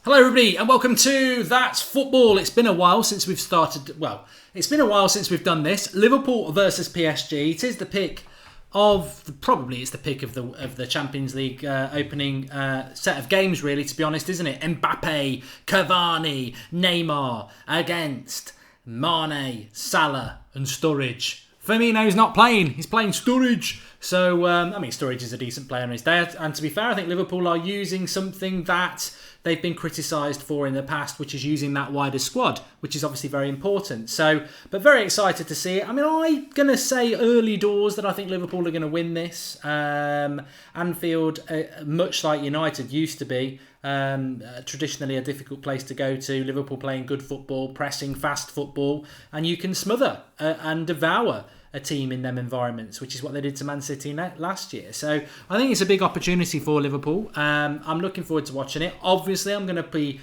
Hello everybody and welcome to That's Football. It's been a while since we've started, it's been a while since we've done this. Liverpool versus PSG. It is the pick of, probably it's the pick of the Champions League opening set of games really, to be honest, isn't it? Mbappe, Cavani, Neymar against Mane, Salah and Sturridge. Firmino's not playing, he's playing Sturridge. So, Sturridge is a decent player on his day. And to be fair, I think Liverpool are using something that they've been criticised for in the past, which is using that wider squad, which is obviously very important. So, but very excited to see it. I'm going to say early doors that I think Liverpool are going to win this. Anfield, much like United used to be, traditionally a difficult place to go to. Liverpool playing good football, pressing, fast football, and you can smother and devour a team in them environments, which is what they did to Man City last year. So I think it's a big opportunity for Liverpool. I'm looking forward to watching it. Obviously, I'm going to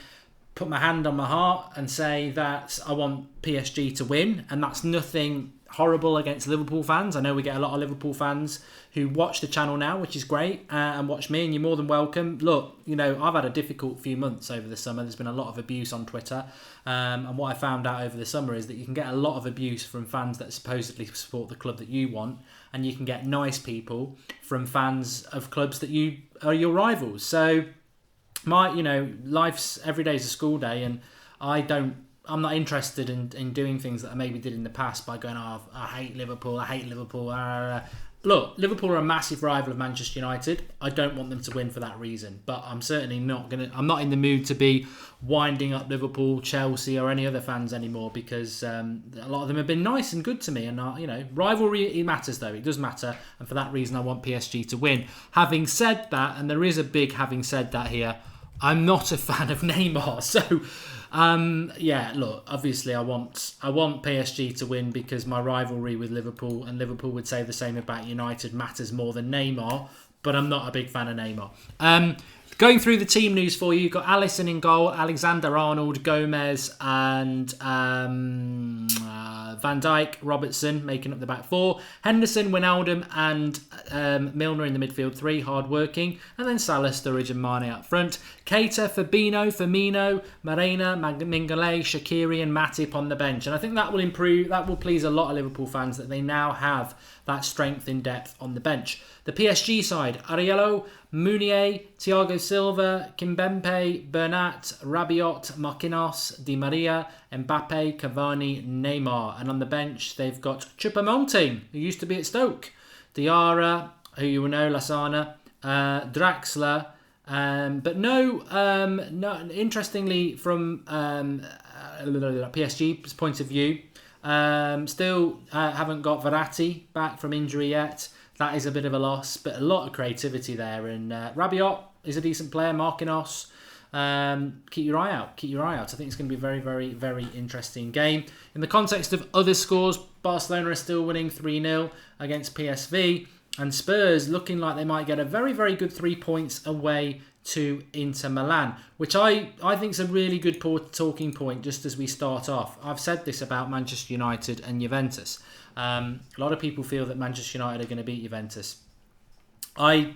put my hand on my heart and say that I want PSG to win, and that's nothing horrible against Liverpool fans. I know we get a lot of Liverpool fans who watch the channel now, which is great, and watch me, and you're more than welcome. Look, I've had a difficult few months over the summer. There's been a lot of abuse on Twitter, and what I found out over the summer is that you can get a lot of abuse from fans that supposedly support the club that you want, and you can get nice people from fans of clubs that you are your rivals. So life's every day is a school day, and I'm not interested in doing things that I maybe did in the past by going, I hate Liverpool. Look, Liverpool are a massive rival of Manchester United. I don't want them to win for that reason, but I'm certainly I'm not in the mood to be winding up Liverpool, Chelsea or any other fans anymore, because a lot of them have been nice and good to me, and rivalry, it matters though. It does matter, and for that reason I want PSG to win. Having said that, and there is a big having said that here, I'm not a fan of Neymar, so look, obviously I want PSG to win because my rivalry with Liverpool, and Liverpool would say the same about United, matters more than Neymar, but I'm not a big fan of Neymar. Going through the team news for you, you've got Alisson in goal, Alexander-Arnold, Gomez and Van Dijk, Robertson making up the back four, Henderson, Wijnaldum and Milner in the midfield three, hard-working, and then Salah, Sturridge and Mane up front. Keita, Fabinho, Firmino, Morena, Mingale, Shaqiri and Matip on the bench. And I think that will please a lot of Liverpool fans that they now have that strength in depth on the bench. The PSG side, Ariello, Meunier, Thiago Silva, Kimpembe, Bernat, Rabiot, Marquinhos, Di Maria, Mbappe, Cavani, Neymar. And on the bench, they've got Choupo-Moting, who used to be at Stoke, Diarra, who you will know, Lasana, Draxler, but no, interestingly, from PSG's point of view, still haven't got Verratti back from injury yet. That is a bit of a loss, but a lot of creativity there. And Rabiot is a decent player. Marquinhos, keep your eye out. I think it's going to be a very, very, very interesting game. In the context of other scores, Barcelona are still winning 3-0 against PSV. And Spurs looking like they might get a very, very good 3 points away to Inter Milan, which I think is a really good talking point just as we start off. I've said this about Manchester United and Juventus. A lot of people feel that Manchester United are going to beat Juventus. I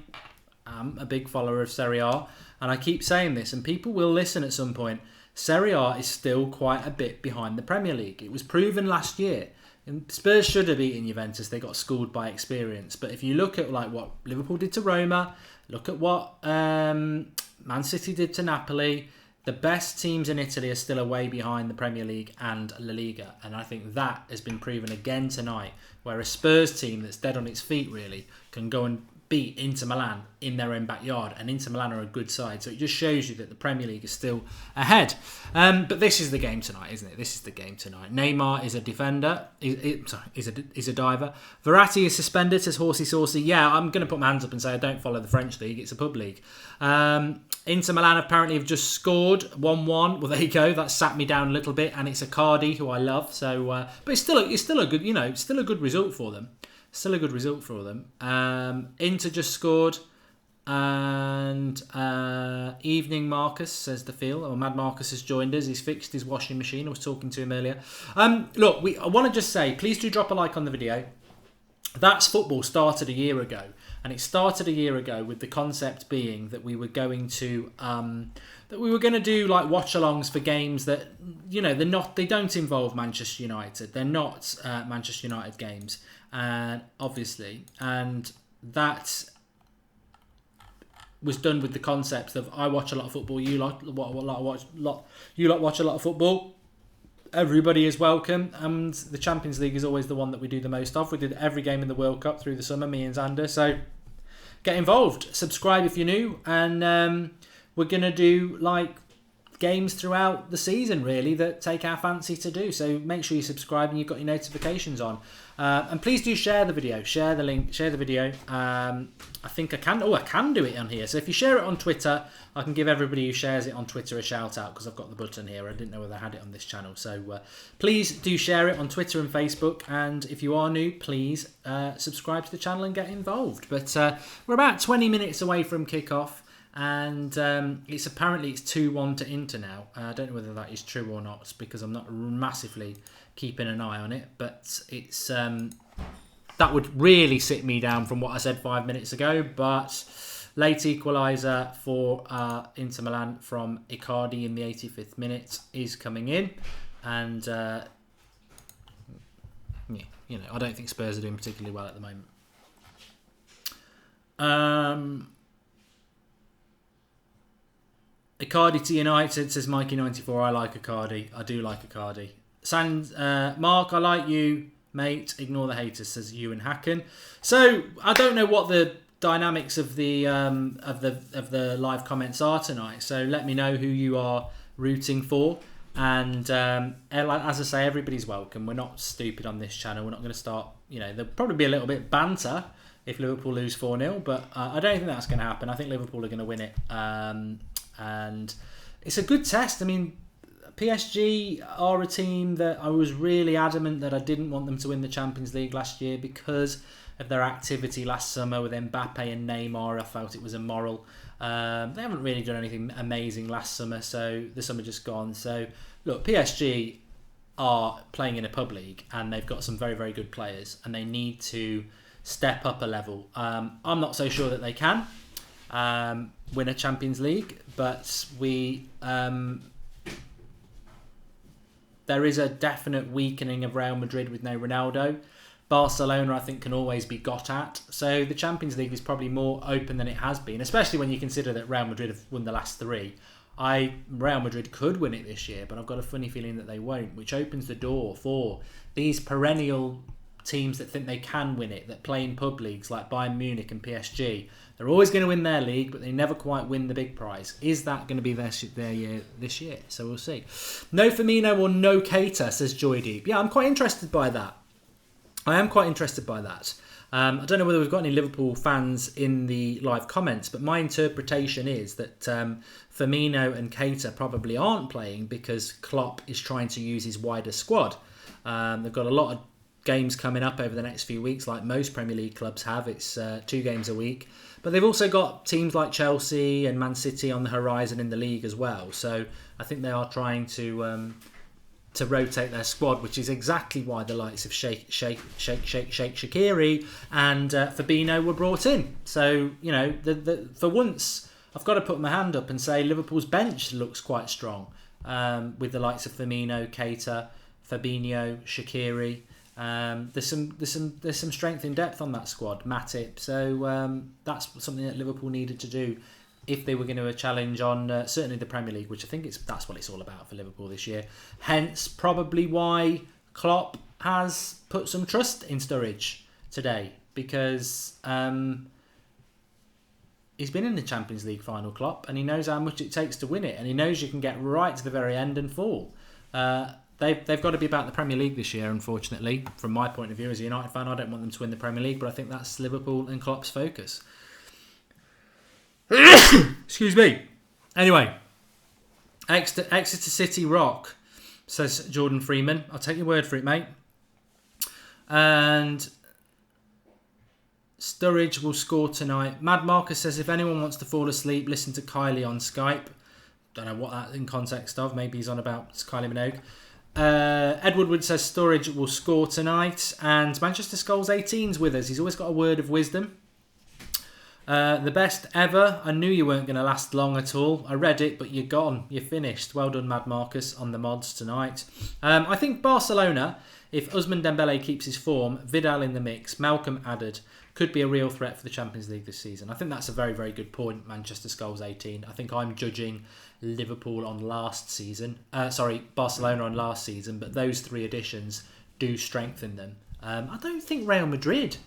am a big follower of Serie A, and I keep saying this, and people will listen at some point. Serie A is still quite a bit behind the Premier League. It was proven last year. And Spurs should have beaten Juventus. They got schooled by experience. But if you look at what Liverpool did to Roma, look at what Man City did to Napoli, the best teams in Italy are still way behind the Premier League and La Liga. And I think that has been proven again tonight, where a Spurs team that's dead on its feet really can go and beat Inter Milan in their own backyard, and Inter Milan are a good side, so it just shows you that the Premier League is still ahead. But this is the game tonight, isn't it? This is the game tonight. Neymar is a defender, is a diver. Verratti is suspended, says Horsey Saucy. Yeah, I'm going to put my hands up and say I don't follow the French league. It's a pub league. Inter Milan apparently have just scored 1-1. Well, there you go. That sat me down a little bit, and it's Icardi, who I love. So, but it's still a good, it's still a good result for them. Still a good result for them. Inter just scored. And evening Marcus, says the feel. Oh, Mad Marcus has joined us. He's fixed his washing machine. I was talking to him earlier. Look, I want to just say, please do drop a like on the video. That's football started a year ago, and it started a year ago with the concept being that we were going to do like watch-alongs for games that, you know, they don't involve Manchester United. They're not Manchester United games, obviously, and that was done with the concept of I watch a lot of football, you watch a lot of football. Everybody is welcome, and the Champions League is always the one that we do the most of. We did every game in the World Cup through the summer, me and Xander. So get involved, subscribe if you're new, and we're gonna do like games throughout the season really that take our fancy to do. So make sure you subscribe and you've got your notifications on. And please do share the video, share the link, share the video. I think I can do it on here. So if you share it on Twitter, I can give everybody who shares it on Twitter a shout out because I've got the button here. I didn't know whether I had it on this channel. So please do share it on Twitter and Facebook. And if you are new, please subscribe to the channel and get involved. But we're about 20 minutes away from kickoff. And it's 2-1 to Inter now. I don't know whether that is true or not because I'm not massively keeping an eye on it, but it's that would really sit me down from what I said 5 minutes ago. But late equaliser for Inter Milan from Icardi in the 85th minute is coming in, and I don't think Spurs are doing particularly well at the moment. Icardi to United, says Mikey94. I like Icardi. I do like Icardi. Mark, I like you, mate. Ignore the haters, says Ewan Hacken. So I don't know what the dynamics of the live comments are tonight. So let me know who you are rooting for. And as I say, everybody's welcome. We're not stupid on this channel. We're not going to start. There'll probably be a little bit banter if Liverpool lose 4-0, but I don't think that's going to happen. I think Liverpool are going to win it. And it's a good test. I mean, PSG are a team that I was really adamant that I didn't want them to win the Champions League last year because of their activity last summer with Mbappe and Neymar. I felt it was immoral. They haven't really done anything amazing last summer, so the summer just gone. So, look, PSG are playing in a pub league and they've got some very, very good players and they need to step up a level. I'm not so sure that they can win a Champions League, but there is a definite weakening of Real Madrid with no Ronaldo. Barcelona, I think, can always be got at. So the Champions League is probably more open than it has been, especially when you consider that Real Madrid have won the last three. Real Madrid could win it this year, but I've got a funny feeling that they won't, which opens the door for these perennial teams that think they can win it, that play in pub leagues like Bayern Munich and PSG. They're always going to win their league, but they never quite win the big prize. Is that going to be their year this year? So we'll see. No Firmino or no Keita, says Joy Deep. Yeah, I'm quite interested by that. I am quite interested by that. I don't know whether we've got any Liverpool fans in the live comments, but my interpretation is that Firmino and Keita probably aren't playing because Klopp is trying to use his wider squad. They've got a lot of games coming up over the next few weeks, like most Premier League clubs have. It's 2 games a week. But they've also got teams like Chelsea and Man City on the horizon in the league as well. So I think they are trying to rotate their squad, which is exactly why the likes of Sheikh Shaqiri and Fabinho were brought in. So, for once, I've got to put my hand up and say Liverpool's bench looks quite strong with the likes of Firmino, Keita, Fabinho, Shaqiri. There's some strength in depth on that squad, Matip. So that's something that Liverpool needed to do if they were going to challenge on certainly the Premier League, which I think that's what it's all about for Liverpool this year. Hence, probably why Klopp has put some trust in Sturridge today, because he's been in the Champions League final, Klopp, and he knows how much it takes to win it, and he knows you can get right to the very end and fall. They've got to be about the Premier League this year, unfortunately. From my point of view as a United fan, I don't want them to win the Premier League, but I think that's Liverpool and Klopp's focus. Excuse me. Anyway, Exeter City rock, says Jordan Freeman. I'll take your word for it, mate. And Sturridge will score tonight. Mad Marcus says, if anyone wants to fall asleep, listen to Kylie on Skype. Don't know what that in context of. Maybe he's on about Kylie Minogue. Ed Woodward says Sturridge will score tonight, and Manchester Skull's 18's with us. He's always got a word of wisdom. The best ever. I knew you weren't going to last long at all. I read it, but you're gone. You're finished. Well done, Mad Marcus, on the mods tonight. I think Barcelona, if Ousmane Dembele keeps his form, Vidal in the mix, Malcolm added, could be a real threat for the Champions League this season. I think that's a very, very good point, Manchester Skulls 18. I think I'm judging Liverpool on last season. Barcelona on last season, but those 3 additions do strengthen them. I don't think Real Madrid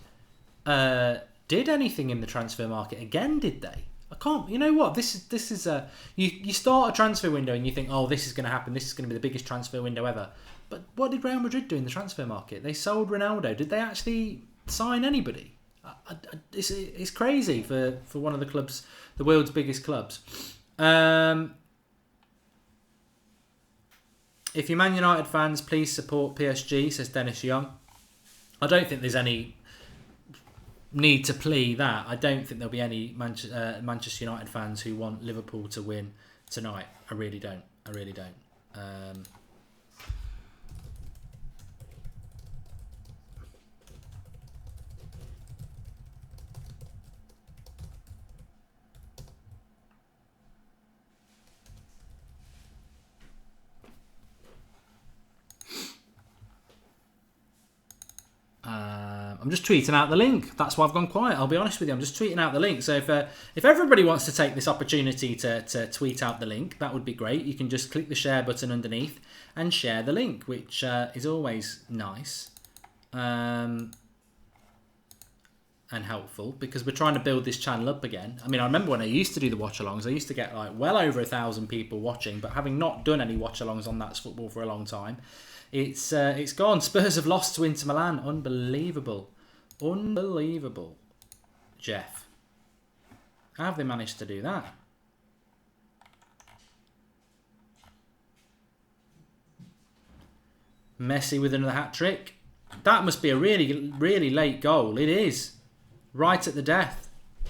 did anything in the transfer market again, did they? I can't. You know what? This is a you start a transfer window and you think, oh, this is going to happen. This is going to be the biggest transfer window ever. But what did Real Madrid do in the transfer market? They sold Ronaldo. Did they actually sign anybody? It's crazy for one of the clubs, the world's biggest clubs. If you're Man United fans, please support PSG, says Dennis Young. I don't think there's any need to plea that. I don't think there'll be any Manchester United fans who want Liverpool to win tonight. I really don't. I'm just tweeting out the link. That's why I've gone quiet. I'll be honest with you. I'm just tweeting out the link. So if everybody wants to take this opportunity to tweet out the link, that would be great. You can just click the share button underneath and share the link, which is always nice and helpful, because we're trying to build this channel up again. I mean, I remember when I used to do the watch-alongs, I used to get like well over 1,000 people watching, but having not done any watch-alongs on That's Football for a long time, it's gone. Spurs have lost to Inter Milan. Unbelievable. Jeff, how have they managed to do that? Messi with another hat-trick. That must be a really, really late goal. It is. Right at the death.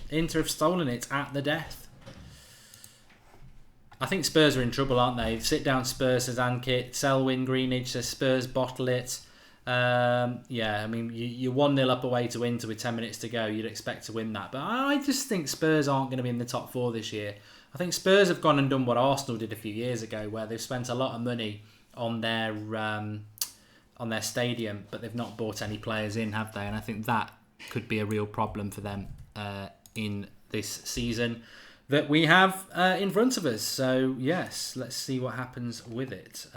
Inter have stolen it at the death. I think Spurs are in trouble, aren't they? Sit down Spurs, says Ankit. Selwyn Greenidge says Spurs bottle it. Yeah, I mean, you're 1-0 up away to Inter with 10 minutes to go. You'd expect to win that. But I just think Spurs aren't going to be in the top 4 this year. I think Spurs have gone and done what Arsenal did a few years ago, where they've spent a lot of money on their stadium, but they've not bought any players in, have they? And I think that could be a real problem for them in this season that we have in front of us. So, yes, let's see what happens with it.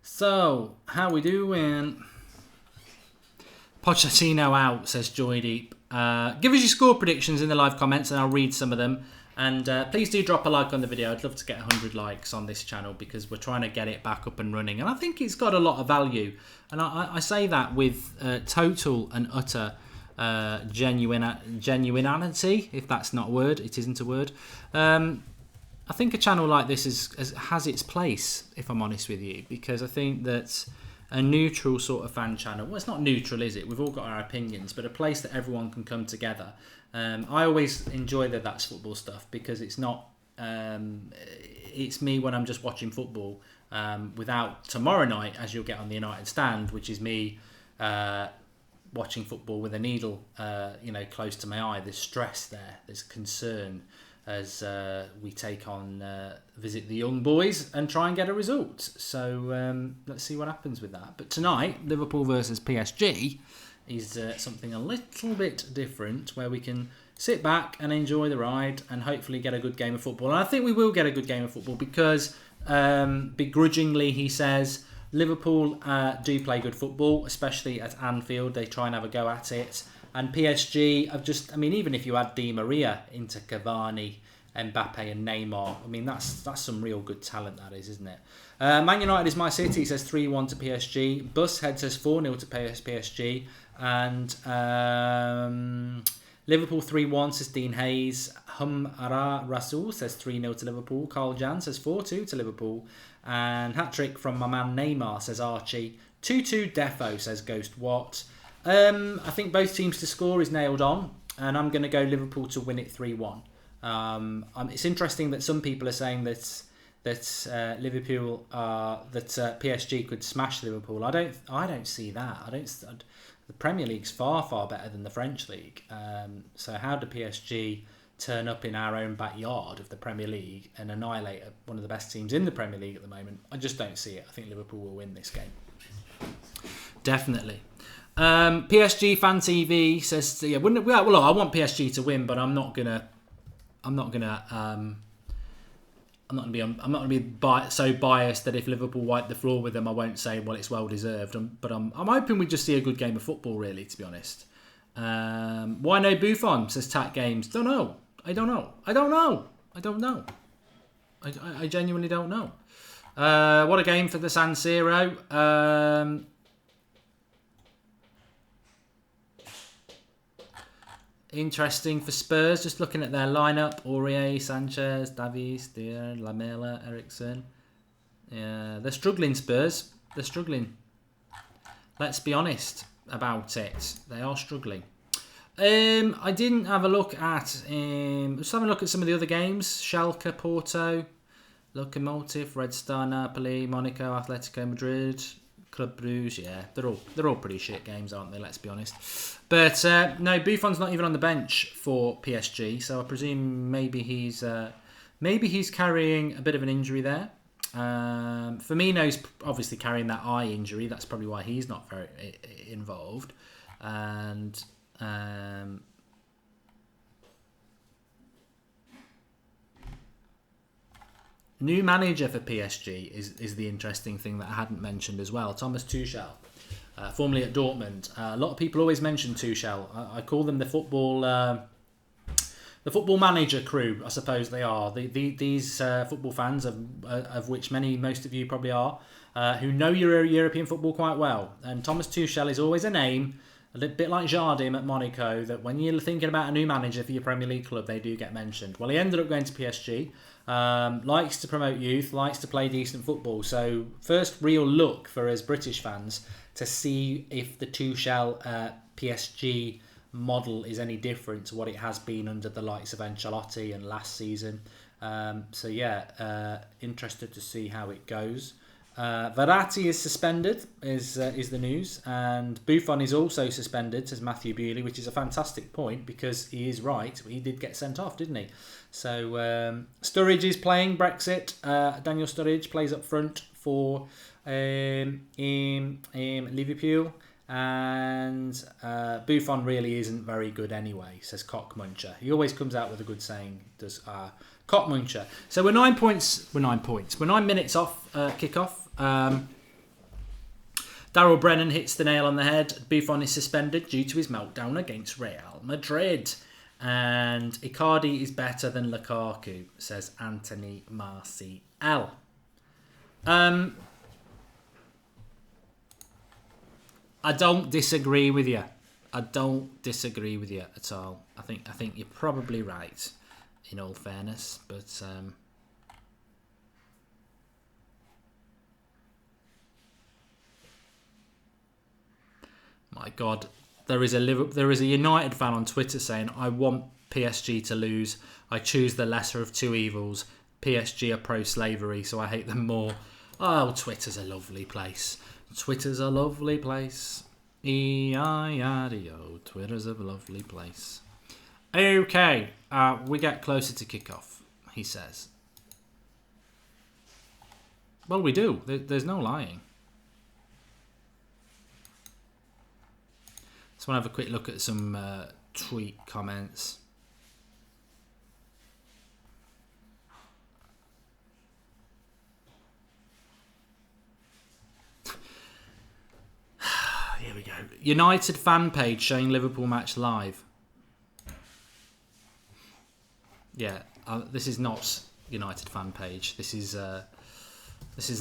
So, how we doing? Pochettino out, says Joydeep. Give us your score predictions in the live comments and I'll read some of them. And please do drop a like on the video. I'd love to get 100 likes on this channel because we're trying to get it back up and running. And I think it's got a lot of value. And I say that with total and utter genuinity, if that's not a word. It isn't a word. I think a channel like this has its place, if I'm honest with you, because I think that a neutral sort of fan channel, well, it's not neutral, is it? We've all got our opinions, but a place that everyone can come together. I always enjoy the That's Football stuff because it's not, it's me when I'm just watching football without tomorrow night, as you'll get on the United Stand, which is me watching football with a needle, close to my eye. There's stress there, there's concern, as we visit the young boys and try and get a result. So let's see what happens with that. But tonight, Liverpool versus PSG is something a little bit different, where we can sit back and enjoy the ride and hopefully get a good game of football. And I think we will get a good game of football because, begrudgingly, he says, Liverpool do play good football, especially at Anfield. They try and have a go at it. And PSG have even if you add Di Maria into Cavani, Mbappe and Neymar. I mean, that's some real good talent, that is, isn't it? Man United is my city, says 3-1 to PSG. Bushead says 4-0 to PSG. And Liverpool 3-1, says Dean Hayes. Ara Rasul says 3-0 to Liverpool. Carl Jan says 4-2 to Liverpool. And hat-trick from my man Neymar, says Archie. 2-2 Defo, says Ghost Watt. I think both teams to score is nailed on. And I'm going to go Liverpool to win it 3-1. It's interesting that some people are saying that Liverpool, that PSG could smash Liverpool. I don't see that. The Premier League's far better than the French league. So how do PSG turn up in our own backyard of the Premier League and annihilate one of the best teams in the Premier League at the moment? I just don't see it. I think Liverpool will win this game. Definitely. PSG Fan TV says, I want PSG to win, but I'm not gonna be so biased that if Liverpool wipe the floor with them, I won't say, well, it's well deserved. But I'm hoping we just see a good game of football, really, to be honest. Why no Buffon, says Tat Games. Don't know. I genuinely don't know. What a game for the San Siro. Interesting for Spurs, just looking at their lineup. Aurier, Sanchez, Davies, Dier, Lamela, Eriksson. Yeah, they're struggling, Spurs. They're struggling. Let's be honest about it. They are struggling. I didn't have a look at... just having a look at some of the other games. Schalke, Porto, Lokomotiv, Red Star, Napoli, Monaco, Atletico Madrid, Club Bruges. Yeah, they're all pretty shit games, aren't they? Let's be honest. But no, Buffon's not even on the bench for PSG, so I presume maybe he's carrying a bit of an injury there. Firmino's obviously carrying that eye injury. That's probably why he's not very involved. And new manager for PSG is the interesting thing that I hadn't mentioned as well. Thomas Tuchel. Formerly at Dortmund. A lot of people always mention Tuchel. I call them the football manager crew, I suppose they are. These football fans, of which most of you probably are, who know your European football quite well. And Thomas Tuchel is always a name, a little bit like Jardim at Monaco, that when you're thinking about a new manager for your Premier League club, they do get mentioned. Well, he ended up going to PSG. Likes to promote youth, likes to play decent football. So first real look for us British fans to see if the Tuchel PSG model is any different to what it has been under the likes of Ancelotti and last season. Interested to see how it goes. Verratti is suspended, is the news, and Buffon is also suspended, says Matthew Bewley, which is a fantastic point because he is right. He did get sent off, didn't he? So Sturridge is playing Brexit. Daniel Sturridge plays up front for Liverpool, and Buffon really isn't very good anyway, says Cockmuncher. He always comes out with a good saying, does Cockmuncher. So we're 9 points. We're 9 minutes off kickoff. Daryl Brennan hits the nail on the head. Buffon is suspended due to his meltdown against Real Madrid. And Icardi is better than Lukaku, says Anthony Marcial. I don't disagree with you. at all. I think you're probably right, in all fairness, but my God, there is a United fan on Twitter saying, "I want PSG to lose. I choose the lesser of two evils. PSG are pro-slavery, so I hate them more." Oh, Twitter's a lovely place. Twitter's a lovely place. E-I-R-D-O. Twitter's a lovely place. Okay, we get closer to kickoff, he says. Well, we do. There's no lying. Just want to have a quick look at some tweet comments. Here we go. United fan page showing Liverpool match live. Yeah, This is not United fan page. This is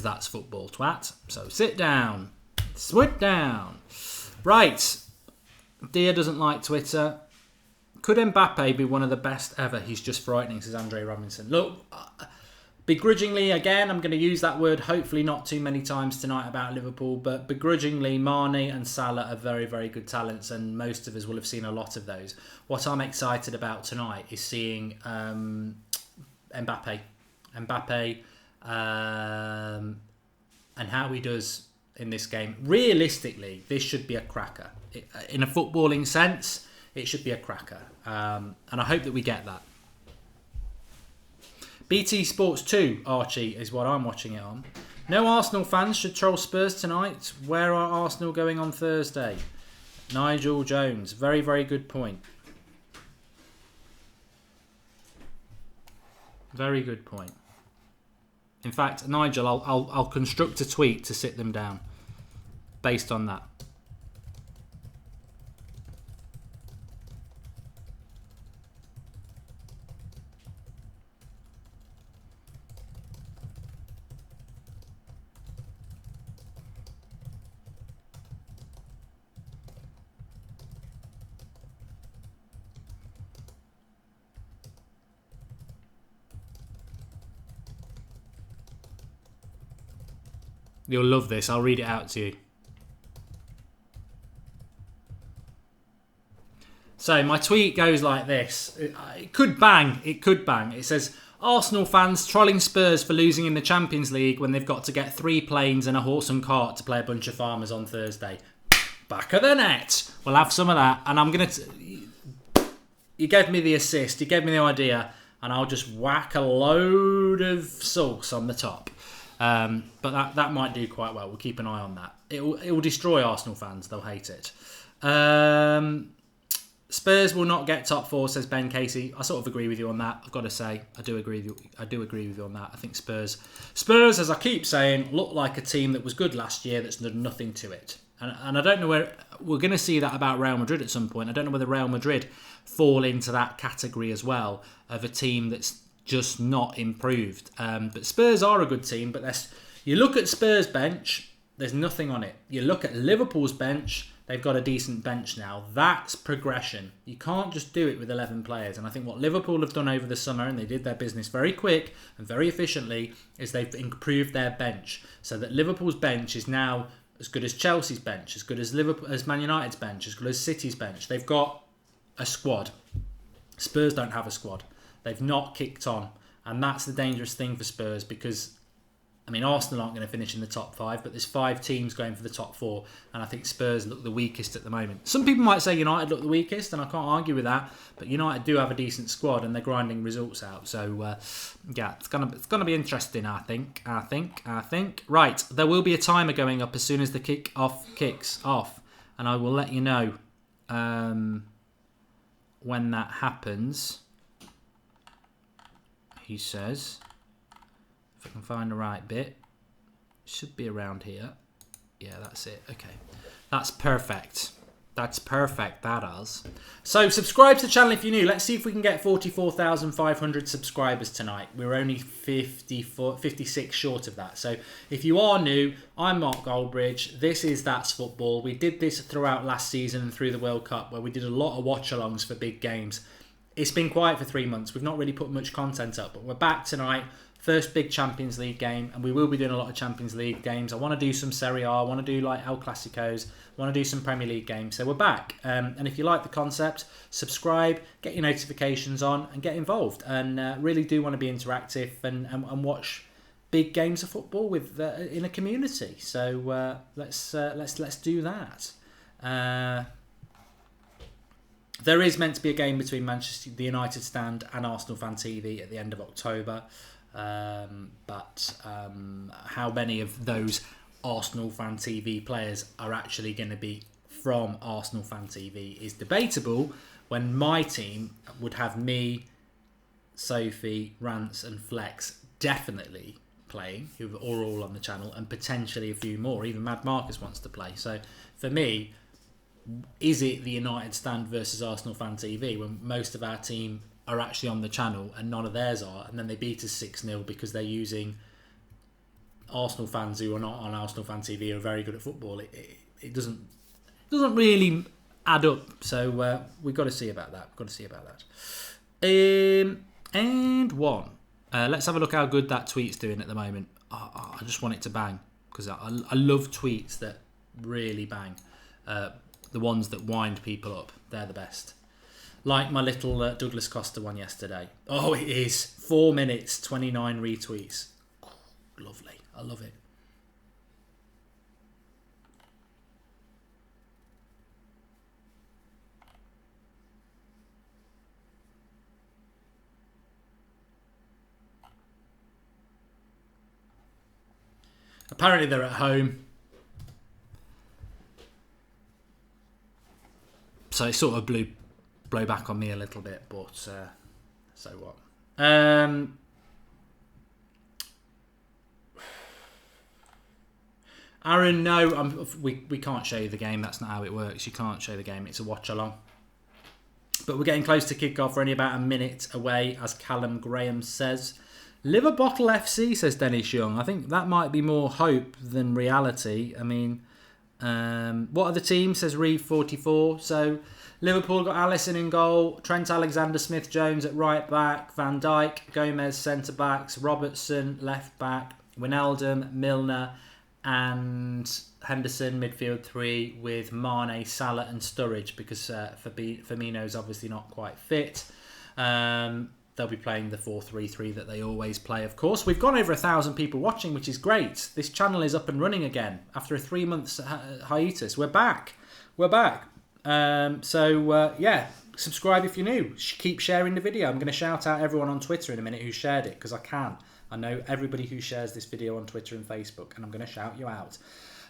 That's Football, twat. So sit down. Sit down. Right. Dia doesn't like Twitter. Could Mbappe be one of the best ever? He's just frightening, says Andre Robinson. Look, begrudgingly, again, I'm going to use that word hopefully not too many times tonight about Liverpool, but begrudgingly, Mane and Salah are very, very good talents, and most of us will have seen a lot of those. What I'm excited about tonight is seeing Mbappe, and how he does in this game. Realistically, this should be a cracker. In a footballing sense, it should be a cracker. And I hope that we get that. BT Sports 2, Archie, is what I'm watching it on. No Arsenal fans should troll Spurs tonight. Where are Arsenal going on Thursday? Nigel Jones. Very, very good point. Very good point. In fact, Nigel, I'll construct a tweet to sit them down based on that. You'll love this. I'll read it out to you. So my tweet goes like this. It could bang. It could bang. It says, Arsenal fans trolling Spurs for losing in the Champions League when they've got to get 3 planes and a horse and cart to play a bunch of farmers on Thursday. Back of the net. We'll have some of that. And I'm going to... You gave me the assist. You gave me the idea. And I'll just whack a load of sauce on the top. But that might do quite well. We'll keep an eye on that. It will destroy Arsenal fans. They'll hate it. Spurs will not get top 4, says Ben Casey. I sort of agree with you on that. I've got to say, I do agree with you on that. I think Spurs, as I keep saying, look like a team that was good last year that's done nothing to it. And I don't know where we're going to see that about Real Madrid at some point. I don't know whether Real Madrid fall into that category as well of a team that's just not improved. But Spurs are a good team, but you look at Spurs' bench, there's nothing on it. You look at Liverpool's bench, they've got a decent bench now. That's progression. You can't just do it with 11 players. And I think what Liverpool have done over the summer, and they did their business very quick and very efficiently, is they've improved their bench so that Liverpool's bench is now as good as Chelsea's bench, as good as Man United's bench, as good as City's bench. They've got a squad. Spurs don't have a squad. They've not kicked on. And that's the dangerous thing for Spurs because, I mean, Arsenal aren't going to finish in the top 5, but there's 5 teams going for the top 4. And I think Spurs look the weakest at the moment. Some people might say United look the weakest, and I can't argue with that. But United do have a decent squad, and they're grinding results out. So, yeah, it's gonna be interesting, I think. Right, there will be a timer going up as soon as the kick-off kicks off. And I will let you know when that happens. He says, if I can find the right bit, it should be around here. Yeah, that's it. Okay, that's perfect. That's perfect, that is. So subscribe to the channel if you're new. Let's see if we can get 44,500 subscribers tonight. We're only 56 short of that. So if you are new, I'm Mark Goldbridge. This is That's Football. We did this throughout last season and through the World Cup where we did a lot of watch-alongs for big games. It's been quiet for 3 months. We've not really put much content up, but we're back tonight. First big Champions League game, and we will be doing a lot of Champions League games. I want to do some Serie A. I want to do like El Clasicos. I want to do some Premier League games. So we're back. And if you like the concept, subscribe, get your notifications on, and get involved. And really do want to be interactive and watch big games of football with in a community. So let's do that. There is meant to be a game between the United stand and Arsenal Fan TV at the end of October. But how many of those Arsenal Fan TV players are actually going to be from Arsenal Fan TV is debatable, when my team would have me, Sophie, Rance and Flex definitely playing, who are all on the channel, and potentially a few more. Even Mad Marcus wants to play. So for me, is it the United stand versus Arsenal Fan TV when most of our team are actually on the channel and none of theirs are, and then they beat us 6-0 because they're using Arsenal fans who are not on Arsenal Fan TV who are very good at football. It doesn't really add up. So we've got to see about that. And one. Let's have a look how good that tweet's doing at the moment. I just want it to bang because I love tweets that really bang. The ones that wind people up. They're the best. Like my little Douglas Costa one yesterday. Oh, it is. 4 minutes, 29 retweets. Lovely. I love it. Apparently they're at home. So it sort of blow back on me a little bit, but so what? Aaron, no, we can't show you the game. That's not how it works. You can't show the game. It's a watch along. But we're getting close to kick-off. We're only about a minute away, as Callum Graham says. Liverpool FC, says Dennis Young. I think that might be more hope than reality. I mean, what are the teams, says Reeve44. So Liverpool got Alisson in goal, Trent Alexander-Smith-Jones at right back, Van Dijk, Gomez centre-backs, Robertson left-back, Wijnaldum, Milner and Henderson midfield 3 with Mane, Salah and Sturridge because Firmino's obviously not quite fit. They'll be playing the 4-3-3 that they always play, of course. We've got over 1,000 people watching, which is great. This channel is up and running again after a 3 months hiatus. We're back. Yeah, subscribe if you're new. Keep sharing the video. I'm going to shout out everyone on Twitter in a minute who shared it because I can. I know everybody who shares this video on Twitter and Facebook, and I'm going to shout you out.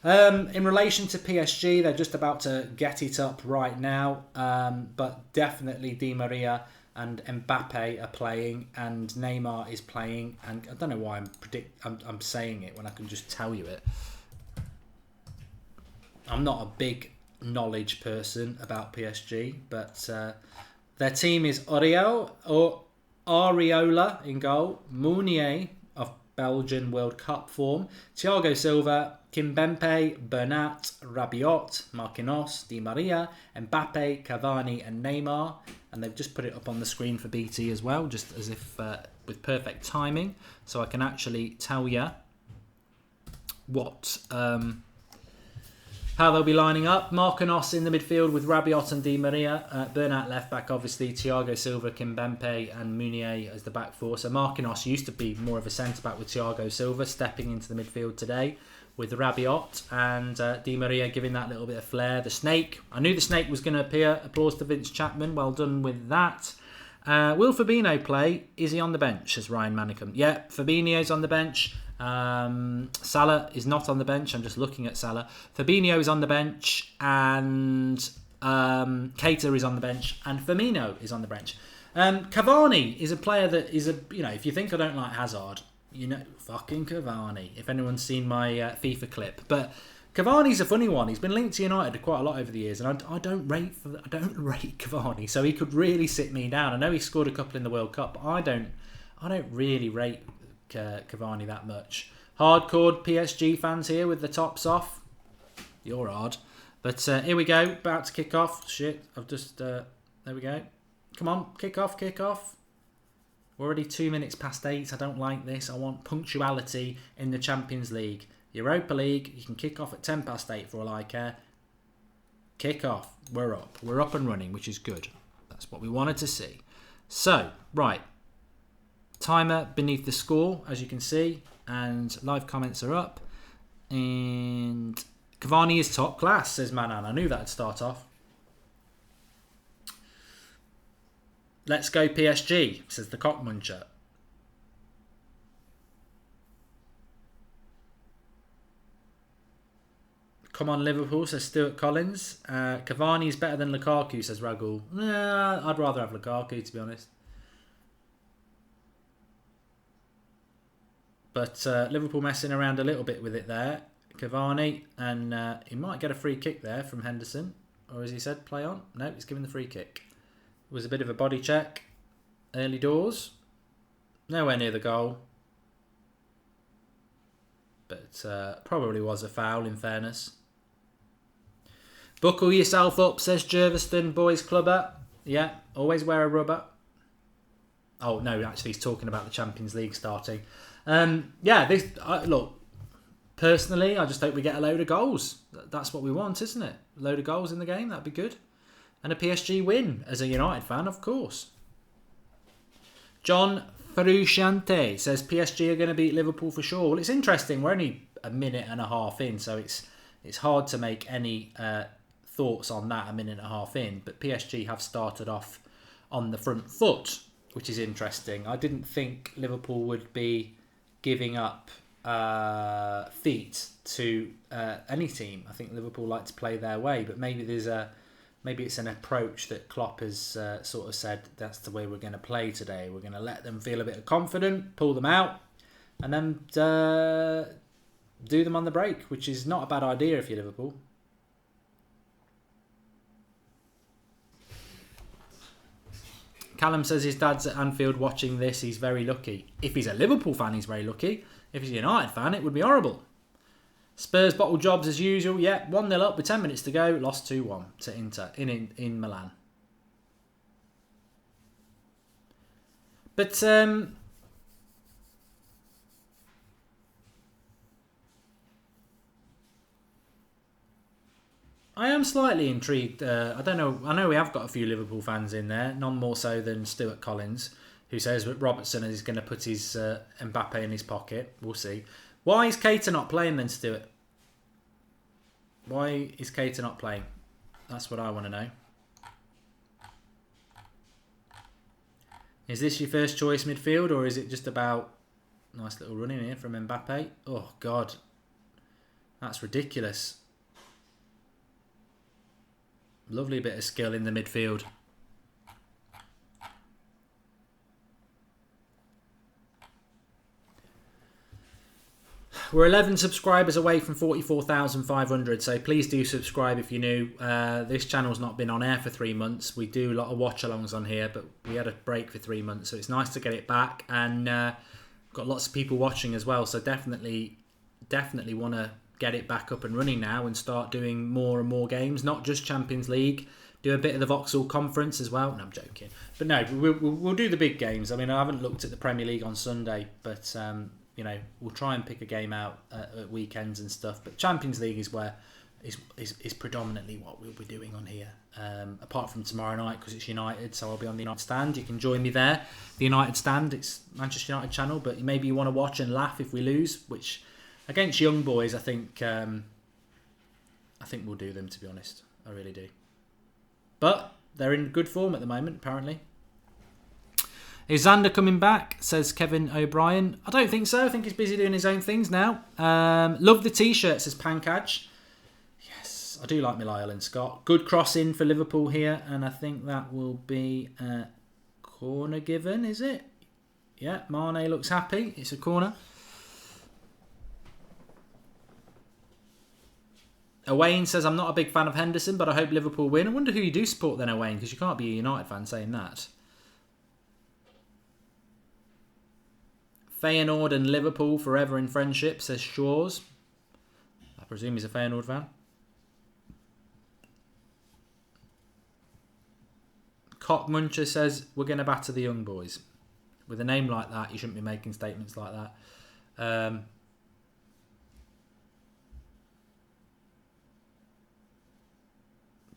In relation to PSG, they're just about to get it up right now, but definitely Di Maria and Mbappe are playing, and Neymar is playing, and I don't know why I'm saying it when I can just tell you it. I'm not a big knowledge person about PSG, but their team is Areola in goal, Meunier of Belgian World Cup form, Thiago Silva, Kimpembe, Bernat, Rabiot, Marquinhos, Di Maria, Mbappe, Cavani and Neymar. And they've just put it up on the screen for BT as well, just as if with perfect timing. So I can actually tell you what how they'll be lining up. Marquinhos in the midfield with Rabiot and Di Maria. Bernat left back, obviously. Thiago Silva, Kimpembe and Meunier as the back four. So Marquinhos used to be more of a centre-back with Thiago Silva stepping into the midfield today with Rabiot and Di Maria giving that little bit of flair. The snake. I knew the snake was going to appear. Applause to Vince Chapman. Well done with that. Will Fabinho play? Is he on the bench? Says Ryan Manicum. Yeah, Fabinho's on the bench. Salah is not on the bench. I'm just looking at Salah. Fabinho is on the bench, and Keita is on the bench, and Firmino is on the bench. Cavani is a player that is if you think I don't like Hazard, fucking Cavani. If anyone's seen my FIFA clip, but Cavani's a funny one. He's been linked to United quite a lot over the years, and I don't rate Cavani. So he could really sit me down. I know he scored a couple in the World Cup, but I don't really rate Cavani that much. Hardcore PSG fans here with the tops off. You're hard. But here we go. About to kick off. Shit. I've just... there we go. Come on. Kick off. We're already 2 minutes past 8. I don't like this. I want punctuality in the Champions League. Europa League, you can kick off at 10 past 8 for all I care. Kick off. We're up. We're up and running, which is good. That's what we wanted to see. So, right. Timer beneath the score, as you can see, and live comments are up. And Cavani is top class, says Manan. I knew that'd start off. Let's go PSG, says the cockmuncher. Come on Liverpool, says Stuart Collins. Cavani is better than Lukaku, says Ragul. I'd rather have Lukaku, to be honest. But Liverpool messing around a little bit with it there. Cavani, and he might get a free kick there from Henderson. Or as he said, play on. No, he's given the free kick. It was a bit of a body check. early doors. Nowhere near the goal. But probably was a foul, in fairness. Buckle yourself up, says Jerviston Boys Clubber. Yeah, always wear a rubber. Oh, no, actually, he's talking about the Champions League starting. Look, personally, I just hope we get a load of goals. That's what we want, isn't it? A load of goals in the game, that'd be good. And a PSG win, as a United fan, of course. John Frusciante says PSG are going to beat Liverpool for sure. Well, it's interesting. We're only a minute and a half in, so it's hard to make any thoughts on that a minute and a half in. But PSG have started off on the front foot, which is interesting. I didn't think Liverpool would be giving up feet to any team. I think Liverpool like to play their way, but maybe it's an approach that Klopp has sort of said that's the way we're going to play today. We're going to let them feel a bit confident, pull them out, and then do them on the break, which is not a bad idea if you're Liverpool. Callum says his dad's at Anfield watching this. He's very lucky. If he's a Liverpool fan, he's very lucky. If he's a United fan, it would be horrible. Spurs bottle jobs as usual. Yeah, 1-0 up with 10 minutes to go. Lost 2-1 to Inter in Milan. But I am slightly intrigued. I don't know. I know we have got a few Liverpool fans in there, none more so than Stuart Collins, who says that Robertson is going to put his Mbappe in his pocket. We'll see. Why is Keita not playing then, Stuart? Why is Keita not playing? That's what I want to know. Is this your first choice midfield, or is it just about nice little run in here from Mbappe? Oh, God. That's ridiculous. Lovely bit of skill in the midfield. We're 11 subscribers away from 44,500, so please do subscribe if you're new. This channel's not been on air for 3 months. We do a lot of watch-alongs on here, but we had a break for 3 months, so it's nice to get it back. And got lots of people watching as well, so definitely want to get it back up and running now and start doing more and more games, not just Champions League. Do a bit of the Vauxhall Conference as well. No, I'm joking. But no, we'll do the big games. I mean, I haven't looked at the Premier League on Sunday, but we'll try and pick a game out at weekends and stuff. But Champions League is where is predominantly what we'll be doing on here. Apart from tomorrow night because it's United, so I'll be on the United stand. You can join me there. The United stand. It's Manchester United channel, but maybe you want to watch and laugh if we lose, which against young boys, I think we'll do them, to be honest. I really do. But they're in good form at the moment, apparently. Is Xander coming back? Says Kevin O'Brien. I don't think so. I think he's busy doing his own things now. Love the t-shirt, says Pankaj. Yes, I do like Milail and Scott. Good cross in for Liverpool here, and I think that will be a corner given, is it? Yeah, Mane looks happy. It's a corner. Owain says, I'm not a big fan of Henderson, but I hope Liverpool win. I wonder who you do support then, Owain, because you can't be a United fan saying that. Feyenoord and Liverpool forever in friendship, says Shaw's. I presume he's a Feyenoord fan. Cockmuncher says, we're going to batter the young boys. With a name like that, you shouldn't be making statements like that.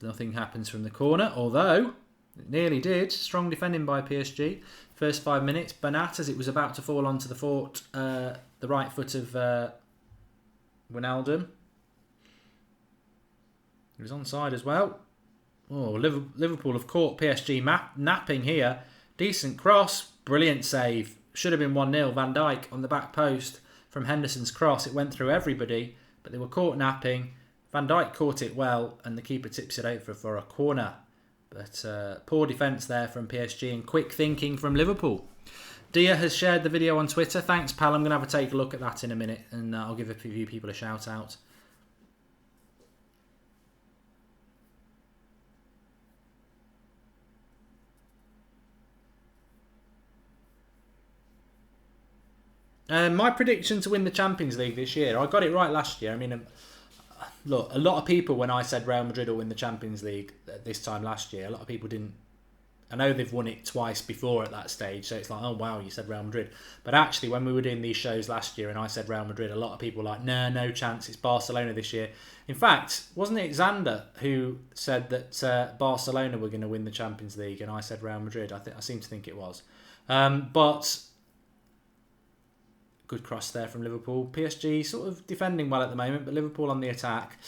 Nothing happens from the corner, although it nearly did. Strong defending by PSG. First 5 minutes. Bernat, as it was about to fall onto the right foot of Wijnaldum. He was onside as well. Oh, Liverpool have caught PSG napping here. Decent cross. Brilliant save. Should have been 1-0. Van Dijk on the back post from Henderson's cross. It went through everybody, but they were caught napping. Van Dijk caught it well, and the keeper tips it over for a corner. But poor defence there from PSG and quick thinking from Liverpool. Dia has shared the video on Twitter. Thanks, pal. I'm going to have a take a look at that in a minute, and I'll give a few people a shout out. My prediction to win the Champions League this year, I got it right last year. I mean, look, a lot of people, when I said Real Madrid will win the Champions League this time last year, a lot of people didn't. I know they've won it twice before at that stage, so it's like, oh wow, you said Real Madrid. But actually, when we were doing these shows last year and I said Real Madrid, a lot of people were like, nah, no chance, it's Barcelona this year. In fact, wasn't it Xander who said that Barcelona were going to win the Champions League and I said Real Madrid? I seem to think it was. But good cross there from Liverpool. PSG sort of defending well at the moment, but Liverpool on the attack.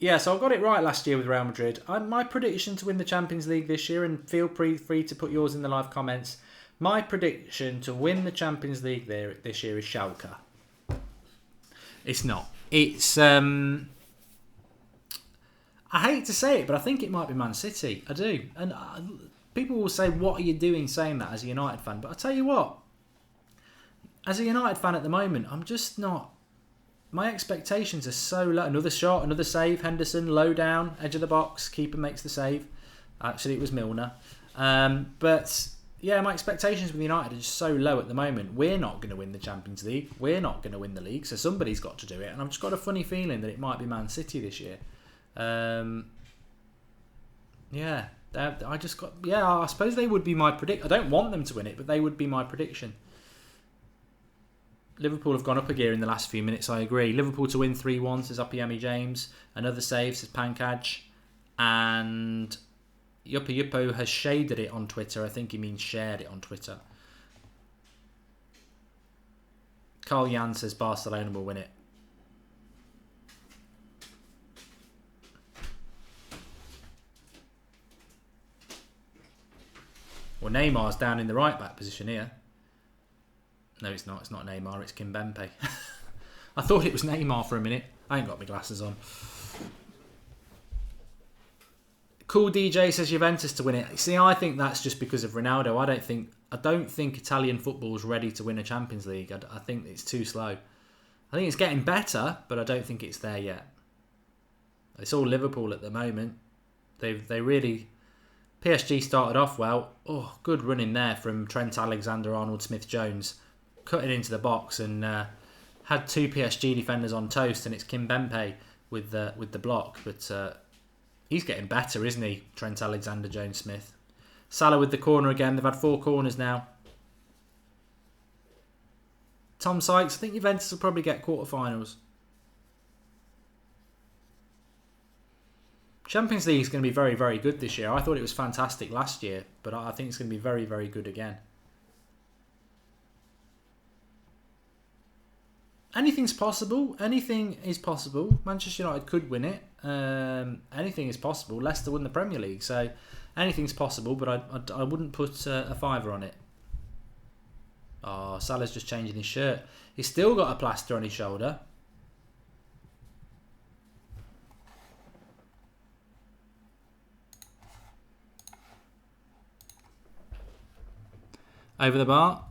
Yeah, so I got it right last year with Real Madrid. My prediction to win the Champions League this year, and feel free to put yours in the live comments. My prediction to win the Champions League this year is Schalke. It's not. It's I hate to say it, but I think it might be Man City. I do. And people will say, what are you doing saying that as a United fan? But I tell you what, as a United fan at the moment, I'm just not... My expectations are so low. Another shot, another save. Henderson, low down, edge of the box. Keeper makes the save. Actually, it was Milner. But yeah, my expectations with United are just so low at the moment. We're not going to win the Champions League. We're not going to win the league. So somebody's got to do it. And I've just got a funny feeling that it might be Man City this year. Yeah, I just got... Yeah, I suppose they would be my prediction. I don't want them to win it, but they would be my prediction. Liverpool have gone up a gear in the last few minutes, I agree. Liverpool to win 3-1, says Opiemi James. Another save, says Pankaj. And Yuppo has shaded it on Twitter. I think he means shared it on Twitter. Carl Jan says Barcelona will win it. Well, Neymar's down in the right-back position here. No, it's not. It's not Neymar. It's Kimpembe. I thought it was Neymar for a minute. I ain't got my glasses on. Cool DJ says Juventus to win it. See, I think that's just because of Ronaldo. I don't think Italian football is ready to win a Champions League. I think it's too slow. I think it's getting better, but I don't think it's there yet. It's all Liverpool at the moment. They really... PSG started off well. Oh, good running there from Trent Alexander-Arnold Smith-Jones. Cutting into the box and had two PSG defenders on toast, and it's Kimpembe with the block. But he's getting better, isn't he? Trent Alexander-Jones-Smith. Salah with the corner again. They've had 4 corners now. Tom Sykes, I think Juventus will probably get quarterfinals. Champions League is going to be very, very good this year. I thought it was fantastic last year, but I think it's going to be very, very good again. Anything's possible. Anything is possible. Manchester United could win it. Anything is possible. Leicester won the Premier League, so anything's possible, but I wouldn't put a fiver on it. Oh, Salah's just changing his shirt. He's still got a plaster on his shoulder. Over the bar.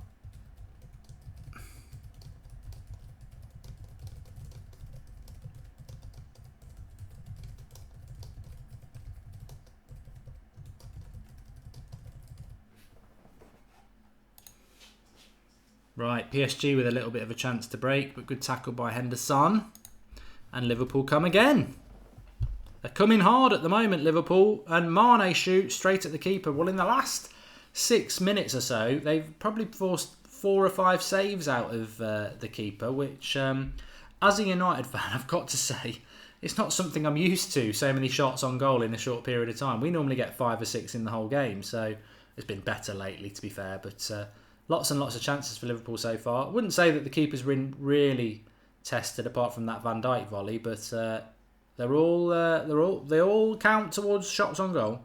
Right, PSG with a little bit of a chance to break, but good tackle by Henderson. And Liverpool come again. They're coming hard at the moment, Liverpool. And Mane shoots straight at the keeper. Well, in the last 6 minutes or so, they've probably forced 4 or 5 saves out of the keeper, which, as a United fan, I've got to say, it's not something I'm used to, so many shots on goal in a short period of time. We normally get 5 or 6 in the whole game, so it's been better lately, to be fair, but lots and lots of chances for Liverpool so far. I wouldn't say that the keeper's been really tested, apart from that Van Dijk volley, but they all count towards shots on goal.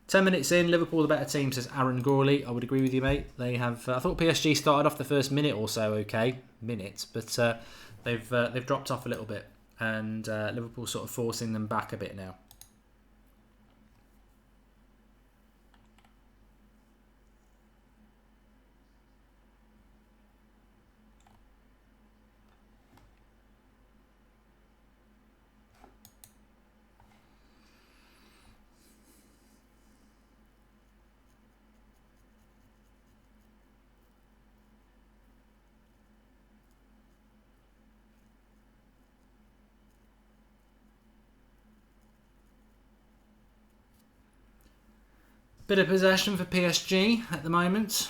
10 minutes in, Liverpool the better team, says Aaron Gorley. I would agree with you, mate. They have. I thought PSG started off the first minute or so okay, but they've dropped off a little bit, and Liverpool sort of forcing them back a bit now. Bit of possession for PSG at the moment.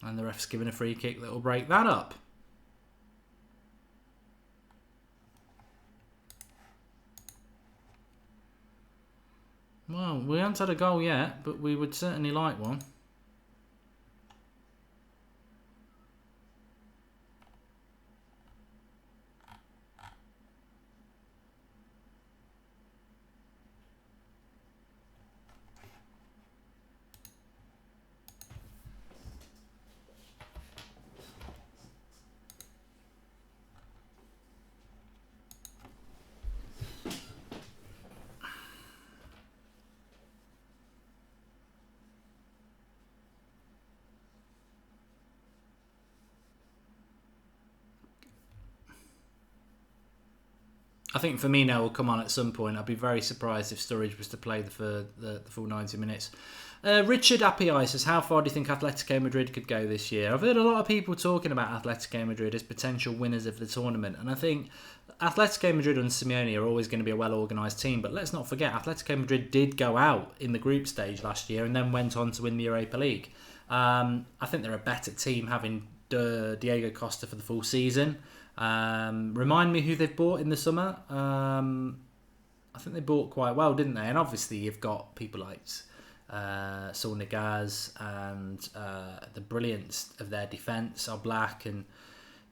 And the ref's given a free kick that will break that up. Well, we haven't had a goal yet, but we would certainly like one. I think Firmino will come on at some point. I'd be very surprised if Sturridge was to play the full 90 minutes. Richard Appiai says, how far do you think Atletico Madrid could go this year? I've heard a lot of people talking about Atletico Madrid as potential winners of the tournament. And I think Atletico Madrid and Simeone are always going to be a well-organised team. But let's not forget, Atletico Madrid did go out in the group stage last year and then went on to win the Europa League. I think they're a better team having Diego Costa for the full season. Remind me who they've bought in the summer. I think they bought quite well, didn't they? And obviously you've got people like Saul Niguez and the brilliance of their defence, Oblak and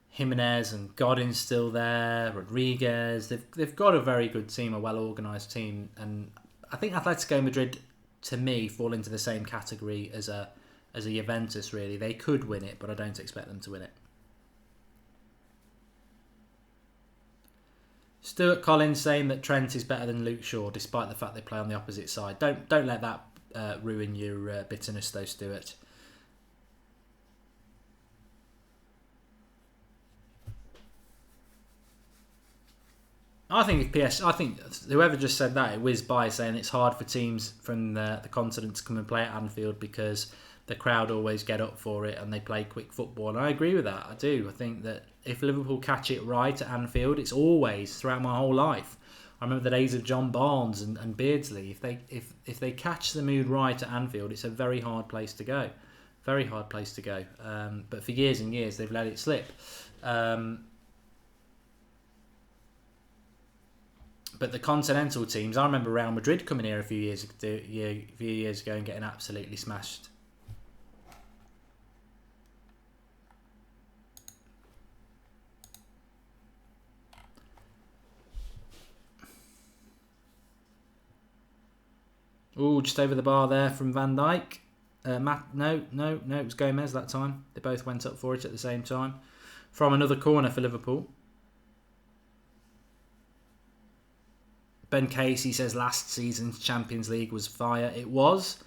Jimenez and Godin's still there, Rodriguez. They've got a very good team, a well-organised team. And I think Atletico Madrid, to me, fall into the same category as a Juventus, really. They could win it, but I don't expect them to win it. Stuart Collins saying that Trent is better than Luke Shaw, despite the fact they play on the opposite side. Don't let that ruin your bitterness, though, Stuart. I think whoever just said that, it whizzed by saying it's hard for teams from the continent to come and play at Anfield because the crowd always get up for it and they play quick football. And I agree with that. I do. I think that if Liverpool catch it right at Anfield, it's always, throughout my whole life, I remember the days of John Barnes and Beardsley. If they catch the mood right at Anfield, it's a very hard place to go. Very hard place to go. But for years and years, they've let it slip. But the continental teams, I remember Real Madrid coming here a few years ago and getting absolutely smashed. Oh, just over the bar there from Van Dijk. No, it was Gomez that time. They both went up for it at the same time. From another corner for Liverpool. Ben Casey says last season's Champions League was fire. It was.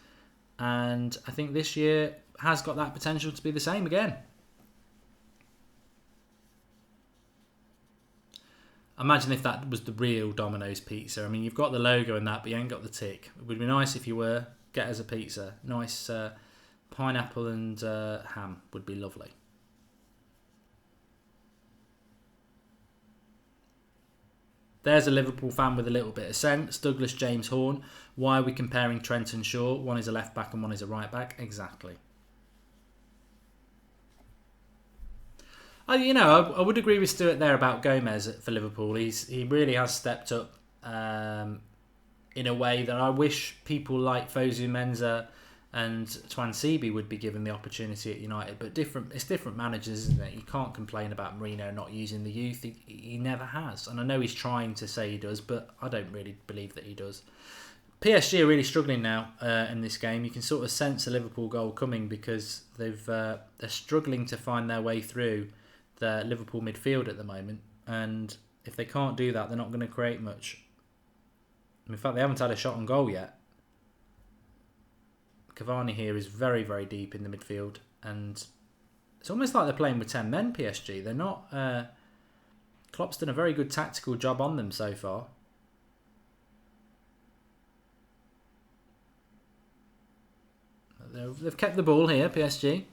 And I think this year has got that potential to be the same again. Imagine if that was the real Domino's pizza. I mean, you've got the logo and that, but you ain't got the tick. It would be nice if you were. Get us a pizza. Nice pineapple and ham would be lovely. There's a Liverpool fan with a little bit of sense. Douglas James Horn. Why are we comparing Trent and Shaw? One is a left back and one is a right back. Exactly. I would agree with Stuart there about Gomez for Liverpool. He really has stepped up in a way that I wish people like Fosu Mensah and Twansibi would be given the opportunity at United. But it's different managers, isn't it? You can't complain about Mourinho not using the youth. He never has. And I know he's trying to say he does, but I don't really believe that he does. PSG are really struggling now in this game. You can sort of sense a Liverpool goal coming because they're struggling to find their way through the Liverpool midfield at the moment, and if they can't do that, they're not going to create much. In fact, they haven't had a shot on goal yet. Cavani here is very, very deep in the midfield, and it's almost like they're playing with 10 men, PSG. They're not... Klopp's done a very good tactical job on them so far. They've kept the ball here, PSG.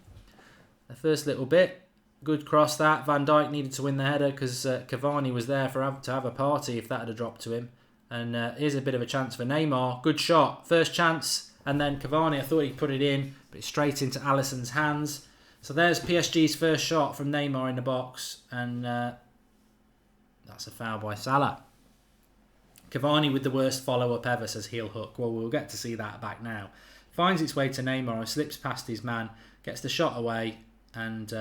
The first little bit, good cross that. Van Dijk needed to win the header because Cavani was there to have a party if that had dropped to him. And here's a bit of a chance for Neymar. Good shot, first chance. And then Cavani, I thought he put it in, but it's straight into Alisson's hands. So there's PSG's first shot from Neymar in the box. And that's a foul by Salah. Cavani with the worst follow-up ever, says Heel Hook. Well, we'll get to see that back now. Finds its way to Neymar, slips past his man, gets the shot away. And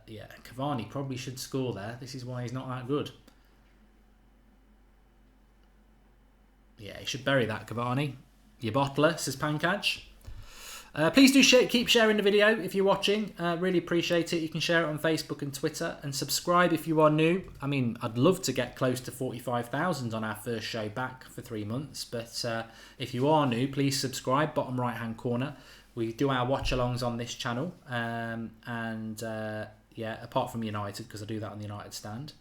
yeah, Cavani probably should score there. This is why he's not that good. Yeah, he should bury that, Cavani. You bottler, says Pankaj. Please do keep sharing the video if you're watching. Really appreciate it. You can share it on Facebook and Twitter. And subscribe if you are new. I mean, I'd love to get close to 45,000 on our first show back for 3 months. But if you are new, please subscribe. Bottom right-hand corner. We do our watch-alongs on this channel. Yeah, apart from United, because I do that on the United stand.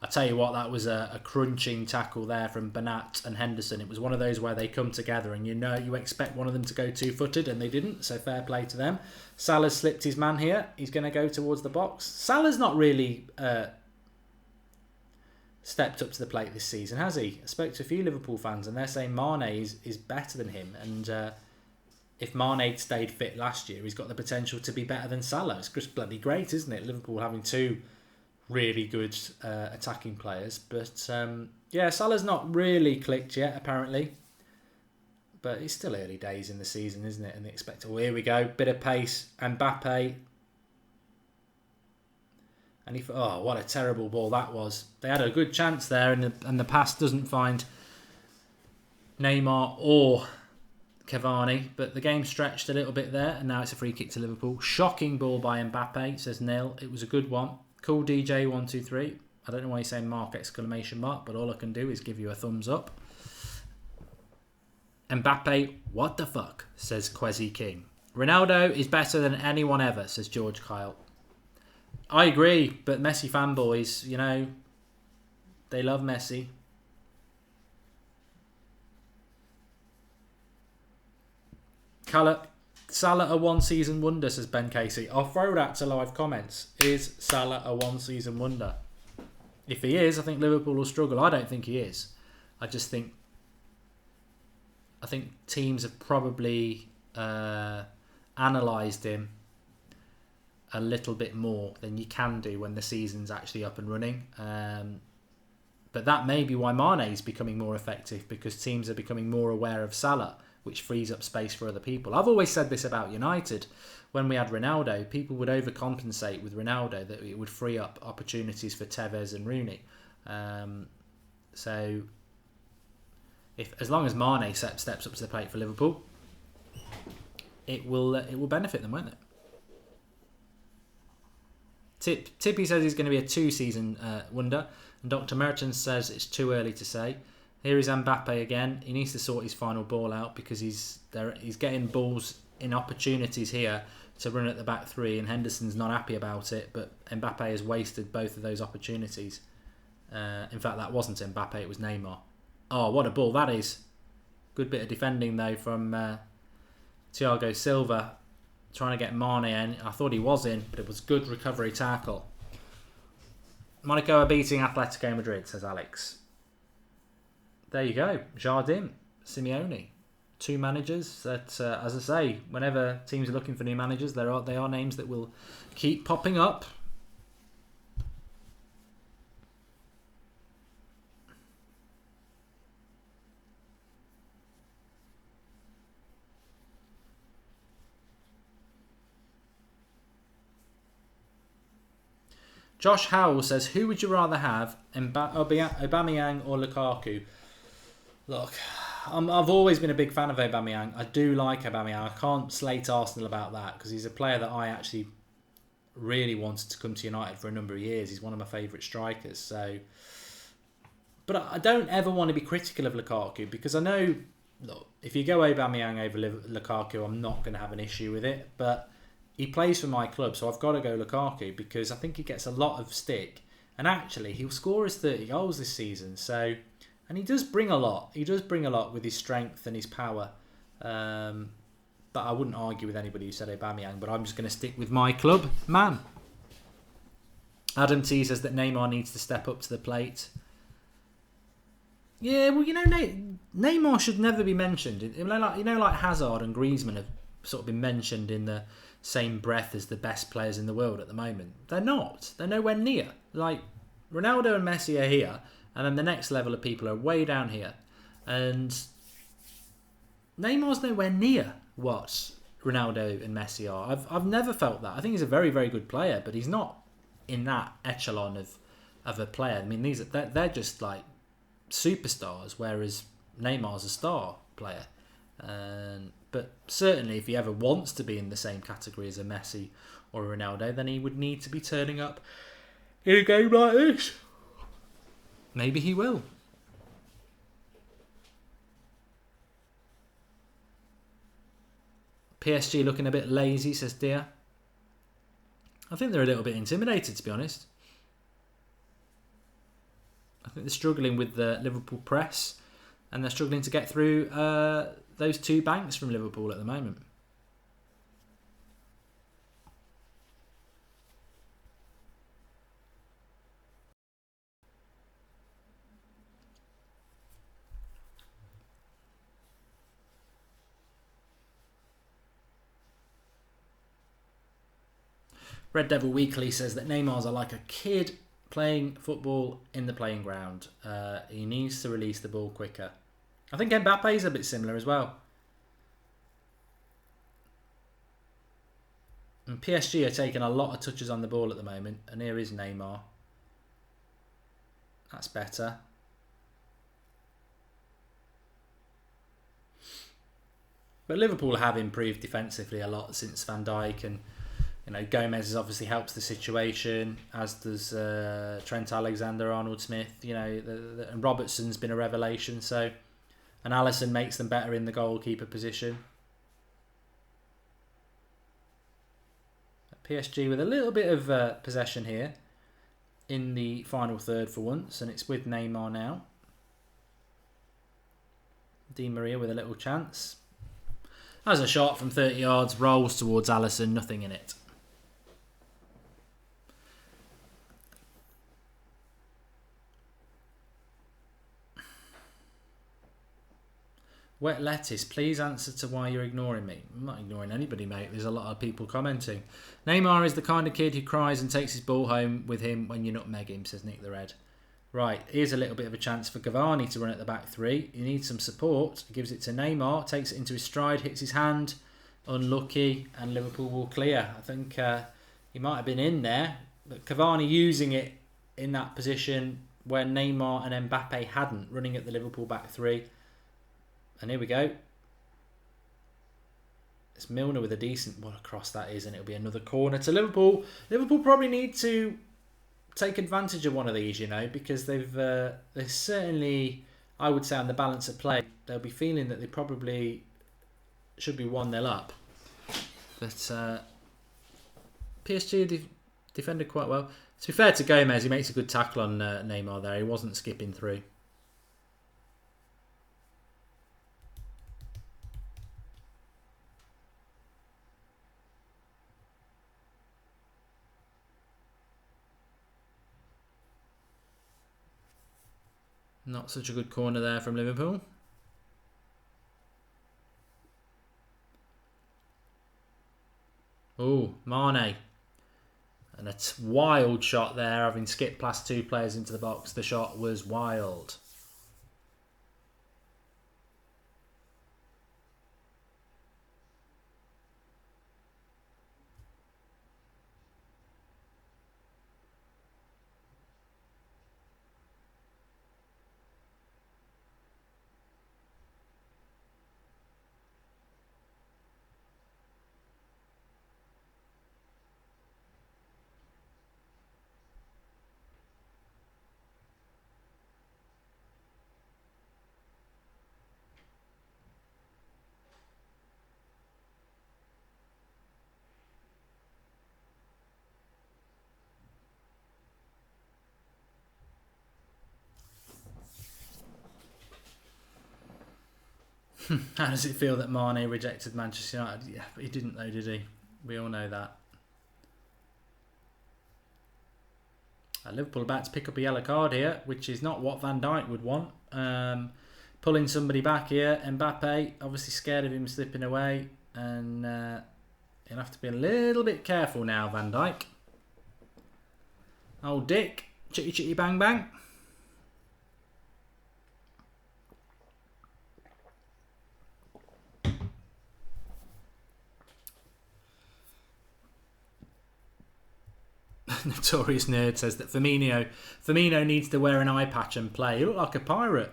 I tell you what, that was a crunching tackle there from Bernat and Henderson. It was one of those where they come together and you expect one of them to go two-footed and they didn't, so fair play to them. Salah's slipped his man here. He's going to go towards the box. Salah's not really stepped up to the plate this season, has he? I spoke to a few Liverpool fans and they're saying Mane is better than him. And if Mane stayed fit last year, he's got the potential to be better than Salah. It's just bloody great, isn't it? Liverpool having two really good attacking players, but yeah, Salah's not really clicked yet apparently, but it's still early days in the season, isn't it? And they expect, oh, here we go, bit of pace, Mbappe, and oh, what a terrible ball that was. They had a good chance there, and the pass doesn't find Neymar or Cavani, but the game stretched a little bit there, and now it's a free kick to Liverpool. Shocking ball by Mbappe, says Neil. It was a good one. Cool DJ 123. I don't know why you're saying Mark exclamation mark, but all I can do is give you a thumbs up. Mbappe, what the fuck, says Kwesi King. Ronaldo is better than anyone ever, says George Kyle. I agree, but Messi fanboys, you know, they love Messi. Salah a one-season wonder, says Ben Casey. I'll throw that to live comments. Is Salah a one-season wonder? If he is, I think Liverpool will struggle. I don't think he is. I think teams have probably analysed him a little bit more than you can do when the season's actually up and running. But that may be why Mane is becoming more effective, because teams are becoming more aware of Salah, which frees up space for other people. I've always said this about United. When we had Ronaldo, people would overcompensate with Ronaldo, that it would free up opportunities for Tevez and Rooney. So, as long as Mane steps up to the plate for Liverpool, it will benefit them, won't it? Tippy says he's going to be a two-season wonder, and Dr. Merchant says it's too early to say. Here is Mbappe again. He needs to sort his final ball out, because he's getting balls in opportunities here to run at the back three, and Henderson's not happy about it, but Mbappe has wasted both of those opportunities. In fact, that wasn't Mbappe, it was Neymar. Oh, what a ball that is. Good bit of defending though from Thiago Silva, trying to get Mane in. I thought he was in, but it was good recovery tackle. Monaco are beating Atletico Madrid, says Alex. There you go. Jardim, Simeone. Two managers that, as I say, whenever teams are looking for new managers, they are names that will keep popping up. Josh Howell says, who would you rather have, Aubameyang or Lukaku? Look, I've always been a big fan of Aubameyang. I do like Aubameyang. I can't slate Arsenal about that, because he's a player that I actually really wanted to come to United for a number of years. He's one of my favourite strikers. So, but I don't ever want to be critical of Lukaku, because I know, look, if you go Aubameyang over Lukaku, I'm not going to have an issue with it. But he plays for my club, so I've got to go Lukaku, because I think he gets a lot of stick. And actually, he'll score his 30 goals this season. So, and he does bring a lot. He does bring a lot with his strength and his power. But I wouldn't argue with anybody who said Aubameyang, but I'm just going to stick with my club, man. Adam T says that Neymar needs to step up to the plate. Yeah, well, Neymar should never be mentioned. Like Hazard and Griezmann have sort of been mentioned in the same breath as the best players in the world at the moment. They're not. They're nowhere near. Like, Ronaldo and Messi are here, and then the next level of people are way down here. And Neymar's nowhere near what Ronaldo and Messi are. I've never felt that. I think he's a very, very good player, but he's not in that echelon of a player. I mean, they're just like superstars, whereas Neymar's a star player. But certainly, if he ever wants to be in the same category as a Messi or a Ronaldo, then he would need to be turning up in a game like this. Maybe he will. PSG looking a bit lazy, says Dia. I think they're a little bit intimidated, to be honest. I think they're struggling with the Liverpool press, and they're struggling to get through those two banks from Liverpool at the moment. Red Devil Weekly says that Neymar's are like a kid playing football in the playing ground. He needs to release the ball quicker. I think Mbappe's a bit similar as well. And PSG are taking a lot of touches on the ball at the moment. And here is Neymar. That's better. But Liverpool have improved defensively a lot since Van Dijk, and Gomez has obviously helps the situation, as does Trent Alexander-Arnold-Smith. And Robertson's been a revelation. So, and Alisson makes them better in the goalkeeper position. PSG with a little bit of possession here in the final third for once, and it's with Neymar now. Di Maria with a little chance. Has a shot from 30 yards, rolls towards Alisson, nothing in it. Wet Lettuce, please answer to why you're ignoring me. I'm not ignoring anybody, mate. There's a lot of people commenting. Neymar is the kind of kid who cries and takes his ball home with him when you nutmeg him, says Nick the Red. Right, here's a little bit of a chance for Cavani to run at the back three. He needs some support. He gives it to Neymar, takes it into his stride, hits his hand. Unlucky, and Liverpool will clear. I think he might have been in there, but Cavani using it in that position where Neymar and Mbappe hadn't, running at the Liverpool back three. And here we go. It's Milner with a decent... What a cross that is, and it'll be another corner to Liverpool. Liverpool probably need to take advantage of one of these, because they're certainly, I would say, on the balance of play, they'll be feeling that they probably should be 1-0 up. But PSG defended quite well. To be fair to Gomez, he makes a good tackle on Neymar there. He wasn't skipping through. Not such a good corner there from Liverpool. Oh, Mane. And a wild shot there, having skipped past two players into the box. The shot was wild. How does it feel that Mane rejected Manchester United? Yeah, but he didn't though, did he? We all know that. Liverpool about to pick up a yellow card here, which is not what Van Dijk would want. Pulling somebody back here. Mbappe, obviously scared of him slipping away. And he'll have to be a little bit careful now, Van Dijk. Old Dick. Chitty chitty bang bang. Notorious Nerd says that Firmino needs to wear an eye patch and play. He looked like a pirate.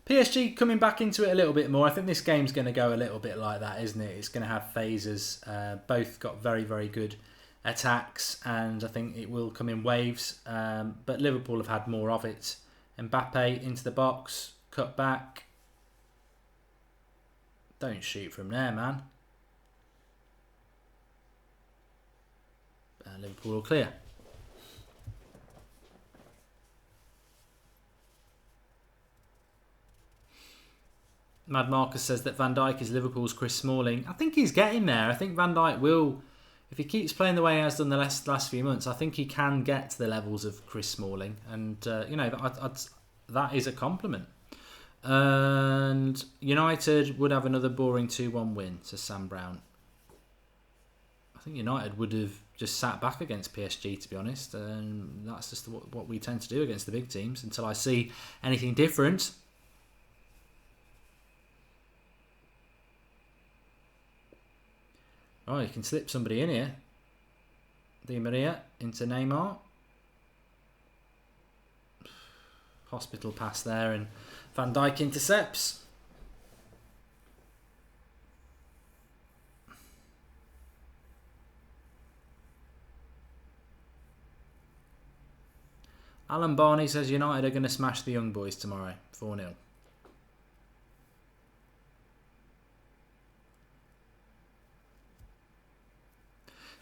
PSG coming back into it a little bit more. I think this game's going to go a little bit like that, isn't it? It's going to have phases. Both got very, very good attacks, and I think it will come in waves. But Liverpool have had more of it. Mbappe into the box, cut back. Don't shoot from there, man. Liverpool will clear. Mad Marcus says that Van Dijk is Liverpool's Chris Smalling. I think he's getting there. I think Van Dijk will, if he keeps playing the way he has done the last few months, I think he can get to the levels of Chris Smalling. And, that is a compliment. And United would have another boring 2-1 win, says Sam Brown. I think United would have just sat back against PSG, to be honest. And that's just what we tend to do against the big teams until I see anything different. Oh, you can slip somebody in here. Di Maria into Neymar. Hospital pass there, and Van Dijk intercepts. Alan Barney says United are going to smash the young boys tomorrow. 4-0.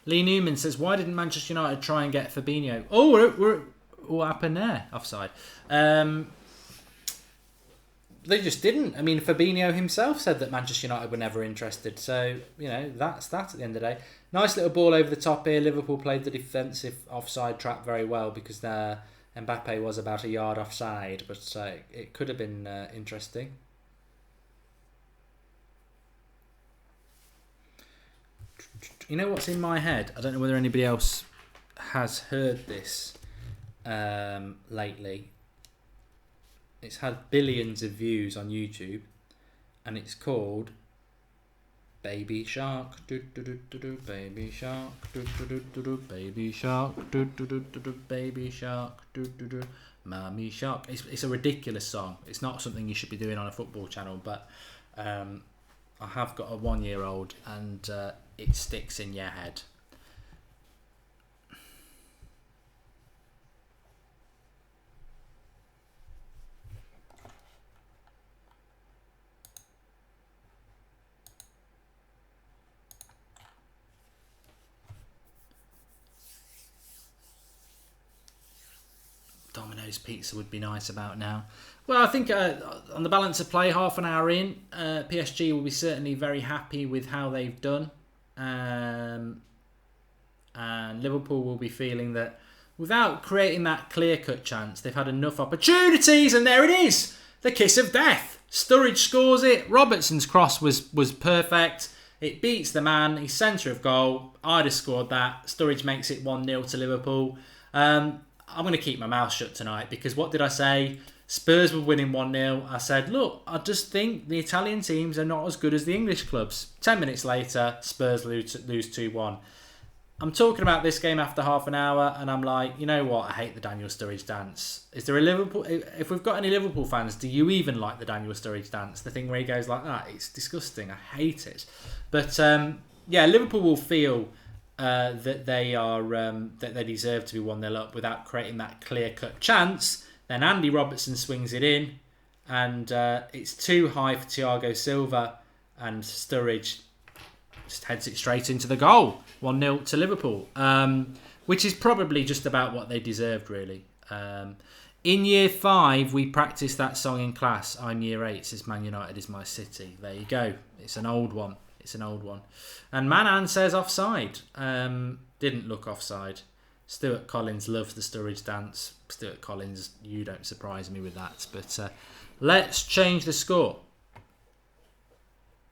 Lee Newman says, why didn't Manchester United try and get Fabinho? Oh, what happened there? Offside. They just didn't. I mean, Fabinho himself said that Manchester United were never interested. So, that's that at the end of the day. Nice little ball over the top here. Liverpool played the defensive offside trap very well because Mbappe was about a yard offside. But it could have been interesting. You know what's in my head? I don't know whether anybody else has heard this lately. It's had billions of views on YouTube, and it's called Baby Shark, do do do do do, Baby Shark, do do do do do, Baby Shark, do do do do do, Baby Shark, do do do, Mommy Shark. It's a ridiculous song. It's not something you should be doing on a football channel, but I have got a 1-year-old, and it sticks in your head. Domino's Pizza would be nice about now. Well, I think on the balance of play, half an hour in, PSG will be certainly very happy with how they've done. And Liverpool will be feeling that without creating that clear-cut chance, they've had enough opportunities, and there it is! The kiss of death. Sturridge scores it. Robertson's cross was perfect. It beats the man. He's centre of goal. I'd have scored that. Sturridge makes it 1-0 to Liverpool. I'm going to keep my mouth shut tonight because what did I say? Spurs were winning 1-0. I said, look, I just think the Italian teams are not as good as the English clubs. 10 minutes later, Spurs lose 2-1. I'm talking about this game after half an hour, and I'm like, you know what? I hate the Daniel Sturridge dance. Is there a Liverpool? If we've got any Liverpool fans, do you even like the Daniel Sturridge dance? The thing where he goes like that. It's disgusting. I hate it. But Liverpool will feel that they are that they deserve to be 1-0 up without creating that clear-cut chance. Then Andy Robertson swings it in, and it's too high for Thiago Silva, and Sturridge just heads it straight into the goal. 1-0 to Liverpool, which is probably just about what they deserved, really. In year 5, we practiced that song in class. I'm year 8, says Man United is my city. There you go. It's an old one. It's an old one. And Manan says offside. Didn't look offside. Stuart Collins loves the Sturridge dance. Stuart Collins, you don't surprise me with that. But let's change the score.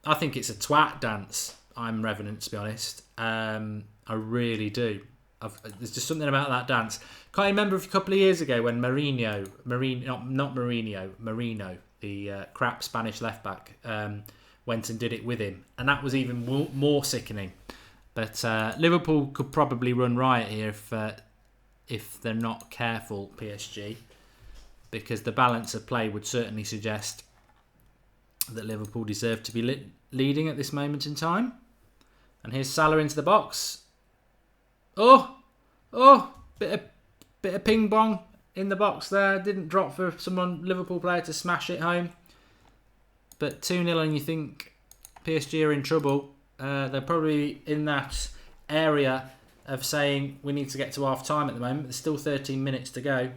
I think it's a twat dance. I'm Revenant, to be honest. I really do. There's just something about that dance. Can't remember a couple of years ago when Marino, the crap Spanish left back, went and did it with him, and that was even more sickening. But Liverpool could probably run riot here if they're not careful, PSG, because the balance of play would certainly suggest that Liverpool deserve to be leading at this moment in time. And here's Salah into the box. Bit of ping pong in the box there. Didn't drop for someone, Liverpool player, to smash it home. But 2-0 and you think PSG are in trouble. They're probably in that area of saying we need to get to half time at the moment. There's still 13 minutes to go.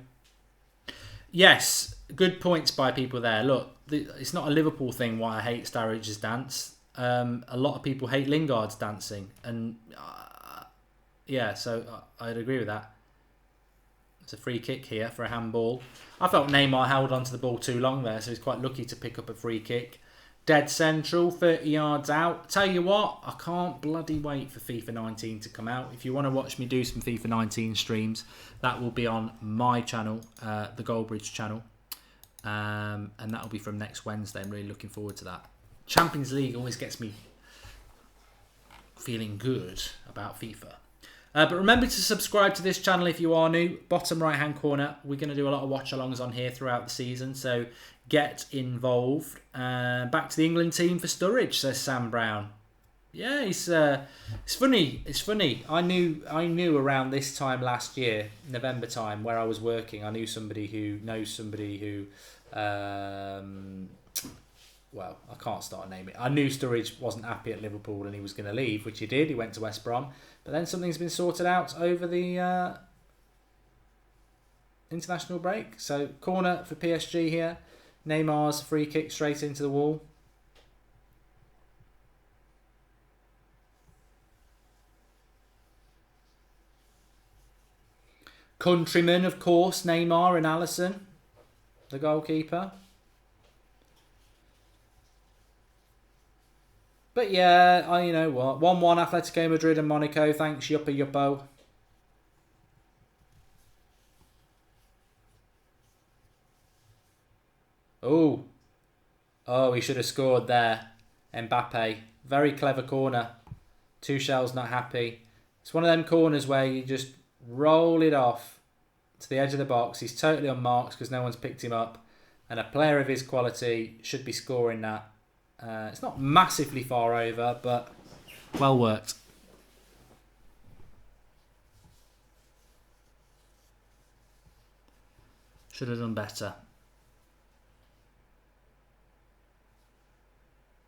Yes, good points by people there. Look, it's not a Liverpool thing why I hate Sturridge's dance. A lot of people hate Lingard's dancing. And so I'd agree with that. It's a free kick here for a handball. I felt Neymar held onto the ball too long there, so he's quite lucky to pick up a free kick. Dead central, 30 yards out. Tell you what, I can't bloody wait for FIFA 19 to come out. If you want to watch me do some FIFA 19 streams, that will be on my channel, the Goldbridge channel. And that will be from next Wednesday. I'm really looking forward to that. Champions League always gets me feeling good about FIFA. But remember to subscribe to this channel if you are new. Bottom right hand corner, we're going to do a lot of watch-alongs on here throughout the season, so get involved. Back to the England team for Sturridge, says Sam Brown. Yeah, it's funny. It's funny. I knew around this time last year, November time, where I was working. I knew somebody who knows somebody who. Well, I can't start a name it. I knew Sturridge wasn't happy at Liverpool and he was going to leave, which he did. He went to West Brom. But then something's been sorted out over the international break. So, corner for PSG here. Neymar's free kick straight into the wall. Countrymen, of course, Neymar and Alisson, the goalkeeper. But yeah, you know what? 1-1 Atletico Madrid and Monaco. Thanks, Yuppo. Oh, he should have scored there. Mbappe. Very clever corner. Tuchel's not happy. It's one of them corners where you just roll it off to the edge of the box. He's totally unmarked because no one's picked him up. And a player of his quality should be scoring that. It's not massively far over, but well worked. Should have done better.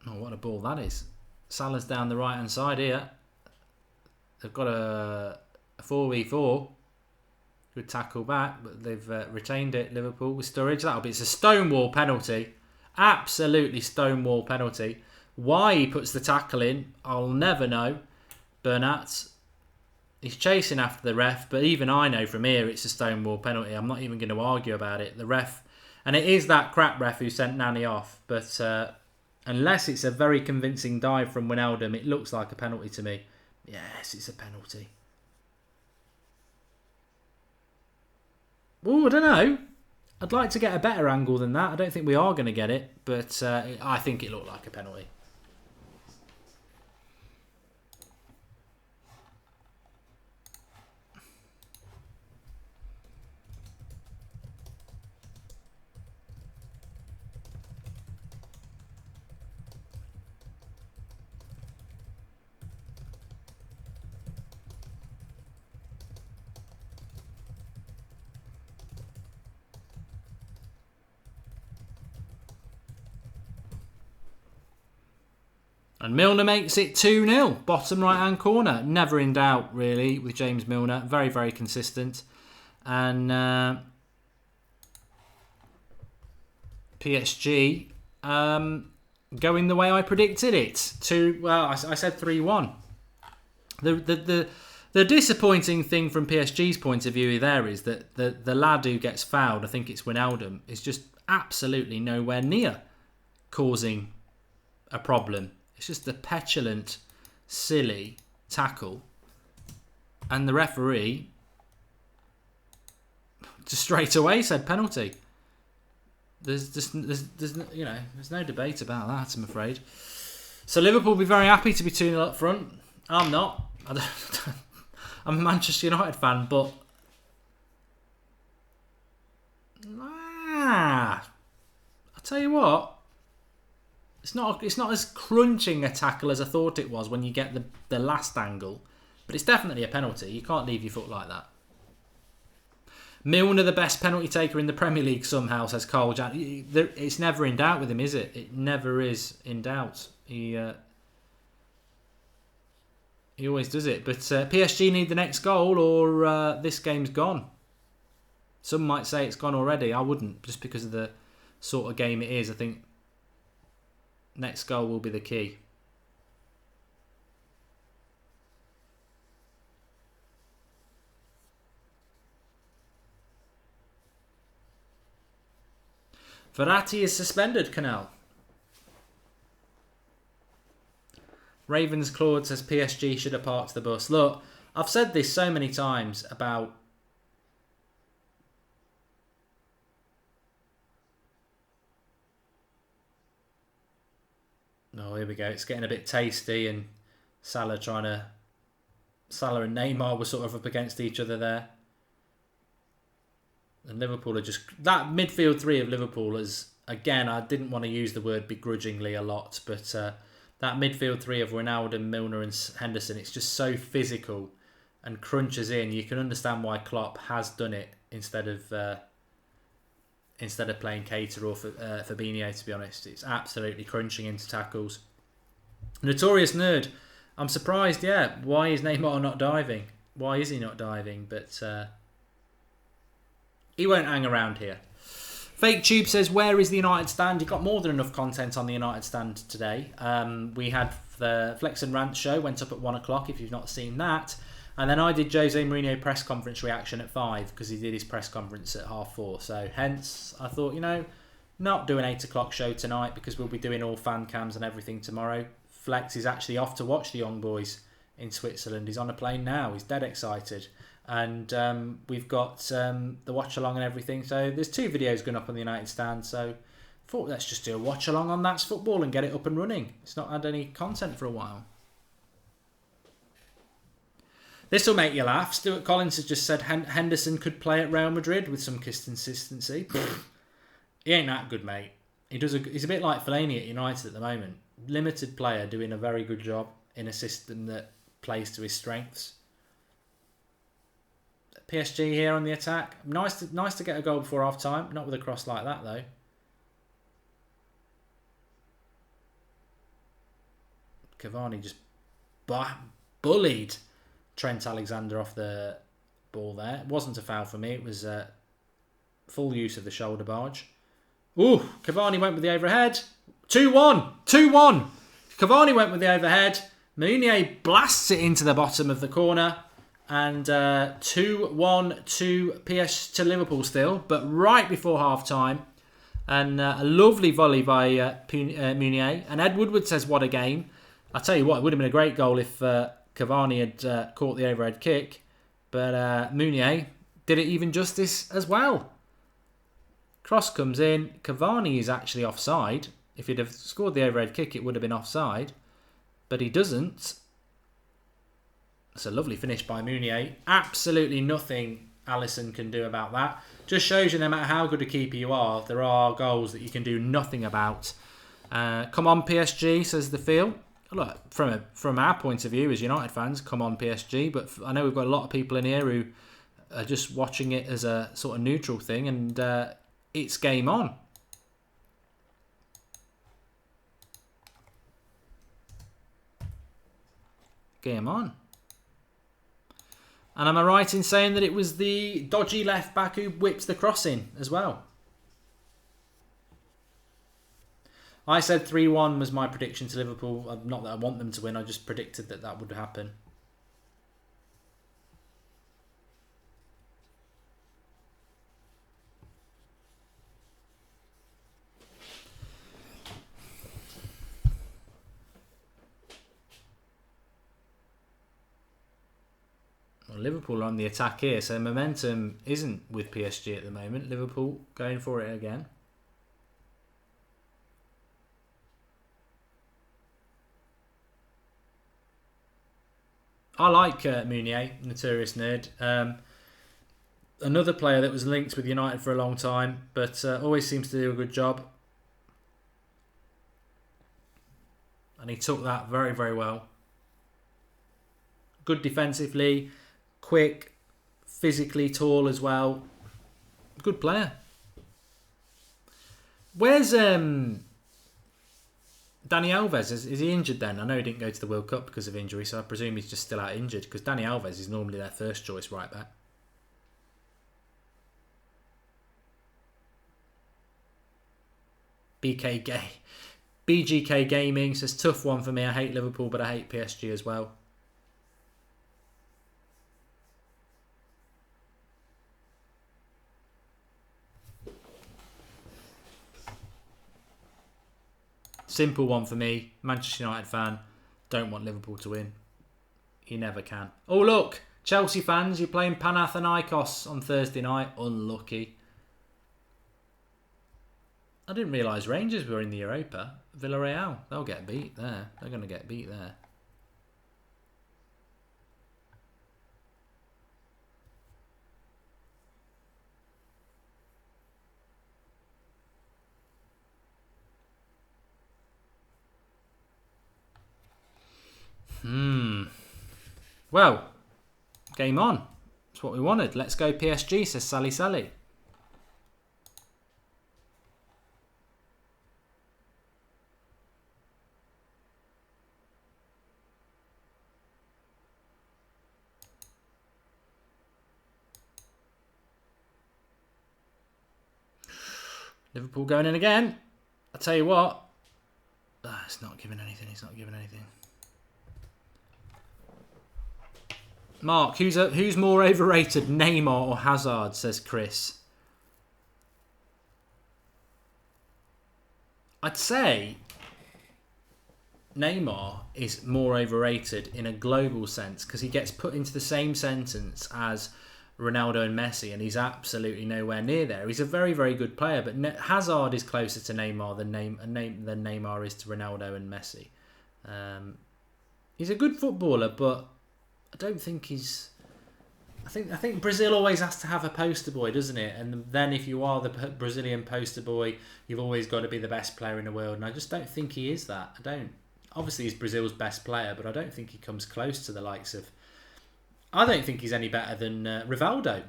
Oh, what a ball that is. Salah's down the right-hand side here. They've got a 4v4. Good tackle back, but they've retained it, Liverpool, with Sturridge. It's a stonewall penalty. Absolutely stonewall penalty. Why he puts the tackle in, I'll never know. Bernat, he's chasing after the ref, but even I know from here it's a stonewall penalty. I'm not even going to argue about it. The ref, and it is that crap ref who sent Nani off, but unless it's a very convincing dive from Wijnaldum, it looks like a penalty to me. Yes, it's a penalty. Oh, I don't know. I'd like to get a better angle than that. I don't think we are going to get it, but I think it looked like a penalty. And Milner makes it 2-0. Bottom right-hand corner. Never in doubt, really, with James Milner. Very, very consistent. And PSG going the way I predicted it. I said 3-1. The disappointing thing from PSG's point of view there is that the lad who gets fouled, I think it's Wijnaldum, is just absolutely nowhere near causing a problem. It's just the petulant, silly tackle, and the referee just straight away said penalty. There's no debate about that, I'm afraid. So Liverpool will be very happy to be 2-0 up front. I'm not. I'm a Manchester United fan, but I'll tell you what, it's not as crunching a tackle as I thought it was when you get the last angle, but it's definitely a penalty. You can't leave your foot like that. Milner, the best penalty taker in the Premier League somehow, says Carl Jan. It's never in doubt with him, is it? It never is in doubt. He always does it. But PSG need the next goal or this game's gone. Some might say it's gone already. I wouldn't, just because of the sort of game it is. I think next goal will be the key. Verratti is suspended, Canal. Ravens Claude says PSG should have parked the bus. Look, I've said this so many times about oh, here we go. It's getting a bit tasty, and Salah and Neymar were sort of up against each other there. And Liverpool are just... That midfield three of Liverpool is... Again, I didn't want to use the word begrudgingly a lot, but that midfield three of Wijnaldum, Milner and Henderson, it's just so physical and crunches in. You can understand why Klopp has done it instead of playing Keita or Fabinho, to be honest. It's absolutely crunching into tackles. Notorious Nerd. I'm surprised, yeah. Why is Neymar not diving? Why is he not diving? But... he won't hang around here. Fake Tube says, where is the United stand? You got more than enough content on the United stand today. We had the Flex and Rant show, went up at 1 o'clock if you've not seen that. And then I did Jose Mourinho press conference reaction at 5 because he did his press conference at 4:30. So hence, I thought, not do an 8 o'clock show tonight because we'll be doing all fan cams and everything tomorrow. Flex is actually off to watch the young boys in Switzerland. He's on a plane now. He's dead excited. And we've got the watch along and everything. So there's 2 videos going up on the United stand. So I thought let's just do a watch along on That's Football and get it up and running. It's not had any content for a while. This will make you laugh. Stuart Collins has just said Henderson could play at Real Madrid with some consistency. He ain't that good, mate. He's a bit like Fellaini at United at the moment. Limited player doing a very good job in a system that plays to his strengths. PSG here on the attack. Nice to get a goal before half time. Not with a cross like that though. Cavani just bullied Trent Alexander off the ball there. It wasn't a foul for me. It was full use of the shoulder barge. Ooh, Cavani went with the overhead. 2-1. 2-1. Cavani went with the overhead. Meunier blasts it into the bottom of the corner. And 2-1 to Liverpool still, but right before half-time. And a lovely volley by Meunier. And Ed Woodward says, what a game. I'll tell you what, it would have been a great goal if Cavani had caught the overhead kick. But Meunier did it even justice as well. Cross comes in. Cavani is actually offside. If he'd have scored the overhead kick, it would have been offside. But he doesn't. It's a lovely finish by Meunier. Absolutely nothing Alisson can do about that. Just shows you no matter how good a keeper you are, there are goals that you can do nothing about. Come on PSG, says the Phil. Look, from our point of view as United fans, come on PSG. But I know we've got a lot of people in here who are just watching it as a sort of neutral thing. And it's game on. Game on. And am I right in saying that it was the dodgy left back who whipped the cross in as well? I said 3-1 was my prediction to Liverpool. Not that I want them to win, I just predicted that that would happen. Well, Liverpool are on the attack here, so momentum isn't with PSG at the moment. Liverpool going for it again. I like Meunier, notorious nerd. Another player that was linked with United for a long time, but always seems to do a good job. And he took that very, very well. Good defensively, quick, physically tall as well. Good player. Where's Dani Alves? Is he injured then? I know he didn't go to the World Cup because of injury, so I presume he's just still out injured, because Dani Alves is normally their first choice right back. BGK Gaming says, tough one for me. I hate Liverpool, but I hate PSG as well. Simple one for me. Manchester United fan. Don't want Liverpool to win. You never can. Oh, look. Chelsea fans, you're playing Panathinaikos on Thursday night. Unlucky. I didn't realise Rangers were in the Europa. Villarreal. They'll get beat there. They're going to get beat there. Well, game on. That's what we wanted. Let's go PSG, says Sally Sally. Liverpool going in again. I'll tell you what. It's not giving anything. He's not giving anything. Mark, who's more overrated, Neymar or Hazard, says Chris. I'd say Neymar is more overrated in a global sense because he gets put into the same sentence as Ronaldo and Messi, and he's absolutely nowhere near there. He's a very, very good player, but Hazard is closer to Neymar than Neymar is to Ronaldo and Messi. He's a good footballer, but I don't think he's... I think Brazil always has to have a poster boy, doesn't it? And then if you are the Brazilian poster boy, you've always got to be the best player in the world. And I just don't think he is that. I don't. Obviously, he's Brazil's best player, but I don't think he comes close to the likes of... I don't think he's any better than Rivaldo,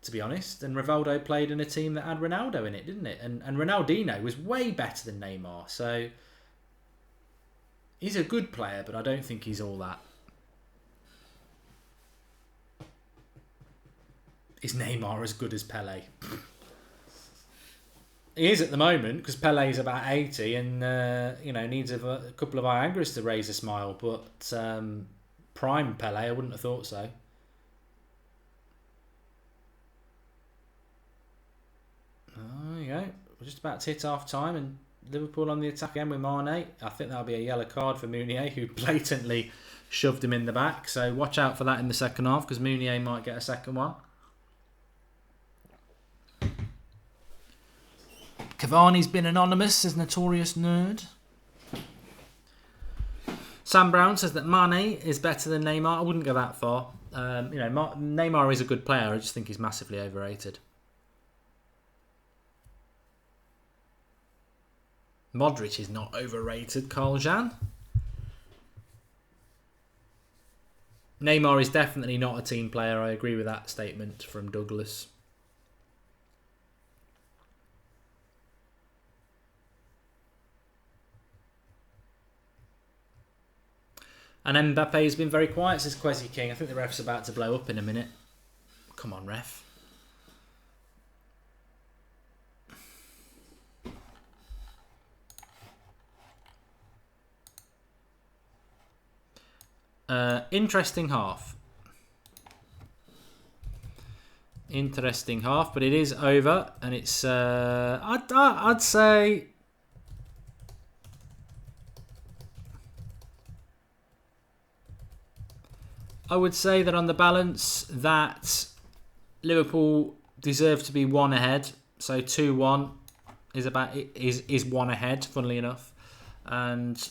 to be honest. And Rivaldo played in a team that had Ronaldo in it, didn't it? And Ronaldinho was way better than Neymar. So he's a good player, but I don't think he's all that. Is Neymar as good as Pele? He is at the moment, because Pele's about 80 and needs a couple of Viagras to raise a smile. But prime Pele, I wouldn't have thought so. Oh, there you go. We're just about to hit half time and Liverpool on the attack again with Mane. I think that'll be a yellow card for Meunier, who blatantly shoved him in the back. So watch out for that in the second half, because Meunier might get a second one. Cavani's been anonymous as notorious nerd. Sam Brown says that Mane is better than Neymar. I wouldn't go that far. Neymar is a good player. I just think he's massively overrated. Modric is not overrated, Carl Jan. Neymar is definitely not a team player. I agree with that statement from Douglas. And Mbappe has been very quiet, says Kwesi King. I think the ref's about to blow up in a minute. Come on, ref. Interesting half. Interesting half, but it is over, and it's I'd say I would say that on the balance that Liverpool deserve to be one ahead, so 2-1 is one ahead, funnily enough, and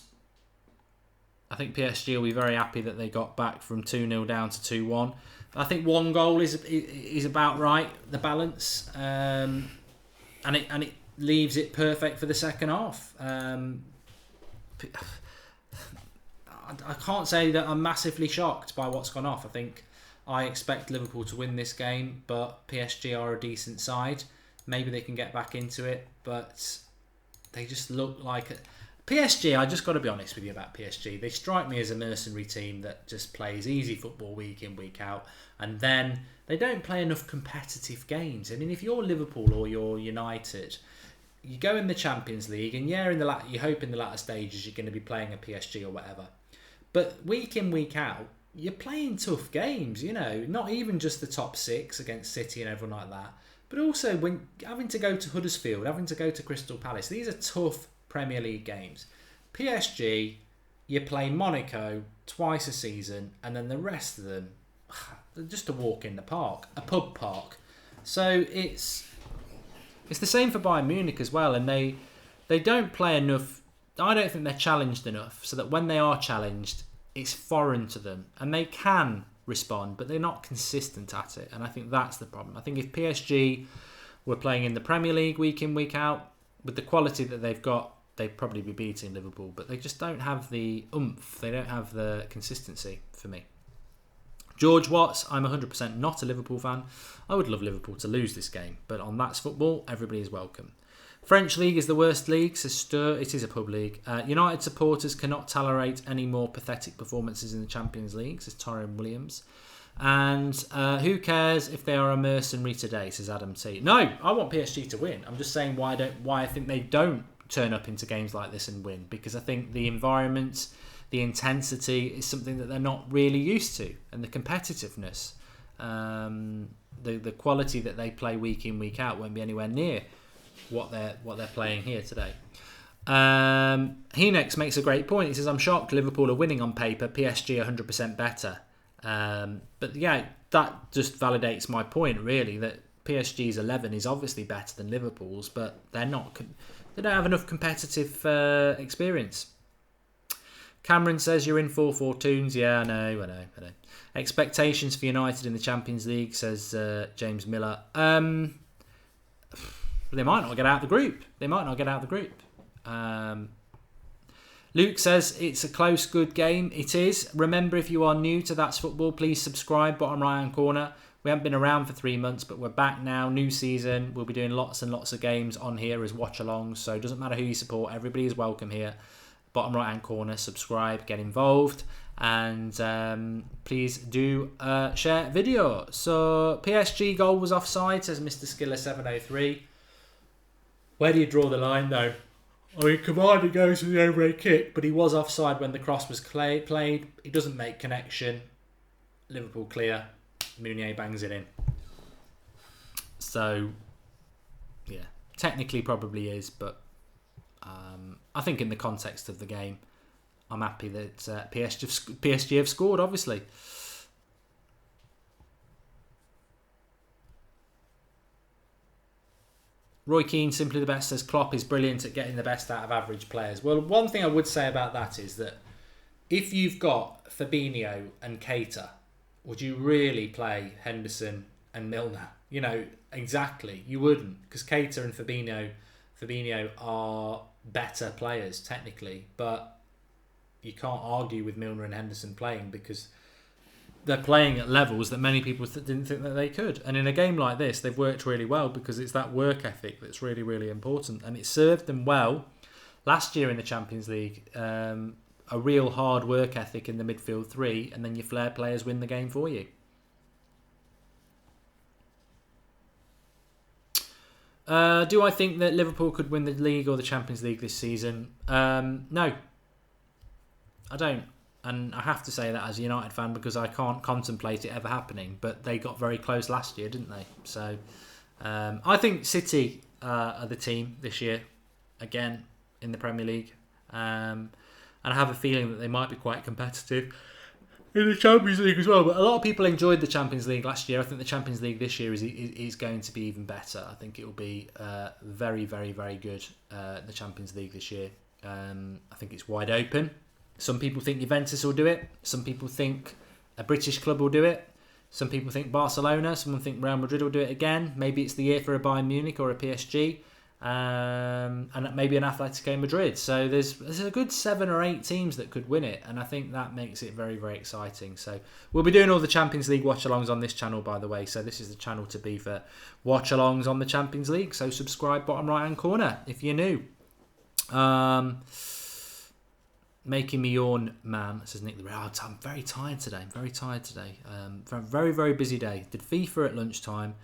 I think PSG will be very happy that they got back from 2-0 down to 2-1. I think one goal is about right, the balance, and it leaves it perfect for the second half. I can't say that I'm massively shocked by what's gone off. I think I expect Liverpool to win this game, but PSG are a decent side. Maybe they can get back into it, but they just look like PSG. I just got to be honest with you about PSG. They strike me as a mercenary team that just plays easy football week in, week out, and then they don't play enough competitive games. I mean, if you're Liverpool or you're United, you go in the Champions League, and you hope in the latter stages you're going to be playing a PSG or whatever. But week in, week out, you're playing tough games, not even just the top six against City and everyone like that, but also when having to go to Huddersfield, having to go to Crystal Palace. These are tough Premier League games. PSG, you play Monaco twice a season, and then the rest of them, they're just a walk in the park, a pub park. So it's the same for Bayern Munich as well, and they don't play enough. I don't think they're challenged enough so that when they are challenged, it's foreign to them. And they can respond, but they're not consistent at it. And I think that's the problem. I think if PSG were playing in the Premier League week in, week out, with the quality that they've got, they'd probably be beating Liverpool. But they just don't have the oomph. They don't have the consistency for me. George Watts, I'm 100% not a Liverpool fan. I would love Liverpool to lose this game. But on That's Football, everybody is welcome. French league is the worst league, says Stur. It is a pub league. United supporters cannot tolerate any more pathetic performances in the Champions League, says Torrin Williams. And who cares if they are a mercenary today, says Adam T. No, I want PSG to win. I'm just saying why I think they don't turn up into games like this and win, because I think the environment, the intensity is something that they're not really used to, and the competitiveness, the quality that they play week in, week out won't be anywhere near what they're playing here today. Henex makes a great point. He says, I'm shocked Liverpool are winning on paper, PSG 100% better. But yeah, that just validates my point, really, that PSG's 11 is obviously better than Liverpool's, but they don't have enough competitive experience. Cameron says, you're in 4-4-2s. Yeah, I know. Expectations for United in the Champions League, says James Miller. They might not get out of the group. Luke says it's a close, good game. It is. Remember, if you are new to That's Football, please subscribe. Bottom right hand corner. We haven't been around for 3 months, but we're back now. New season. We'll be doing lots and lots of games on here as watch-alongs. So it doesn't matter who you support. Everybody is welcome here. Bottom right hand corner. Subscribe. Get involved. And please do share video. So PSG goal was offside, says Mr. Skiller 703. Where do you draw the line, though? I mean, Cavani goes for the overhead kick, but he was offside when the cross was played. He doesn't make connection. Liverpool clear. Meunier bangs it in. So, yeah, technically probably is, but I think in the context of the game, I'm happy that PSG have scored, obviously. Roy Keane, simply the best, says Klopp is brilliant at getting the best out of average players. Well, one thing I would say about that is that if you've got Fabinho and Keita, would you really play Henderson and Milner? Exactly. You wouldn't, because Keita and Fabinho are better players technically, but you can't argue with Milner and Henderson playing because they're playing at levels that many people didn't think that they could. And in a game like this, they've worked really well because it's that work ethic that's really, really important. And it served them well last year in the Champions League. A real hard work ethic in the midfield three, and then your flair players win the game for you. Do I think that Liverpool could win the league or the Champions League this season? No, I don't. And I have to say that as a United fan because I can't contemplate it ever happening. But they got very close last year, didn't they? So I think City are the team this year, again, in the Premier League. And I have a feeling that they might be quite competitive in the Champions League as well. But a lot of people enjoyed the Champions League last year. I think the Champions League this year is going to be even better. I think it will be very, very, very good, the Champions League this year. I think it's wide open. Some people think Juventus will do it. Some people think a British club will do it. Some people think Barcelona. Some think Real Madrid will do it again. Maybe it's the year for a Bayern Munich or a PSG. And maybe an Atletico Madrid. So there's a good 7 or 8 teams that could win it, and I think that makes it very, very exciting. So we'll be doing all the Champions League watch-alongs on this channel, by the way. So this is the channel to be for watch-alongs on the Champions League. So subscribe, bottom right-hand corner, if you're new. Making me yawn, man, says Nick. I'm very tired today. Very, very busy day. Did FIFA at lunchtime.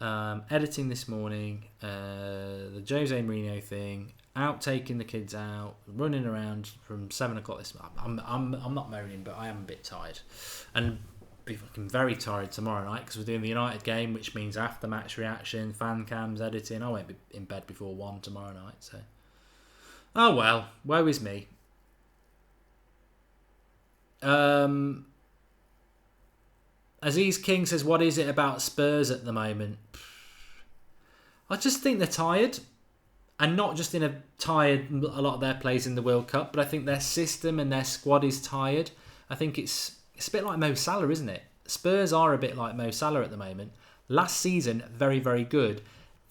Editing this morning, the Jose Mourinho thing, out taking the kids out, running around from 7 o'clock this morning. I'm not moaning, but I am a bit tired, and be fucking very tired tomorrow night because we're doing the United game, which means after match reaction, fan cams, editing. I won't be in bed before 1 tomorrow night. So, oh well, woe is me. Aziz King says, what is it about Spurs at the moment? I just think they're tired. And not just in a lot of their plays in the World Cup, but I think their system and their squad is tired. I think it's a bit like Mo Salah, isn't it? Spurs are a bit like Mo Salah at the moment. Last season, very, very good.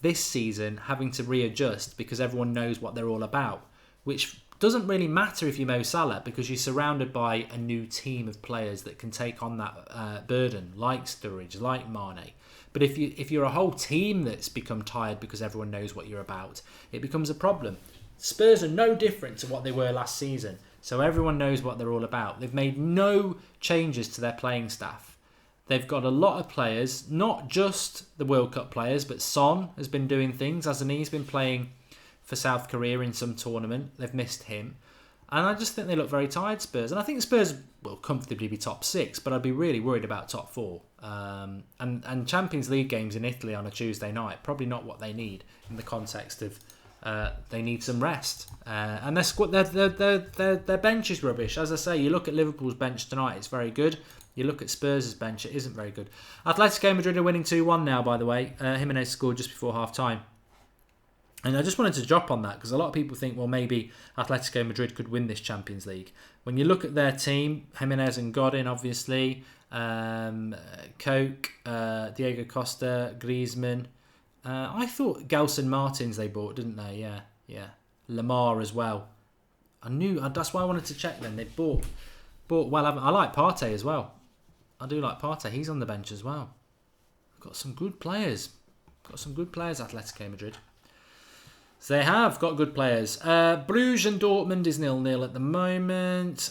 This season, having to readjust because everyone knows what they're all about. Which doesn't really matter if you're Mo Salah because you're surrounded by a new team of players that can take on that burden, like Sturridge, like Mane. But if you're a whole team that's become tired because everyone knows what you're about, it becomes a problem. Spurs are no different to what they were last season, so everyone knows what they're all about. They've made no changes to their playing staff. They've got a lot of players, not just the World Cup players, but Son has been doing things, hasn't he? He's been playing for South Korea in some tournament. They've missed him. And I just think they look very tired, Spurs. And I think Spurs will comfortably be top 6, but I'd be really worried about top 4. And Champions League games in Italy on a Tuesday night, probably not what they need in the context of they need some rest. And their bench is rubbish. As I say, you look at Liverpool's bench tonight, it's very good. You look at Spurs' bench, it isn't very good. Atletico Madrid are winning 2-1 now, by the way. Jimenez scored just before half-time. And I just wanted to drop on that because a lot of people think, well, maybe Atletico Madrid could win this Champions League. When you look at their team, Jimenez and Godin, obviously, Coke, Diego Costa, Griezmann. I thought Gelson Martins they bought, didn't they? Yeah. Lamar as well. That's why I wanted to check them. They bought well. I like Partey as well. I do like Partey. He's on the bench as well. Got some good players. Atletico Madrid. So they have got good players. Bruges and Dortmund is 0-0 at the moment.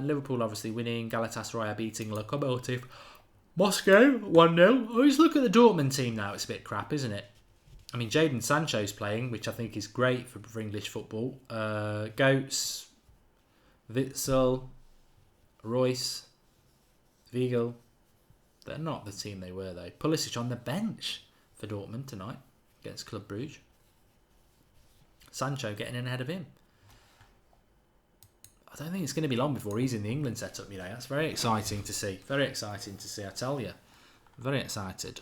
Liverpool obviously winning. Galatasaray are beating Lokomotiv Moscow 1-0. Oh, just look at the Dortmund team now. It's a bit crap, isn't it? I mean, Jadon Sancho's playing, which I think is great for English football. Goetz, Witsel, Royce, Weigl. They're not the team they were, though. Pulisic on the bench for Dortmund tonight against Club Brugge. Sancho getting in ahead of him. I don't think it's going to be long before he's in the England setup, That's very exciting to see. I tell you. Very excited.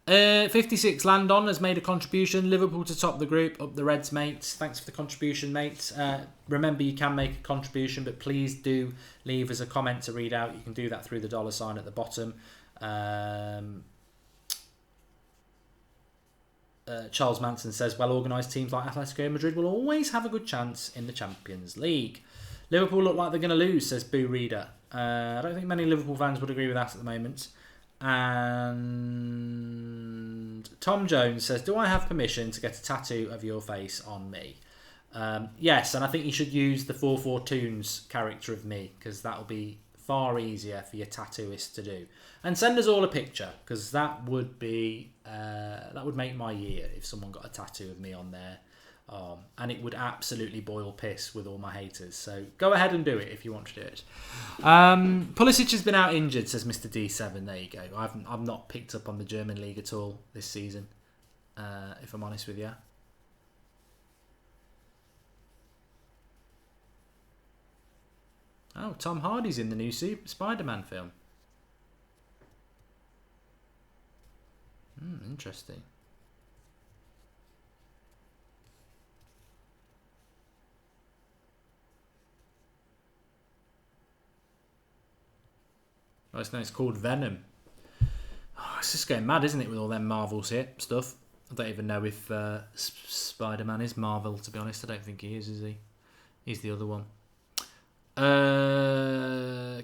56 Landon has made a contribution. Liverpool to top the group, up the Reds, mates. Thanks for the contribution, mates. Remember, you can make a contribution, but please do leave us a comment to read out. You can do that through the $sign at the bottom. Charles Manson says, well-organised teams like Atletico Madrid will always have a good chance in the Champions League. Liverpool look like they're going to lose, says Boo Reader. I don't think many Liverpool fans would agree with that at the moment. And Tom Jones says, do I have permission to get a tattoo of your face on me? Yes, and I think you should use the 442's character of me, because that'll be far easier for your tattooist to do. And send us all a picture, because that would be that would make my year if someone got a tattoo of me on And it would absolutely boil piss with all my haters. So go ahead and do it if you want to do it. Pulisic has been out injured, says Mr. D7. There you go. I've not picked up on the German league at all this season, if I'm honest with you. Oh, Tom Hardy's in the new Spider-Man film. Interesting. Oh, it's called Venom. Oh, it's just getting mad, isn't it, with all them Marvel stuff? I don't even know if Spider-Man is Marvel, to be honest. I don't think he is he? He's the other one.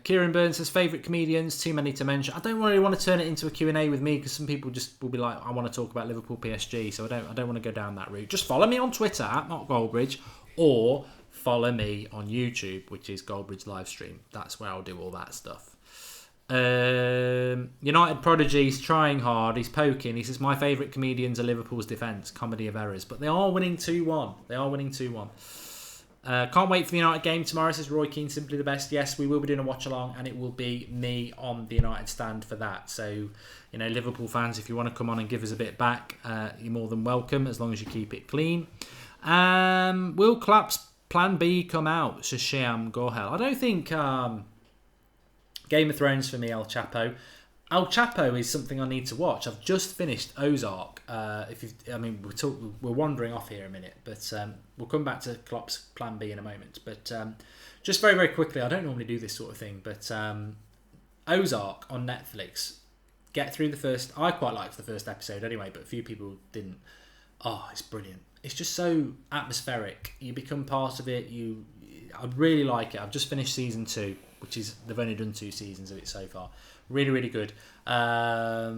Kieran Burns says, favourite comedians, too many to mention. I don't really want to turn it into a Q&A with me because some people just will be like, I want to talk about Liverpool PSG, so I don't want to go down that route. Just follow me on Twitter at Mark Goldbridge, or follow me on YouTube, which is Goldbridge Live Stream. That's where I'll do all that stuff. United Prodigy's trying hard. He's poking. He says, my favourite comedians are Liverpool's defence. Comedy of errors. But they are winning 2-1. Can't wait for the United game tomorrow, says Roy Keane. Simply the best. Yes, we will be doing a watch along, and it will be me on the United stand for that. So, Liverpool fans, if you want to come on and give us a bit back, you're more than welcome, as long as you keep it clean. Will Clapp's Plan B come out, says Shyam Gohel? I don't think Game of Thrones for me, El Chapo. El Chapo is something I need to watch. I've just finished Ozark. We're wandering off here a minute, but we'll come back to Klopp's Plan B in a moment. But just very, very quickly, I don't normally do this sort of thing, but Ozark on Netflix. Get through the first. I quite liked the first episode anyway, but a few people didn't. Oh, it's brilliant. It's just so atmospheric. You become part of it. I really like it. I've just finished season 2, which is, they've only done 2 seasons of it so far. Really, really good. Narcos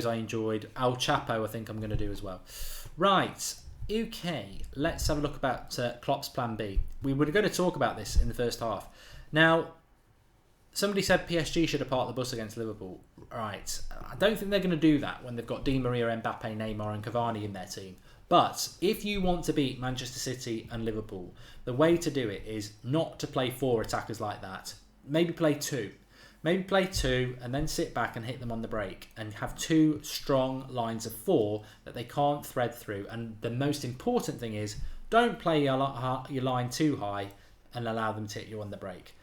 I enjoyed. El Chapo I think I'm going to do as well. Right. Okay. Let's have a look about Klopp's Plan B. We were going to talk about this in the first half. Now, somebody said PSG should have parked the bus against Liverpool. Right. I don't think they're going to do that when they've got Di Maria, Mbappe, Neymar and Cavani in their team. But if you want to beat Manchester City and Liverpool, the way to do it is not to play 4 attackers like that. Maybe play 2. Maybe play 2 and then sit back and hit them on the break and have 2 strong lines of 4 that they can't thread through. And the most important thing is, don't play your line too high and allow them to hit you on the break.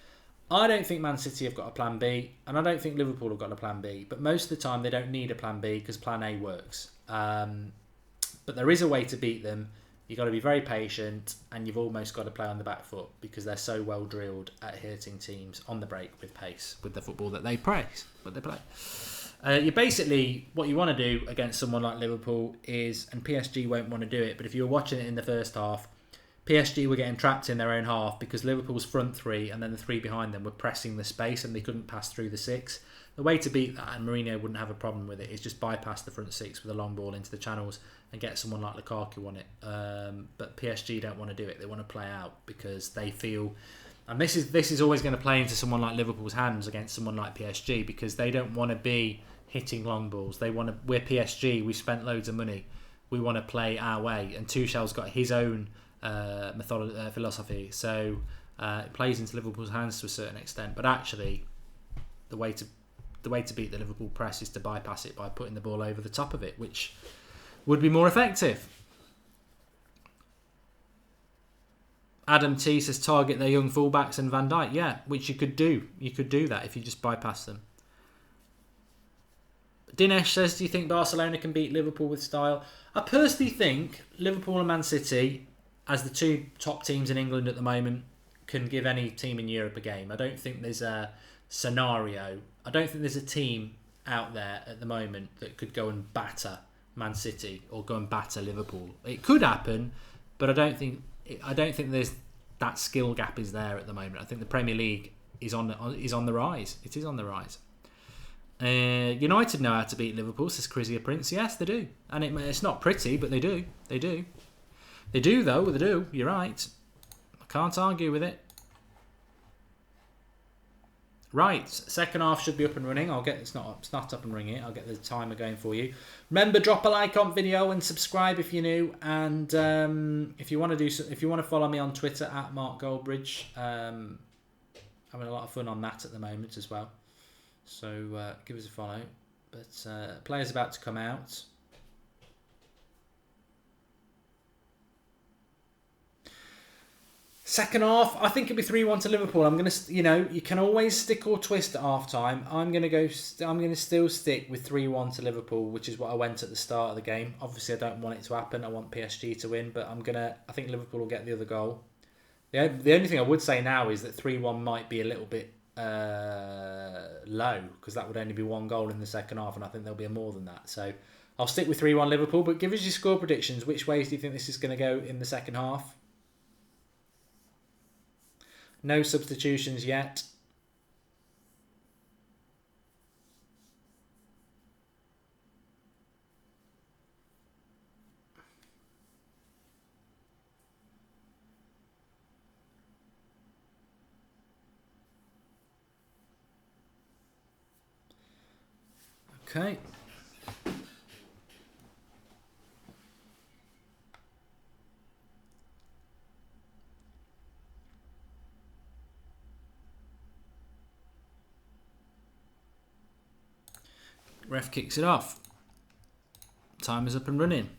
I don't think Man City have got a Plan B, and I don't think Liverpool have got a Plan B. But most of the time they don't need a Plan B because Plan A works. But there is a way to beat them. You've got to be very patient, and you've almost got to play on the back foot because they're so well drilled at hitting teams on the break with pace, with the football that they play. You basically, what you want to do against someone like Liverpool is, and PSG won't want to do it, but if you were watching it in the first half, PSG were getting trapped in their own half because Liverpool's front 3 and then the 3 behind them were pressing the space and they couldn't pass through the 6. The way to beat that, and Mourinho wouldn't have a problem with it, is just bypass the front 6 with a long ball into the channels and get someone like Lukaku on it. But PSG don't want to do it. They want to play out because they feel, and this is always going to play into someone like Liverpool's hands against someone like PSG because they don't want to be hitting long balls. They want to. We're PSG. We spent loads of money. We want to play our way. And Tuchel's got his own philosophy, so it plays into Liverpool's hands to a certain extent. But actually, the way to beat the Liverpool press is to bypass it by putting the ball over the top of it, which would be more effective. Adam T says target their young fullbacks and Van Dijk. Yeah, which you could do. You could do that if you just bypass them. Dinesh says, do you think Barcelona can beat Liverpool with style? I personally think Liverpool and Man City, as the 2 top teams in England at the moment, can give any team in Europe a game. I don't think there's a scenario. I don't think there's a team out there at the moment that could go and batter Man City or go and batter Liverpool. It could happen, but I don't think there's that skill gap is there at the moment. I think the Premier League is on the rise. It is on the rise. United know how to beat Liverpool, says Chrisia Prince. Yes, they do, and it's not pretty, but they do. They do. They do, though. They do. You're right. I can't argue with it. Right, second half should be up and running. It's not up and running. I'll get the timer going for you. Remember, drop a like on video and subscribe if you're new. And if you want to follow me on Twitter at Mark Goldbridge, having a lot of fun on that at the moment as well. So give us a follow. But players about to come out. Second half, I think it'll be 3-1 to Liverpool. I'm gonna, you can always stick or twist at half time. I'm gonna still stick with 3-1 to Liverpool, which is what I went at the start of the game. Obviously, I don't want it to happen. I want PSG to win, but I think Liverpool will get the other goal. The only thing I would say now is that 3-1 might be a little bit low, because that would only be one goal in the second half, and I think there'll be more than that. So I'll stick with 3-1 Liverpool. But give us your score predictions. Which ways do you think this is going to go in the second half? No substitutions yet. Okay. Ref kicks it off. Time is up and running.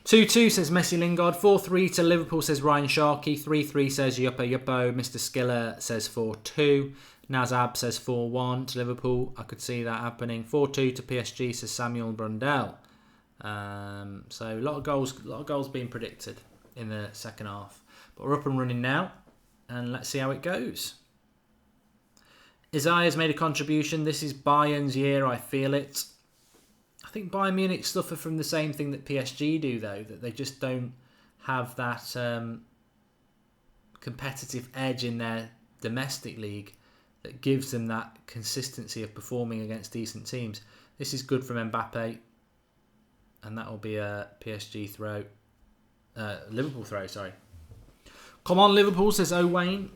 2-2 says Messi Lingard. 4-3 to Liverpool says Ryan Sharkey. 3-3 says Yuppo Yuppo. Mr. Skiller says 4-2. Nazab says 4-1 to Liverpool. I could see that happening. 4-2 to PSG says Samuel Brundell. So a lot of goals being predicted in the second half. But we're up and running now, and let's see how it goes. Isaiah's made a contribution. This is Bayern's year, I feel it. I think Bayern Munich suffer from the same thing that PSG do, though, that they just don't have that competitive edge in their domestic league that gives them that consistency of performing against decent teams. This is good from Mbappe, and that will be a PSG throw. Liverpool throw, sorry. Come on, Liverpool, says Owain.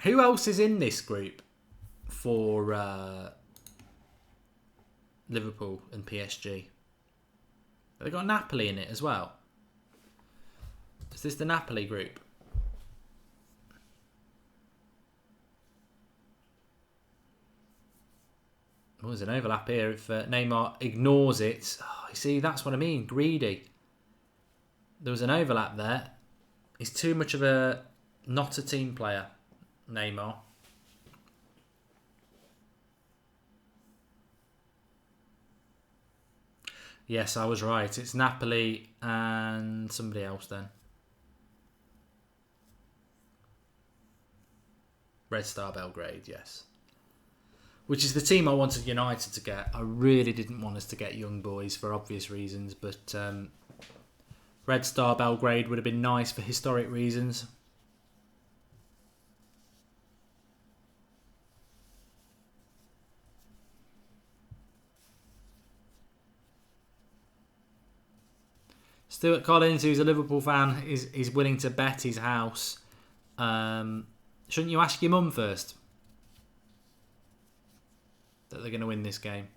Who else is in this group for Liverpool and PSG? They've got Napoli in it as well. Is this the Napoli group? Oh, there's an overlap here if Neymar ignores it. Oh, you see, that's what I mean. Greedy. There was an overlap there. He's too much of a not a team player, Neymar. Yes, I was right. It's Napoli and somebody else then. Red Star Belgrade, yes. Which is the team I wanted United to get. I really didn't want us to get young boys for obvious reasons, but Red Star Belgrade would have been nice for historic reasons. Stuart Collins, who's a Liverpool fan, is willing to bet his house. Shouldn't you ask your mum first that they're going to win this game?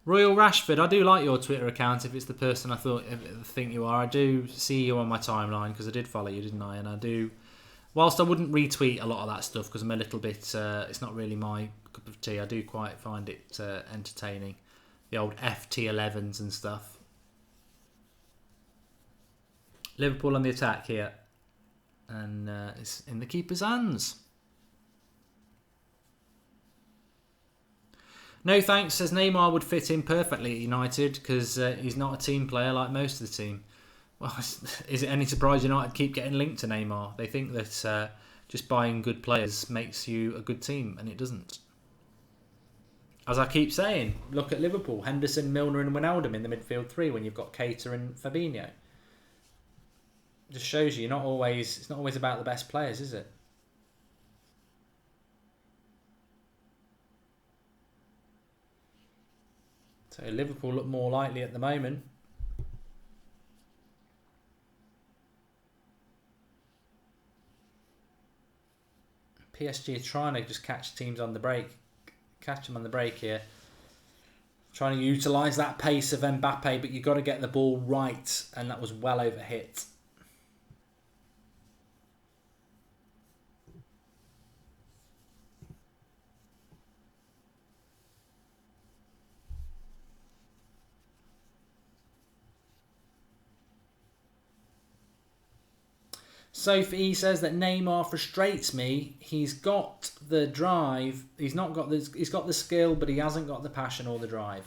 Royal Rashford, I do like your Twitter account if it's the person I think you are. I do see you on my timeline because I did follow you, didn't I? And I do, whilst I wouldn't retweet a lot of that stuff because I'm a little bit, it's not really my cup of tea, I do quite find it entertaining. The old FT11s and stuff. Liverpool on the attack here. And it's in the keeper's hands. No thanks, says Neymar would fit in perfectly at United because he's not a team player like most of the team. Well, is it any surprise United keep getting linked to Neymar? They think that just buying good players makes you a good team, and it doesn't. As I keep saying, look at Liverpool. Henderson, Milner and Wijnaldum in the midfield three when you've got Keita and Fabinho. Just shows you it's not always about the best players, is it? So Liverpool look more likely at the moment. PSG are trying to just catch teams on the break. Catch them on the break here. Trying to utilise that pace of Mbappe, but you've got to get the ball right, and that was well over hit. Sophie says that Neymar frustrates me. He's got the drive. He's got the skill, but he hasn't got the passion or the drive.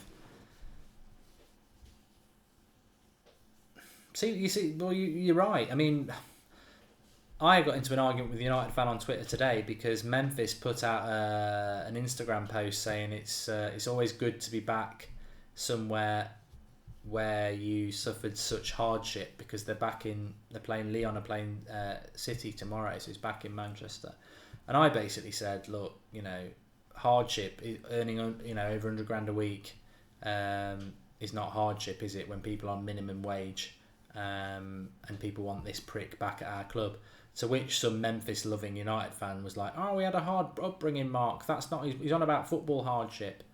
Well, you're right. I mean, I got into an argument with a United fan on Twitter today because Memphis put out an Instagram post saying it's always good to be back somewhere where you suffered such hardship, because they're playing Lyon, are playing City tomorrow, so it's back in Manchester. And I basically said, look, hardship, earning over 100 grand a week is not hardship, is it, when people are on minimum wage and people want this prick back at our club? To which some Memphis loving United fan was like, oh, we had a hard upbringing, Mark, that's not, he's on about football hardship.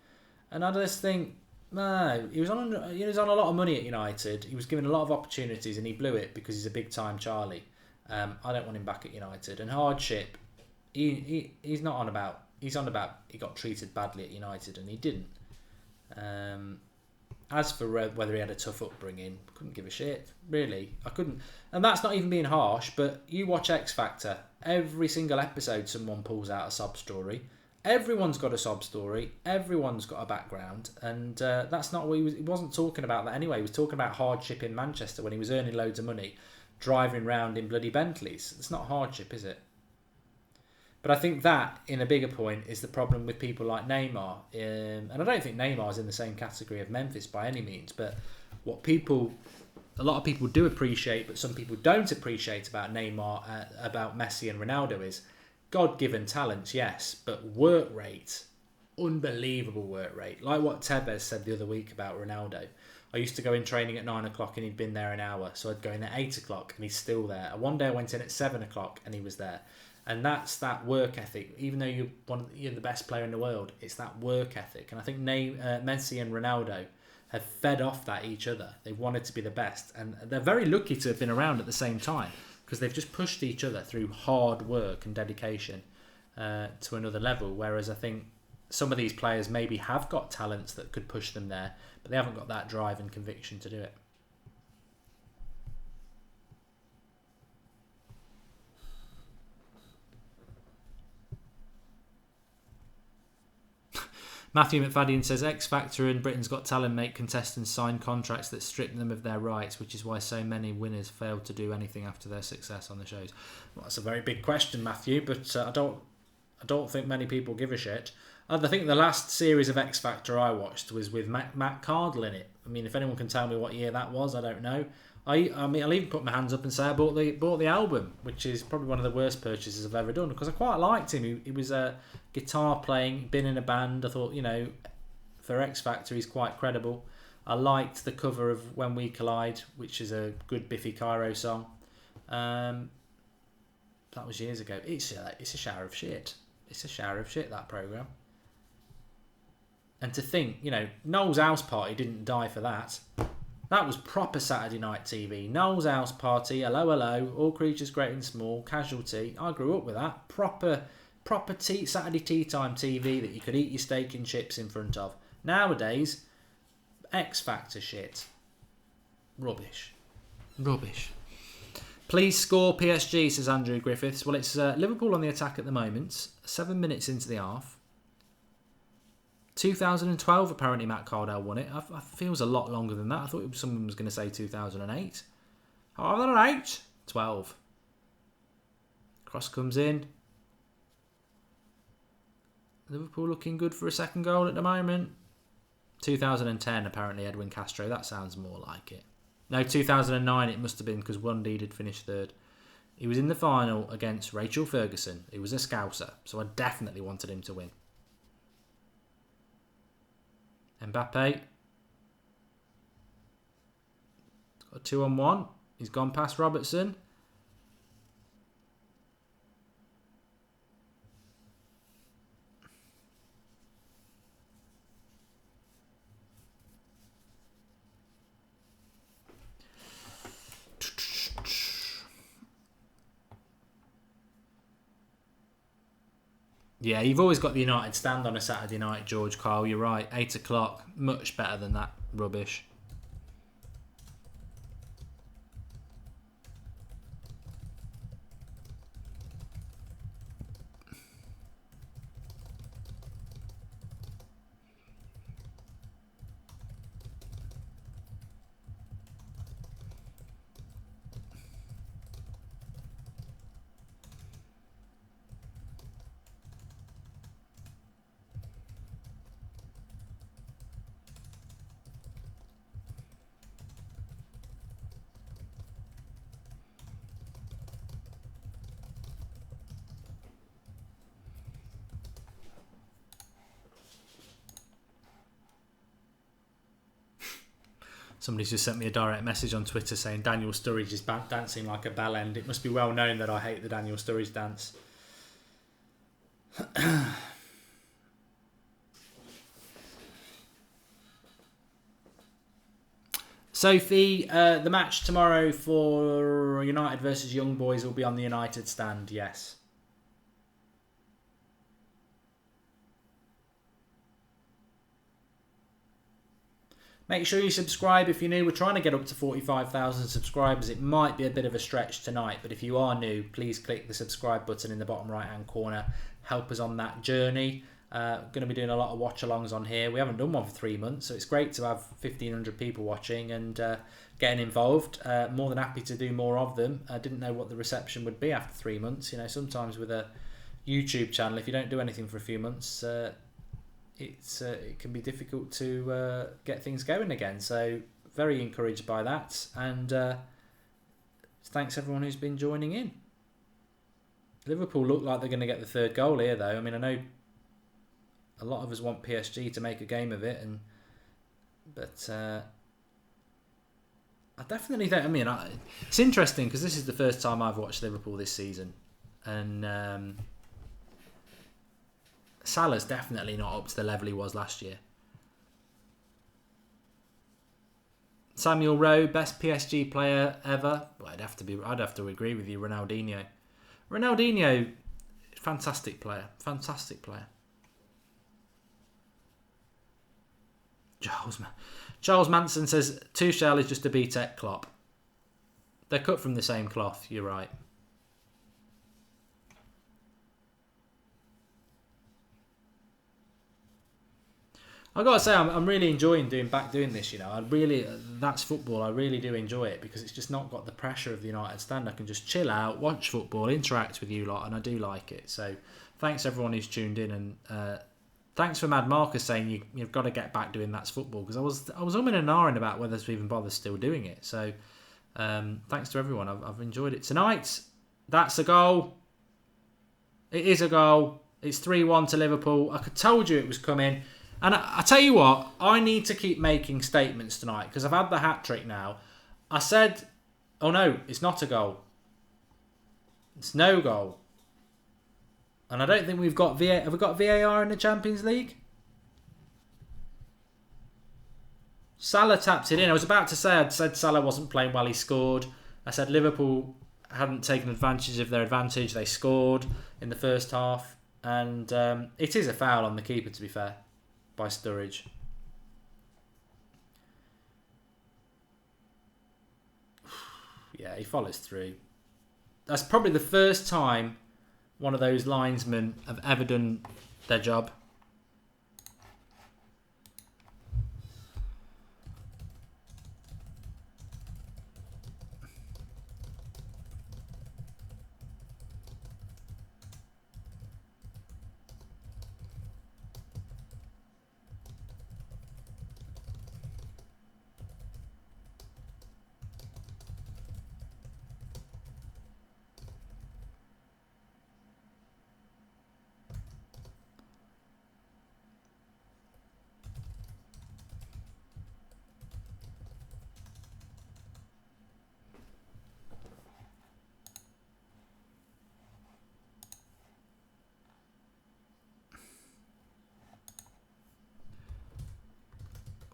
And I just think, no, he was on a lot of money at United. He was given a lot of opportunities and he blew it because he's a big time Charlie. I don't want him back at United. And hardship, he's not on about. He's on about he got treated badly at United and he didn't. As for whether he had a tough upbringing, couldn't give a shit. Really, I couldn't. And that's not even being harsh. But you watch X Factor. Every single episode, someone pulls out a sob story. Everyone's got a sob story. Everyone's got a background, and that's not what he was. He wasn't talking about that anyway. He was talking about hardship in Manchester when he was earning loads of money, driving around in bloody Bentleys. It's not hardship, is it? But I think that, in a bigger point, is the problem with people like Neymar. And I don't think Neymar's in the same category of Memphis by any means. But what a lot of people do appreciate, but some people don't appreciate about Neymar, about Messi and Ronaldo is God-given talents, yes, but work rate, unbelievable work rate. Like what Tevez said the other week about Ronaldo. I used to go in training at 9 o'clock and he'd been there an hour, so I'd go in at 8 o'clock and he's still there. And one day I went in at 7 o'clock and he was there. And that's that work ethic. Even though you're the best player in the world, it's that work ethic. And I think Messi and Ronaldo have fed off that each other. They wanted to be the best, and they're very lucky to have been around at the same time, because they've just pushed each other through hard work and dedication to another level. Whereas I think some of these players maybe have got talents that could push them there, but they haven't got that drive and conviction to do it. Matthew McFadden says, X Factor and Britain's Got Talent make contestants sign contracts that strip them of their rights, which is why so many winners fail to do anything after their success on the shows. Well, that's a very big question, Matthew, but I don't think many people give a shit. I think the last series of X Factor I watched was with Matt Cardle in it. I mean, if anyone can tell me what year that was, I don't know. I mean, I'll even put my hands up and say I bought the album, which is probably one of the worst purchases I've ever done, because I quite liked him. He was a guitar playing, been in a band. I thought, for X Factor, he's quite credible. I liked the cover of When We Collide, which is a good Biffy Clyro song. That was years ago. It's a shower of shit. It's a shower of shit, that programme. And to think, Noel's House Party didn't die for that. That was proper Saturday night TV. Noel's House Party, Hello Hello, All Creatures Great and Small, Casualty. I grew up with that. Proper Saturday tea time TV that you could eat your steak and chips in front of. Nowadays, X Factor shit. Rubbish. Please score PSG, says Andrew Griffiths. Well, it's Liverpool on the attack at the moment. 7 minutes into the half. 2012, apparently Matt Cardell won it. It feels a lot longer than that. I thought someone was going to say 2008. 2008? 12. Cross comes in. Liverpool looking good for a second goal at the moment. 2010, apparently Edwin Castro. That sounds more like it. No, 2009 it must have been, because Wundy did finish third. He was in the final against Rachel Ferguson. He was a Scouser, so I definitely wanted him to win. Mbappe. A 2-on-1. He's gone past Robertson. Yeah, you've always got the United stand on a Saturday night, George Kyle. You're right. 8 o'clock. Much better than that rubbish. Somebody's just sent me a direct message on Twitter saying Daniel Sturridge is dancing like a bell end. It must be well known that I hate the Daniel Sturridge dance. Sophie, the match tomorrow for United versus Young Boys will be on the United stand, yes. Make sure you subscribe if you're new. We're trying to get up to 45,000 subscribers. It might be a bit of a stretch tonight, but if you are new, please click the subscribe button in the bottom right-hand corner. Help us on that journey. Going to be doing a lot of watch-alongs on here. We haven't done one for 3 months, so it's great to have 1,500 people watching and getting involved. More than happy to do more of them. I didn't know what the reception would be after 3 months. You know, sometimes with a YouTube channel, if you don't do anything for a few months, it can be difficult to get things going again. So very encouraged by that, and thanks everyone who's been joining in. Liverpool look like they're going to get the third goal here, though. I mean, I know a lot of us want PSG to make a game of it, but I definitely don't. I mean, it's interesting because this is the first time I've watched Liverpool this season, and Salah's definitely not up to the level he was last year. Samuel Rowe, best PSG player ever. Well, I'd have to agree with you. Ronaldinho, fantastic player. Charles Manson says Tuchel is just a B-Tech Klopp. They're cut from the same cloth. You're right. I gotta say, I'm really enjoying doing this. You know, that's football. I really do enjoy it because it's just not got the pressure of the United stand. I can just chill out, watch football, interact with you lot, and I do like it. So, thanks everyone who's tuned in, and thanks for Mad Marcus saying you've got to get back doing that's football, because I was umming and ahhing about whether to even bother still doing it. So, thanks to everyone. I've enjoyed it tonight. That's a goal. It is a goal. It's 3-1 to Liverpool. I told you it was coming. And I tell you what, I need to keep making statements tonight because I've had the hat trick now. I said, oh no, it's not a goal. It's no goal. And I don't think we've got VAR. Have we got VAR in the Champions League? Salah tapped it in. I was about to say, I'd said Salah wasn't playing well, he scored. I said Liverpool hadn't taken advantage of their advantage. They scored in the first half. And it is a foul on the keeper, to be fair, by Sturridge. Yeah, he follows through. That's probably the first time one of those linesmen have ever done their job.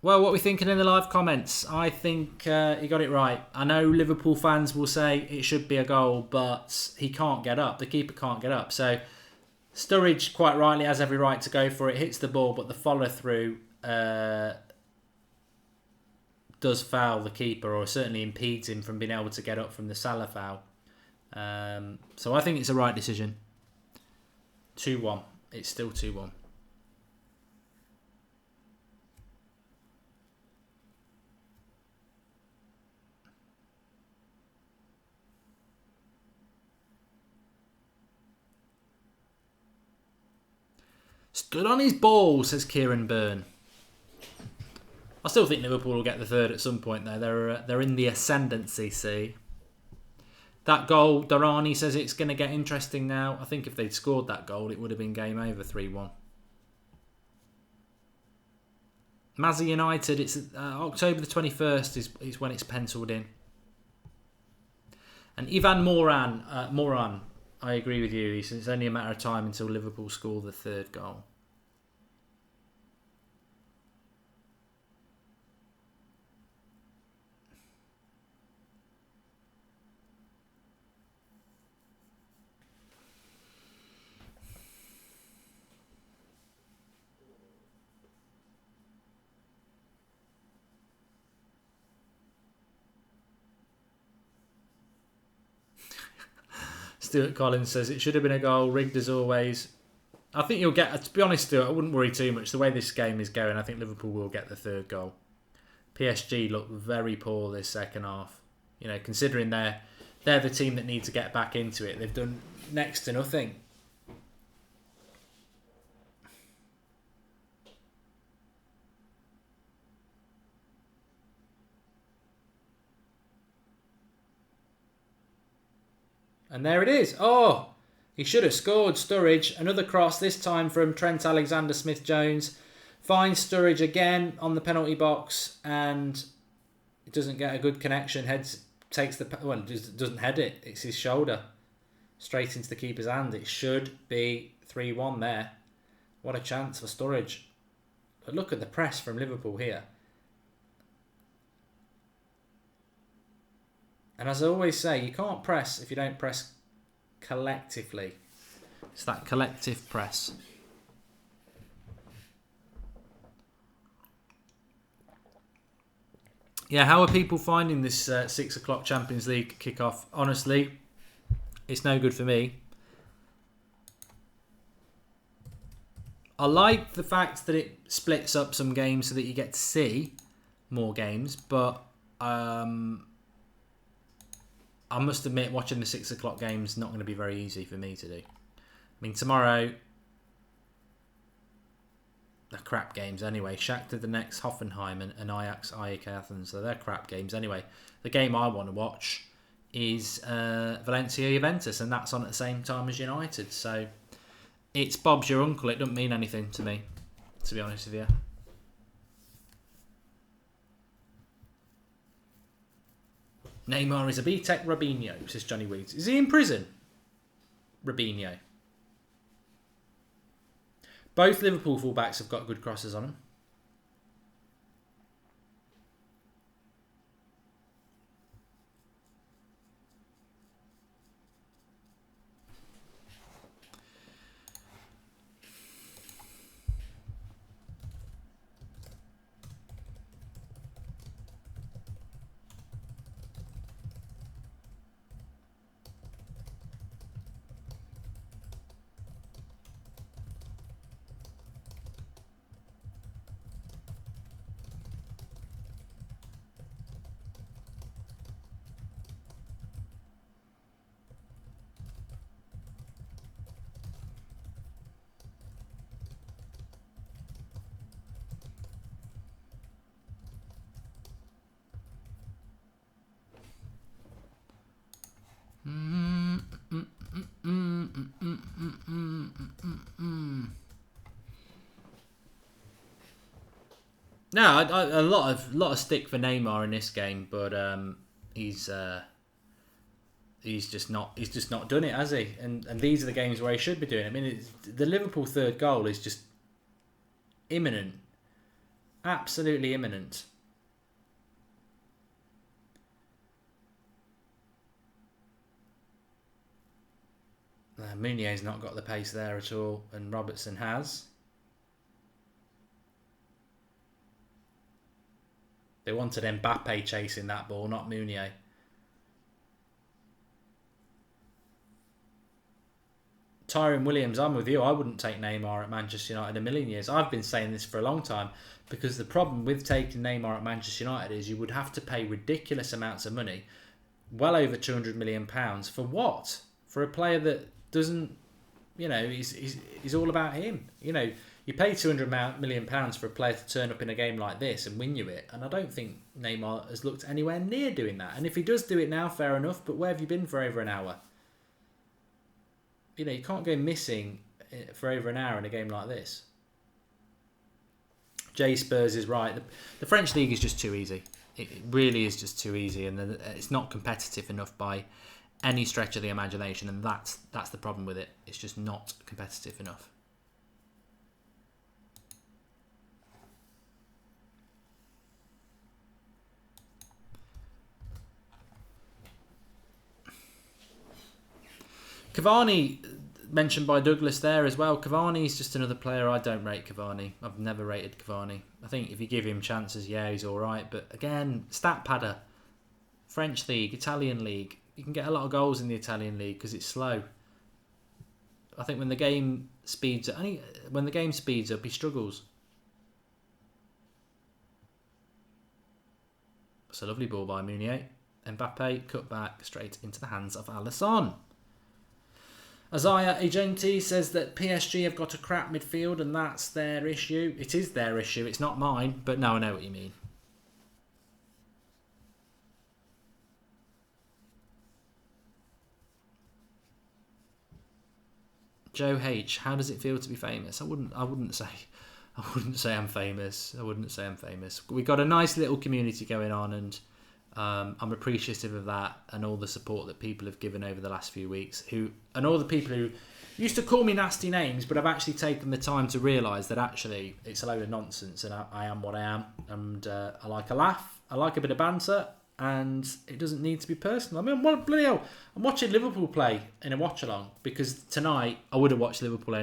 Well, what are we thinking in the live comments? I think he got it right. I know Liverpool fans will say it should be a goal, but he can't get up. The keeper can't get up. So Sturridge, quite rightly, has every right to go for it. Hits the ball, but the follow-through does foul the keeper, or certainly impedes him from being able to get up from the Salah foul. So I think it's a right decision. 2-1. It's still 2-1. Stood on his ball, says Kieran Byrne. I still think Liverpool will get the third at some point, though. They're in the ascendancy, see. That goal, Durrani says it's going to get interesting now. I think if they'd scored that goal, it would have been game over 3-1. Mazzy United, it's October the 21st is when it's penciled in. And Ivan Moran, I agree with you. He says it's only a matter of time until Liverpool score the third goal. Stuart Collins says it should have been a goal, rigged as always. I think you'll get, to be honest, Stuart, I wouldn't worry too much. The way this game is going, I think Liverpool will get the third goal. PSG look very poor this second half. You know, considering they're the team that need to get back into it. They've done next to nothing. And there it is. Oh, he should have scored, Sturridge. Another cross, this time from Trent Alexander-Smith-Jones. Finds Sturridge again on the penalty box, and it doesn't get a good connection. Doesn't head it. It's his shoulder. Straight into the keeper's hand. It should be 3-1 there. What a chance for Sturridge. But look at the press from Liverpool here. And as I always say, you can't press if you don't press collectively. It's that collective press. Yeah, how are people finding this 6 o'clock Champions League kickoff? Honestly, it's no good for me. I like the fact that it splits up some games so that you get to see more games, but I must admit, watching the 6 o'clock game is not going to be very easy for me to do. I mean, tomorrow, they're crap games anyway. Shakhtar the next, Hoffenheim, and Ajax, AEK Athens. So they're crap games anyway. The game I want to watch is Valencia Juventus, and that's on at the same time as United. So it's Bob's your uncle. It doesn't mean anything to me, to be honest with you. Neymar is a BTEC Robinho, says Johnny Weeds. Is he in prison? Robinho. Both Liverpool fullbacks have got good crosses on them. No, a lot of stick for Neymar in this game, but he's just not done it, has he? And these are the games where he should be doing it. I mean, the Liverpool third goal is just imminent. Absolutely imminent. Meunier's not got the pace there at all, and Robertson has. They wanted Mbappe chasing that ball, not Meunier. Tyrone Williams, I'm with you. I wouldn't take Neymar at Manchester United in a million years. I've been saying this for a long time, because the problem with taking Neymar at Manchester United is you would have to pay ridiculous amounts of money, well over £200 million, for what? For a player that doesn't, you know, he's all about him. You know, you pay £200 million for a player to turn up in a game like this and win you it, and I don't think Neymar has looked anywhere near doing that. And if he does do it now, fair enough, but where have you been for over an hour? You know, you can't go missing for over an hour in a game like this. Jay Spurs is right. The French league is just too easy. It really is just too easy, and it's not competitive enough by any stretch of the imagination, and that's the problem with it. It's just not competitive enough. Cavani, mentioned by Douglas there as well. Cavani's just another player. I don't rate Cavani. I've never rated Cavani. I think if you give him chances, yeah, he's all right. But again, stat padder, French league, Italian league. You can get a lot of goals in the Italian league because it's slow. I think when the game speeds up, he struggles. It's a lovely ball by Meunier. Mbappe cut back straight into the hands of Alisson. Isaiah Agenti says that PSG have got a crap midfield and that's their issue. It is their issue, it's not mine, but no, I know what you mean. Joe H, how does it feel to be famous? I wouldn't say I'm famous. We got a nice little community going on, and I'm appreciative of that and all the support that people have given over the last few weeks, and all the people who used to call me nasty names, but I've actually taken the time to realise that actually it's a load of nonsense, and I am what I am, and I like a laugh, I like a bit of banter, and it doesn't need to be personal. I mean, what bloody hell? I'm watching Liverpool play in a watch-along, because tonight I would have watched Liverpool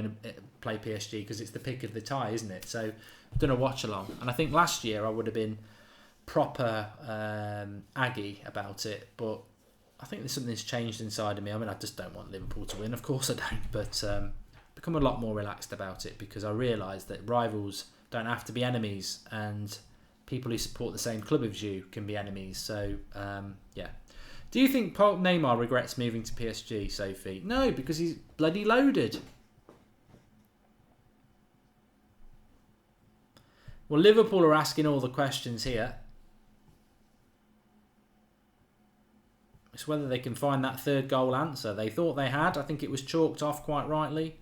play PSG because it's the pick of the tie, isn't it? So I've done a watch-along, and I think last year I would have been proper aggy about it, but I think there's something that's changed inside of me. I mean, I just don't want Liverpool to win, of course I don't, but become a lot more relaxed about it, because I realise that rivals don't have to be enemies, and people who support the same club as you can be enemies. So yeah. Do you think Neymar regrets moving to PSG, Sophie? No, because he's bloody loaded. Well, Liverpool are asking all the questions here. It's whether they can find that third goal answer. They thought they had. I think it was chalked off quite rightly.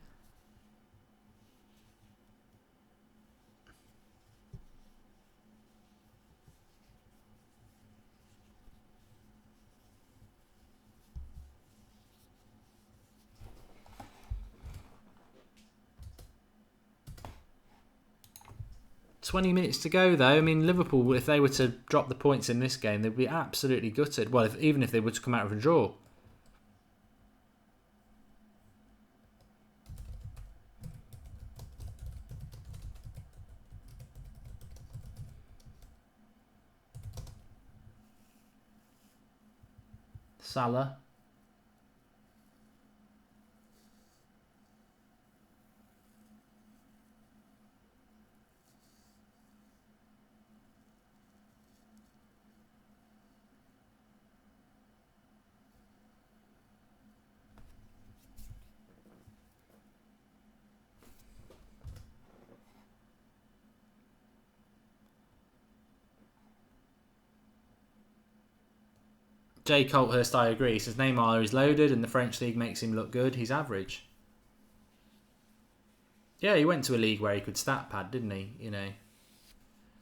$20 minutes to go, though. I mean, Liverpool, if they were to drop the points in this game, they'd be absolutely gutted. Well, even if they were to come out of a draw. Salah. Jay Colthurst, I agree. He says Neymar is loaded and the French league makes him look good. He's average. Yeah, he went to a league where he could stat pad, didn't he? You know,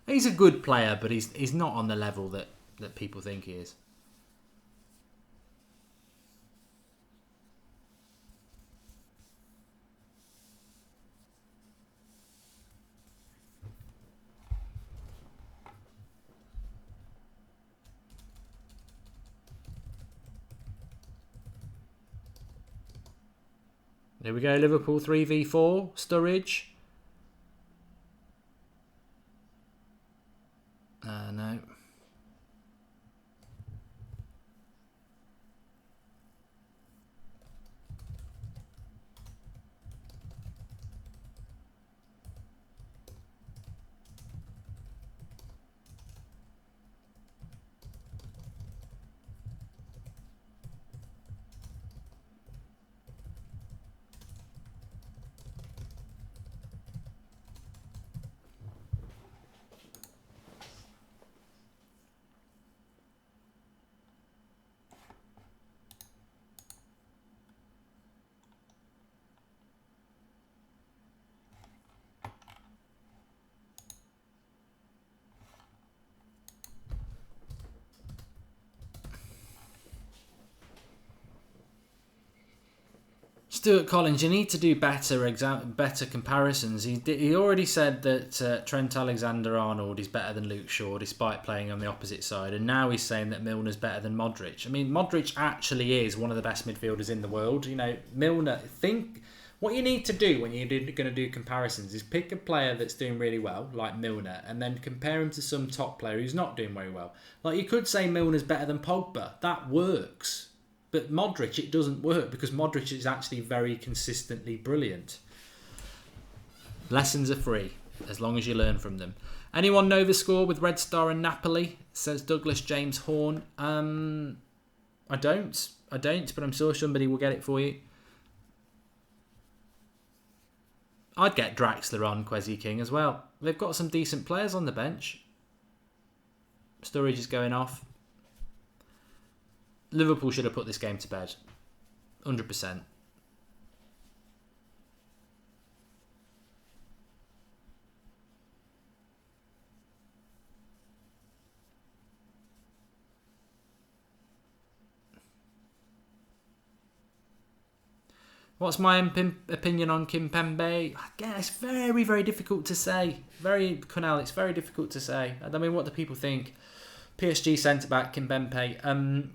he's a good player, but he's not on the level that people think he is. Here we go, Liverpool 3v4, Sturridge. No. Stuart Collins, you need to do better comparisons. He already said that Trent Alexander-Arnold is better than Luke Shaw despite playing on the opposite side, and now he's saying that Milner's better than Modric. I mean, Modric actually is one of the best midfielders in the world. You know, Milner, what you need to do when you're going to do comparisons is pick a player that's doing really well, like Milner, and then compare him to some top player who's not doing very well. Like, you could say Milner's better than Pogba. That works. But Modric, it doesn't work because Modric is actually very consistently brilliant. Lessons are free, as long as you learn from them. Anyone know the score with Red Star and Napoli? Says Douglas James Horn. I don't, but I'm sure somebody will get it for you. I'd get Draxler on Kwesi King as well. They've got some decent players on the bench. Sturridge is going off. Liverpool should have put this game to bed. 100%. What's my opinion on Kimpembe? Again, it's very, very difficult to say. It's very difficult to say. I mean, what do people think? PSG centre-back Kimpembe,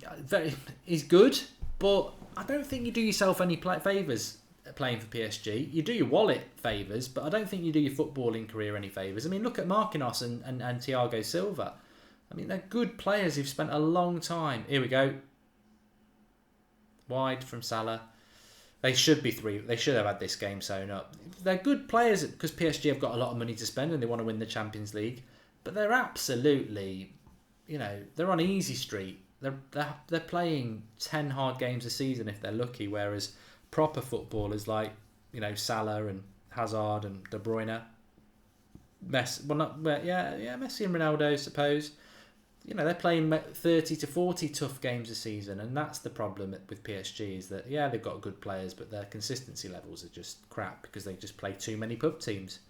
he's good, but I don't think you do yourself any favours playing for PSG. You do your wallet favours, but I don't think you do your footballing career any favours. I mean, look at Marquinhos and Thiago Silva. I mean, they're good players who've spent a long time. Here we go. Wide from Salah. They should be three. They should have had this game sewn up. They're good players because PSG have got a lot of money to spend and they want to win the Champions League. But they're absolutely... they're on easy street. They're playing 10 hard games a season if they're lucky, whereas proper footballers like, Salah and Hazard and De Bruyne, Messi and Ronaldo, I suppose. They're playing 30 to 40 tough games a season, and that's the problem with PSG is that, they've got good players, but their consistency levels are just crap because they just play too many pub teams.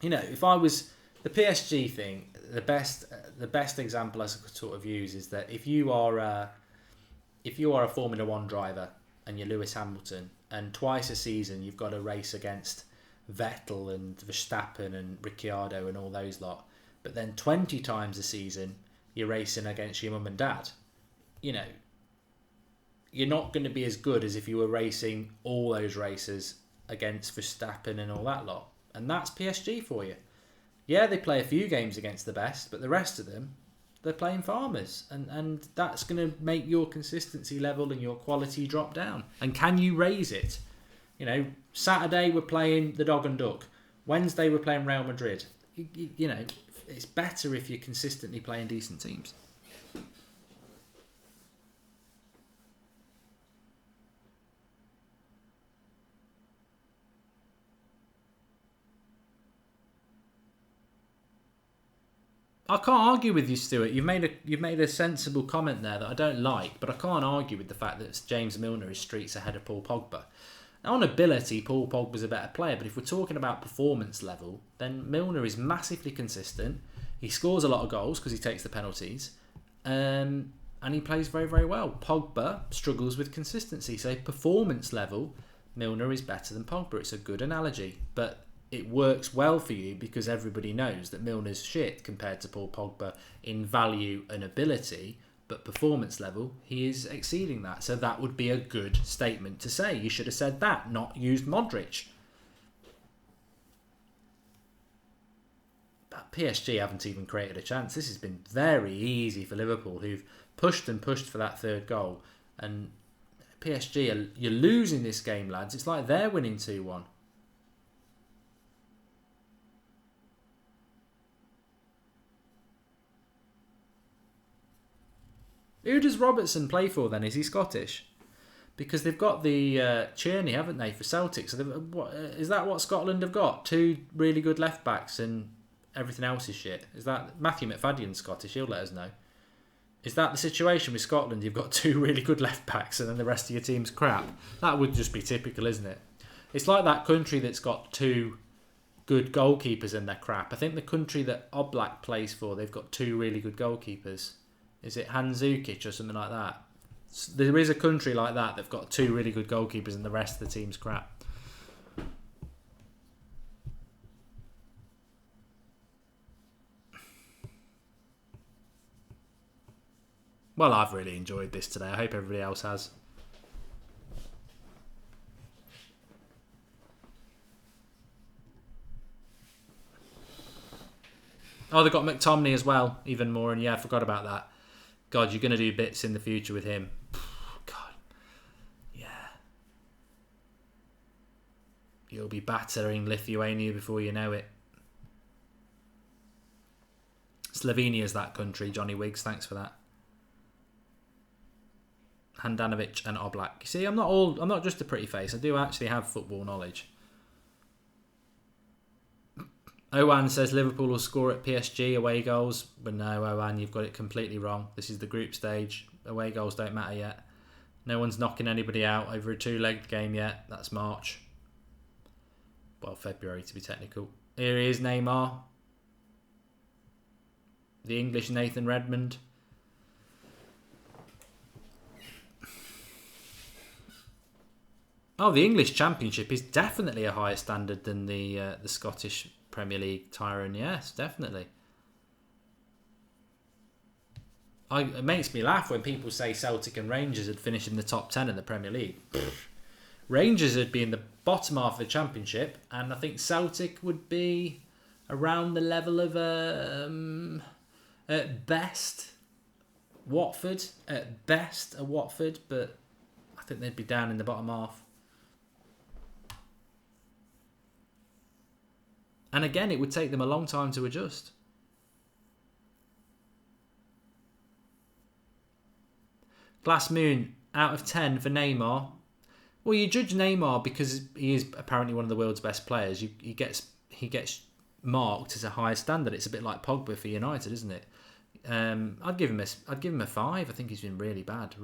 If I was... The PSG thing, the best example I could sort of use is that if you are a Formula One driver and you're Lewis Hamilton and twice a season you've got to race against Vettel and Verstappen and Ricciardo and all those lot, but then 20 times a season you're racing against your mum and dad, you're not going to be as good as if you were racing all those races against Verstappen and all that lot. And that's PSG for you. Yeah, they play a few games against the best, but the rest of them, they're playing farmers. And that's going to make your consistency level and your quality drop down. And can you raise it? Saturday we're playing the Dog and Duck. Wednesday we're playing Real Madrid. It's better if you're consistently playing decent teams. I can't argue with you, Stuart. You've made a sensible comment there that I don't like, but I can't argue with the fact that James Milner is streets ahead of Paul Pogba. Now, on ability, Paul Pogba's a better player, but if we're talking about performance level, then Milner is massively consistent. He scores a lot of goals because he takes the penalties, and he plays very, very well. Pogba struggles with consistency, so performance level, Milner is better than Pogba. It's a good analogy, but it works well for you because everybody knows that Milner's shit compared to Paul Pogba in value and ability, but performance level, he is exceeding that. So that would be a good statement to say. You should have said that, not used Modric. But PSG haven't even created a chance. This has been very easy for Liverpool, who've pushed and pushed for that third goal. And PSG, you're losing this game, lads. It's like they're winning 2-1. Who does Robertson play for then? Is he Scottish? Because they've got the Tierney, haven't they, for Celtic? So is that what Scotland have got? 2 really good left backs and everything else is shit. Is that Matthew McFadden's Scottish? He'll let us know. Is that the situation with Scotland? You've got 2 really good left backs and then the rest of your team's crap. That would just be typical, isn't it? It's like that country that's got 2 good goalkeepers and they're crap. I think the country that Oblak plays for, they've got 2 really good goalkeepers. Is it Handzukic or something like that? There is a country like that that've got 2 really good goalkeepers and the rest of the team's crap. Well, I've really enjoyed this today. I hope everybody else has. Oh, they've got McTominay as well, even more. And yeah, I forgot about that. God, you're going to do bits in the future with him. God. Yeah. You'll be battering Lithuania before you know it. Slovenia's that country, Johnny Wiggs. Thanks for that. Handanovic and Oblak. You see, I'm not just a pretty face. I do actually have football knowledge. Owan says Liverpool will score at PSG away goals. But no, Owan, you've got it completely wrong. This is the group stage. Away goals don't matter yet. No one's knocking anybody out over a 2-legged game yet. That's March. Well, February to be technical. Here he is, Neymar. The English Nathan Redmond. Oh, the English Championship is definitely a higher standard than the Scottish Premier League tyrant. Yes, definitely. It makes me laugh when people say Celtic and Rangers would finish in the top 10 in the Premier League. Rangers would be in the bottom half of the Championship, and I think Celtic would be around the level of, at best, Watford. At best, a Watford, but I think they'd be down in the bottom half. And again, it would take them a long time to adjust. Glass Moon, out of 10 for Neymar. Well, you judge Neymar because he is apparently one of the world's best players. He gets marked as a higher standard. It's a bit like Pogba for United, isn't it? I'd give him a 5. I think he's been really bad.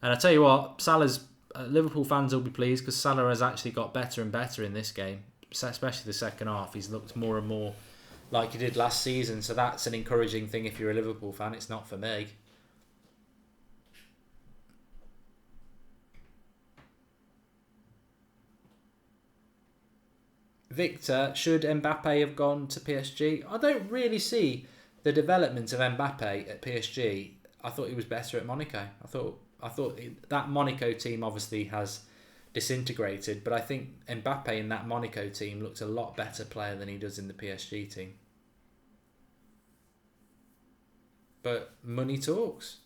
And I tell you what, Salah's Liverpool fans will be pleased because Salah has actually got better and better in this game, especially the second half. He's looked more and more like he did last season. So that's an encouraging thing if you're a Liverpool fan. It's not for me. Victor, should Mbappe have gone to PSG? I don't really see the development of Mbappe at PSG. I thought he was better at Monaco. I thought that Monaco team obviously has disintegrated, but I think Mbappe in that Monaco team looks a lot better player than he does in the PSG team. But money talks.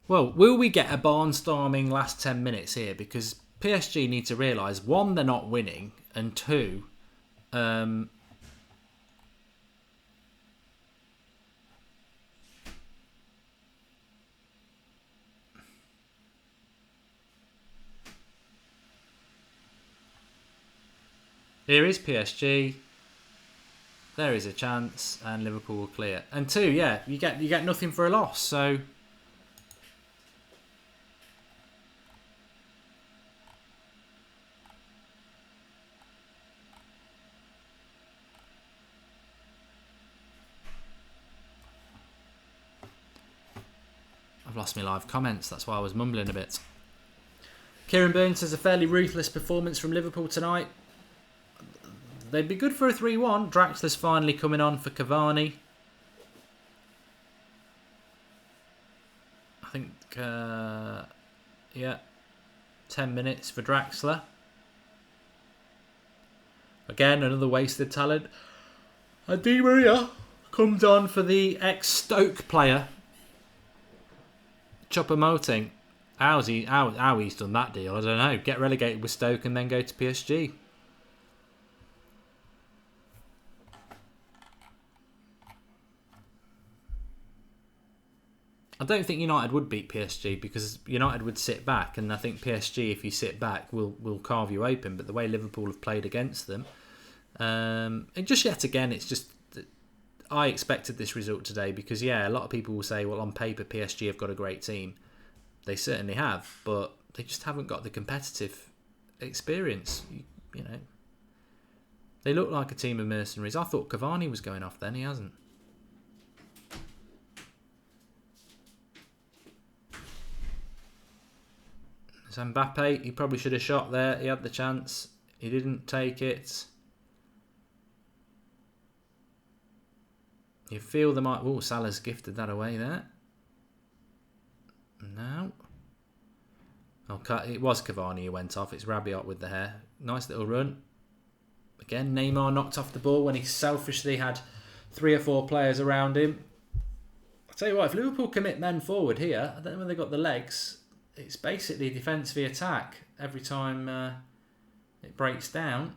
Well, will we get a barnstorming last 10 minutes here? Because PSG need to realise, one, they're not winning, and two, Here is PSG. There is a chance, and Liverpool will clear. And 2, yeah, you get nothing for a loss. So I've lost my live comments. That's why I was mumbling a bit. Kieran Burns says a fairly ruthless performance from Liverpool tonight. They'd be good for a 3-1. Draxler's finally coming on for Cavani. I think, yeah, 10 minutes for Draxler. Again, another wasted talent. And Di Maria comes on for the ex-Stoke player, Choupo-Moting. How he's done that deal, I don't know. Get relegated with Stoke and then go to PSG. I don't think United would beat PSG because United would sit back, and I think PSG, if you sit back, will carve you open. But the way Liverpool have played against them, and just yet again, it's just I expected this result today because a lot of people will say, well, on paper PSG have got a great team. They certainly have, but they just haven't got the competitive experience. You know, they look like a team of mercenaries. I thought Cavani was going off then. He hasn't. So Mbappe, he probably should have shot there. He had the chance. He didn't take it. You feel they might... Oh, Salah's gifted that away there. No. Oh, it was Cavani who went off. It's Rabiot with the hair. Nice little run. Again, Neymar knocked off the ball when he selfishly had 3 or 4 players around him. I'll tell you what, if Liverpool commit men forward here, I don't know when they've got the legs, it's basically defence v attack every time it breaks down.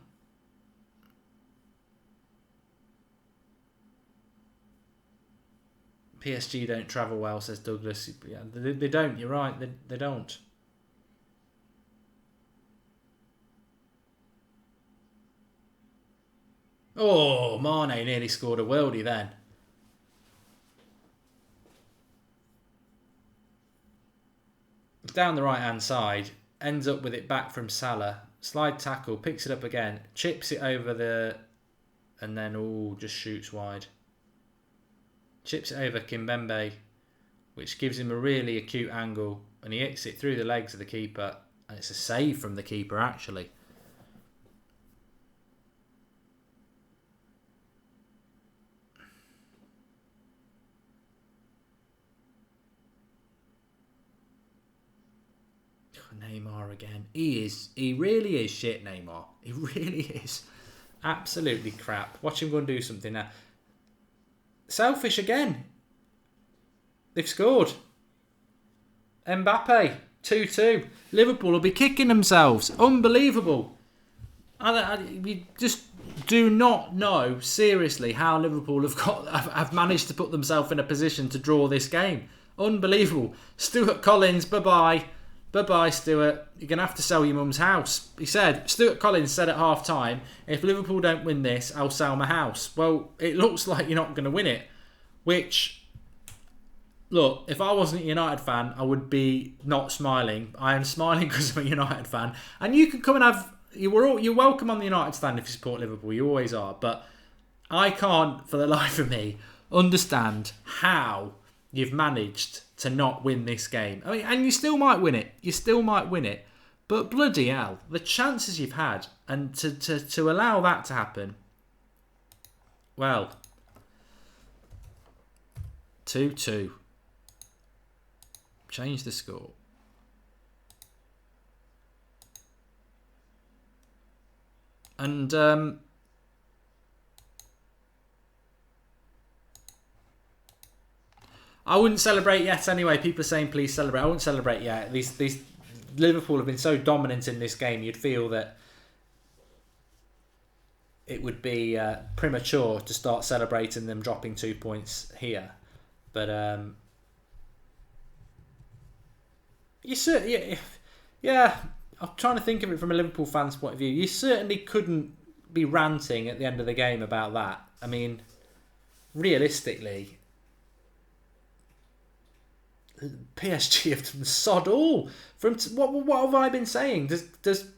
PSG don't travel well, says Douglas. Yeah, they don't, you're right, they don't. Oh, Mane nearly scored a worldie then. Down the right hand side, ends up with it back from Salah. Slide tackle, picks it up again, chips it over the... and then, just shoots wide. Chips it over Kimpembe, which gives him a really acute angle, and he hits it through the legs of the keeper, and it's a save from the keeper actually. Neymar again. He really is shit, Neymar. He really is. Absolutely crap. Watch him go and do something now. Selfish again. They've scored. Mbappe, 2-2. Liverpool will be kicking themselves. Unbelievable. We just do not know, seriously, how Liverpool have managed to put themselves in a position to draw this game. Unbelievable. Stuart Collins, bye-bye. Bye-bye, Stuart. You're going to have to sell your mum's house. He said, Stuart Collins said at half-time, if Liverpool don't win this, I'll sell my house. Well, it looks like you're not going to win it. Which, look, if I wasn't a United fan, I would be not smiling. I am smiling because I'm a United fan. And you can come and have... You're welcome on the United stand if you support Liverpool. You always are. But I can't, for the life of me, understand how you've managed to not win this game. I mean, and you still might win it. You still might win it. But bloody hell, the chances you've had, and to allow that to happen, well, 2-2. Change the score. And I wouldn't celebrate yet anyway. People are saying please celebrate. I wouldn't celebrate yet. These Liverpool have been so dominant in this game, you'd feel that it would be premature to start celebrating them dropping 2 points here. But yeah, I'm trying to think of it from a Liverpool fan's point of view. You certainly couldn't be ranting at the end of the game about that. I mean, realistically, PSG have done sod all. What have I been saying? Does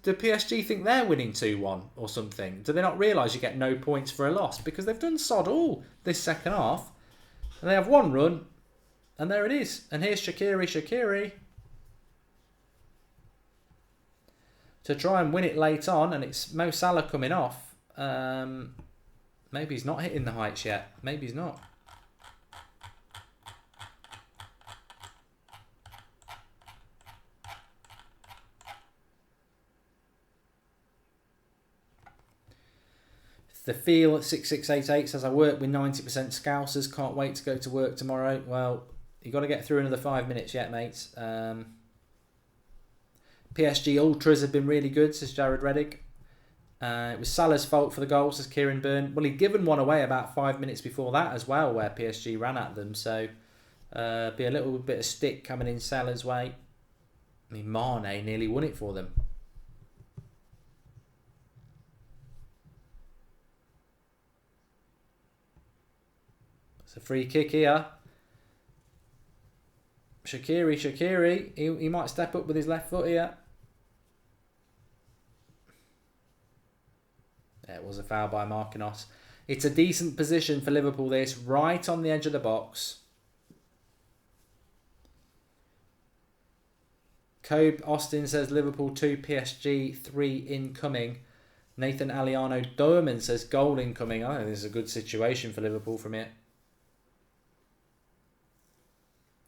the PSG think they're winning 2-1 or something? Do they not realise you get no points for a loss? Because they've done sod all this second half. And they have one run, and there it is. And here's Shaqiri to try and win it late on, and it's Mo Salah coming off. Maybe he's not hitting the heights yet. Maybe he's not. The Feel at 6688 says, I work with 90% Scousers. Can't wait to go to work tomorrow. Well, you've got to get through another 5 minutes yet, mates. PSG Ultras have been really good, says Jared Reddick. It was Salah's fault for the goal, says Kieran Byrne. Well, he'd given one away about 5 minutes before that as well, where PSG ran at them. So, be a little bit of stick coming in Salah's way. I mean, Mane nearly won it for them. It's a free kick here. Shaqiri. He might step up with his left foot here. Yeah, it was a foul by Marquinhos. It's a decent position for Liverpool, this. Right on the edge of the box. Cobe Austin says Liverpool 2, PSG 3 incoming. Nathan Aliano Dorman says goal incoming. I think this is a good situation for Liverpool from here.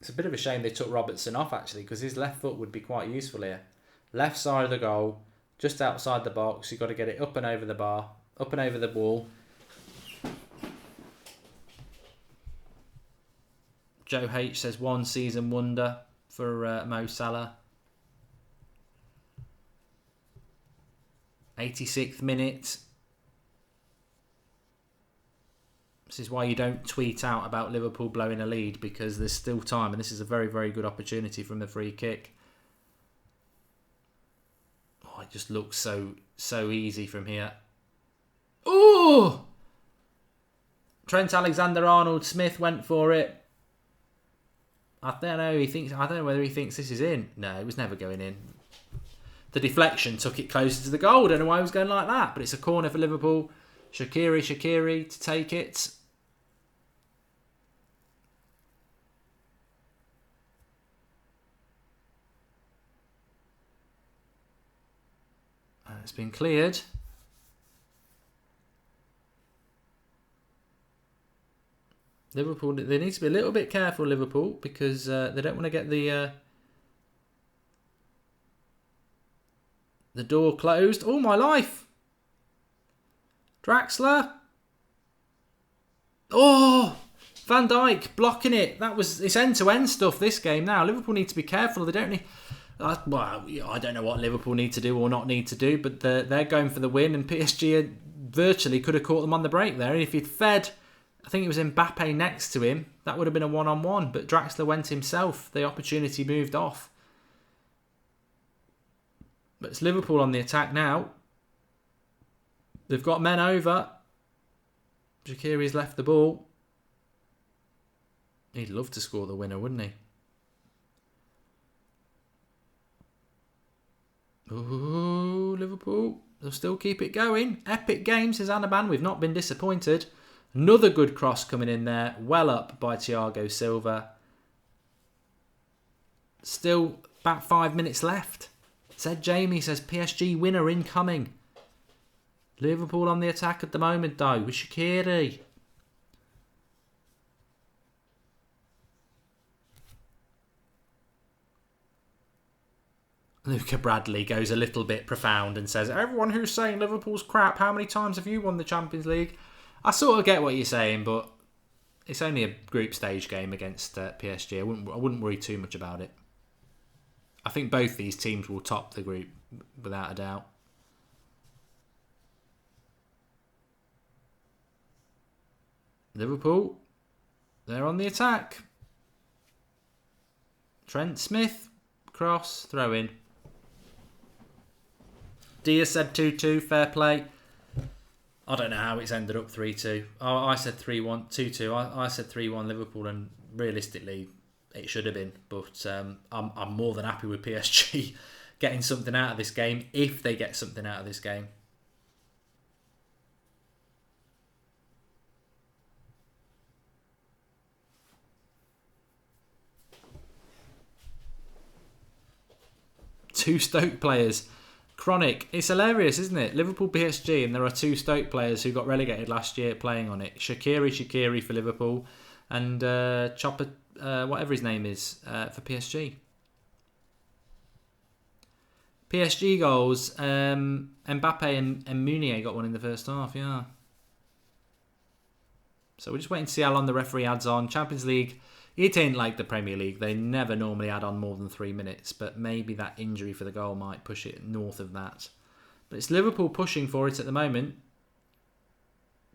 It's a bit of a shame they took Robertson off, actually, because his left foot would be quite useful here. Left side of the goal, just outside the box. You've got to get it up and over the bar, up and over the wall. Joe H says 1 season wonder for Mo Salah. 86th minute. This is why you don't tweet out about Liverpool blowing a lead, because there's still time, and this is a very, very good opportunity from the free kick. Oh, it just looks so easy from here. Ooh! Trent Alexander-Arnold Smith went for it. I don't know whether he thinks this is in. No, it was never going in. The deflection took it closer to the goal. I don't know why he was going like that, but it's a corner for Liverpool. Shaqiri to take it. It's been cleared. Liverpool, they need to be a little bit careful, Liverpool, because they don't want to get the door closed. Oh, my life. Draxler. Oh, Van Dijk blocking it. It's end-to-end stuff, this game now. Liverpool need to be careful. They don't need... Well, I don't know what Liverpool need to do or not need to do, but they're going for the win, and PSG virtually could have caught them on the break there. And if he'd fed, I think it was Mbappe next to him, that would have been a one-on-one, but Draxler went himself. The opportunity moved off. But it's Liverpool on the attack now. They've got men over. Shaqiri's left the ball. He'd love to score the winner, wouldn't he? Ooh, Liverpool. They'll still keep it going. Epic game, says Anaban. We've not been disappointed. Another good cross coming in there. Well up by Thiago Silva. Still about 5 minutes left. Said Jamie, says PSG winner incoming. Liverpool on the attack at the moment, though, with Shaqiri. Luca Bradley goes a little bit profound and says, everyone who's saying Liverpool's crap, how many times have you won the Champions League? I sort of get what you're saying, but it's only a group stage game against PSG. I wouldn't worry too much about it. I think both these teams will top the group, without a doubt. Liverpool, they're on the attack. Trent Smith, cross, throw in. Dia said 2-2, fair play. I don't know how it's ended up 3-2. I said 3-1, 2-2. I said 3-1 Liverpool, and realistically, it should have been. But I'm more than happy with PSG getting something out of this game, if they get something out of this game. Two Stoke players. Chronic. It's hilarious, isn't it? Liverpool PSG, and there are two Stoke players who got relegated last year playing on it. Shaqiri for Liverpool, and Chopper, whatever his name is, for PSG. PSG goals. Mbappe and Meunier got one in the first half, yeah. So we're just waiting to see how long the referee adds on. Champions League, it ain't like the Premier League. They never normally add on more than 3 minutes, but maybe that injury for the goal might push it north of that. But it's Liverpool pushing for it at the moment.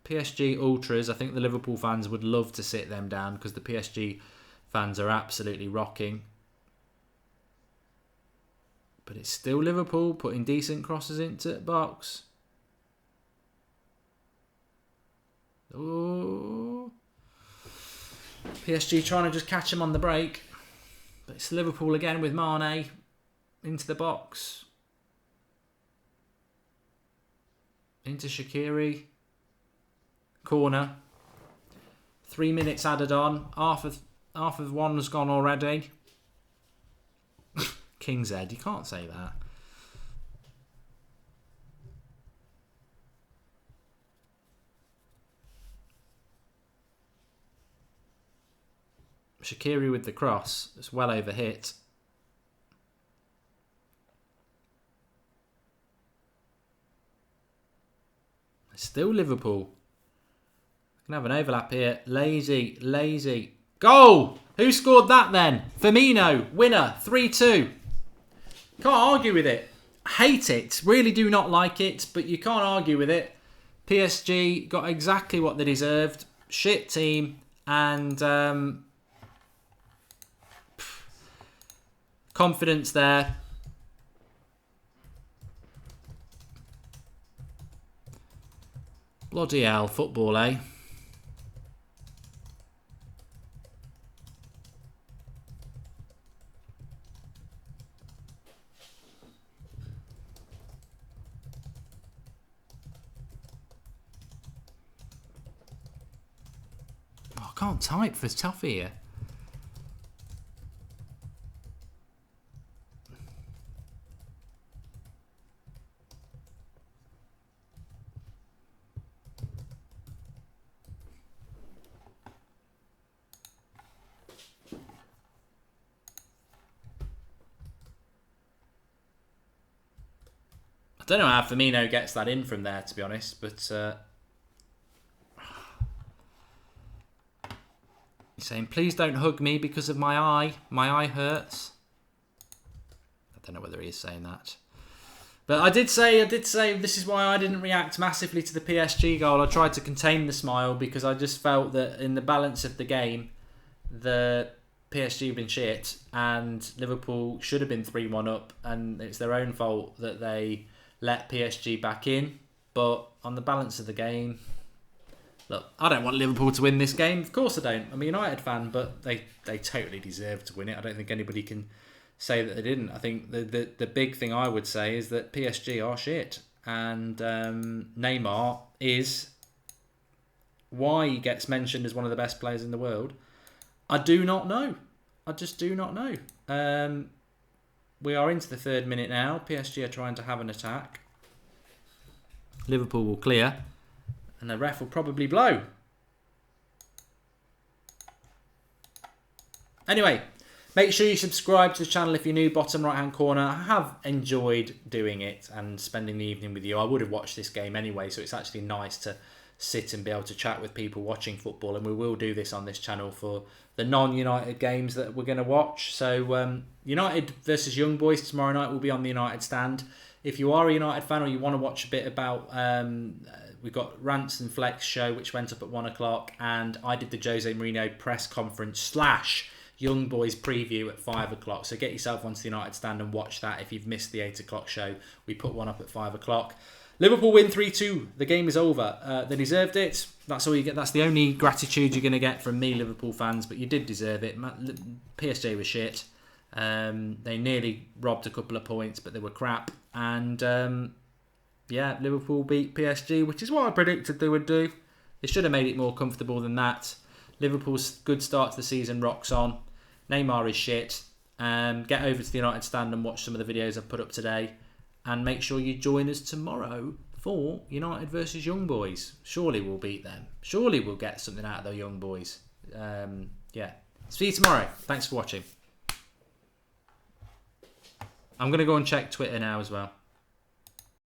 PSG Ultras, I think the Liverpool fans would love to sit them down because the PSG fans are absolutely rocking. But it's still Liverpool putting decent crosses into the box. Oh, PSG trying to just catch him on the break. But it's Liverpool again with Mane into the box. Into Shaqiri. Corner. 3 minutes added on. Half of one's gone already. King's Head, you can't say that. Shaqiri with the cross. It's well over hit. Still Liverpool. Can have an overlap here. Lazy. Goal! Who scored that then? Firmino, winner, 3-2. Can't argue with it. Hate it. Really do not like it, but you can't argue with it. PSG got exactly what they deserved. Shit team. And confidence there. Bloody hell, football, eh? Oh, I can't type for tough here. I don't know how Firmino gets that in from there, to be honest, but he's saying, please don't hug me because of my eye. My eye hurts. I don't know whether he is saying that. But I did say this is why I didn't react massively to the PSG goal. I tried to contain the smile because I just felt that in the balance of the game, the PSG have been shit and Liverpool should have been 3-1 up, and it's their own fault that they let PSG back in. But on the balance of the game, look, I don't want Liverpool to win this game. Of course I don't. I'm a United fan, but they totally deserve to win it. I don't think anybody can say that they didn't. I think the big thing I would say is that PSG are shit. And Neymar is why he gets mentioned as one of the best players in the world. I do not know. I just do not know. We are into the 3rd minute now. PSG are trying to have an attack. Liverpool will clear. And the ref will probably blow. Anyway, make sure you subscribe to the channel if you're new, bottom right hand corner. I have enjoyed doing it and spending the evening with you. I would have watched this game anyway, so it's actually nice to sit and be able to chat with people watching football, and we will do this on this channel for the non-United games that we're going to watch. So United versus Young Boys tomorrow night will be on the United stand. If you are a United fan or you want to watch a bit about, we've got Rants and Flex show which went up at 1 o'clock, and I did the Jose Mourinho press conference / Young Boys preview at 5 o'clock. So get yourself onto the United stand and watch that if you've missed the 8 o'clock show. We put one up at 5 o'clock. Liverpool win 3-2. The game is over. They deserved it. That's all you get. That's the only gratitude you're going to get from me, Liverpool fans. But you did deserve it. PSG was shit. They nearly robbed a couple of points, but they were crap. And Liverpool beat PSG, which is what I predicted they would do. They should have made it more comfortable than that. Liverpool's good start to the season rocks on. Neymar is shit. Get over to the United stand and watch some of the videos I've put up today. And make sure you join us tomorrow for United versus Young Boys. Surely we'll beat them. Surely we'll get something out of the Young Boys. See you tomorrow. Thanks for watching. I'm going to go and check Twitter now as well.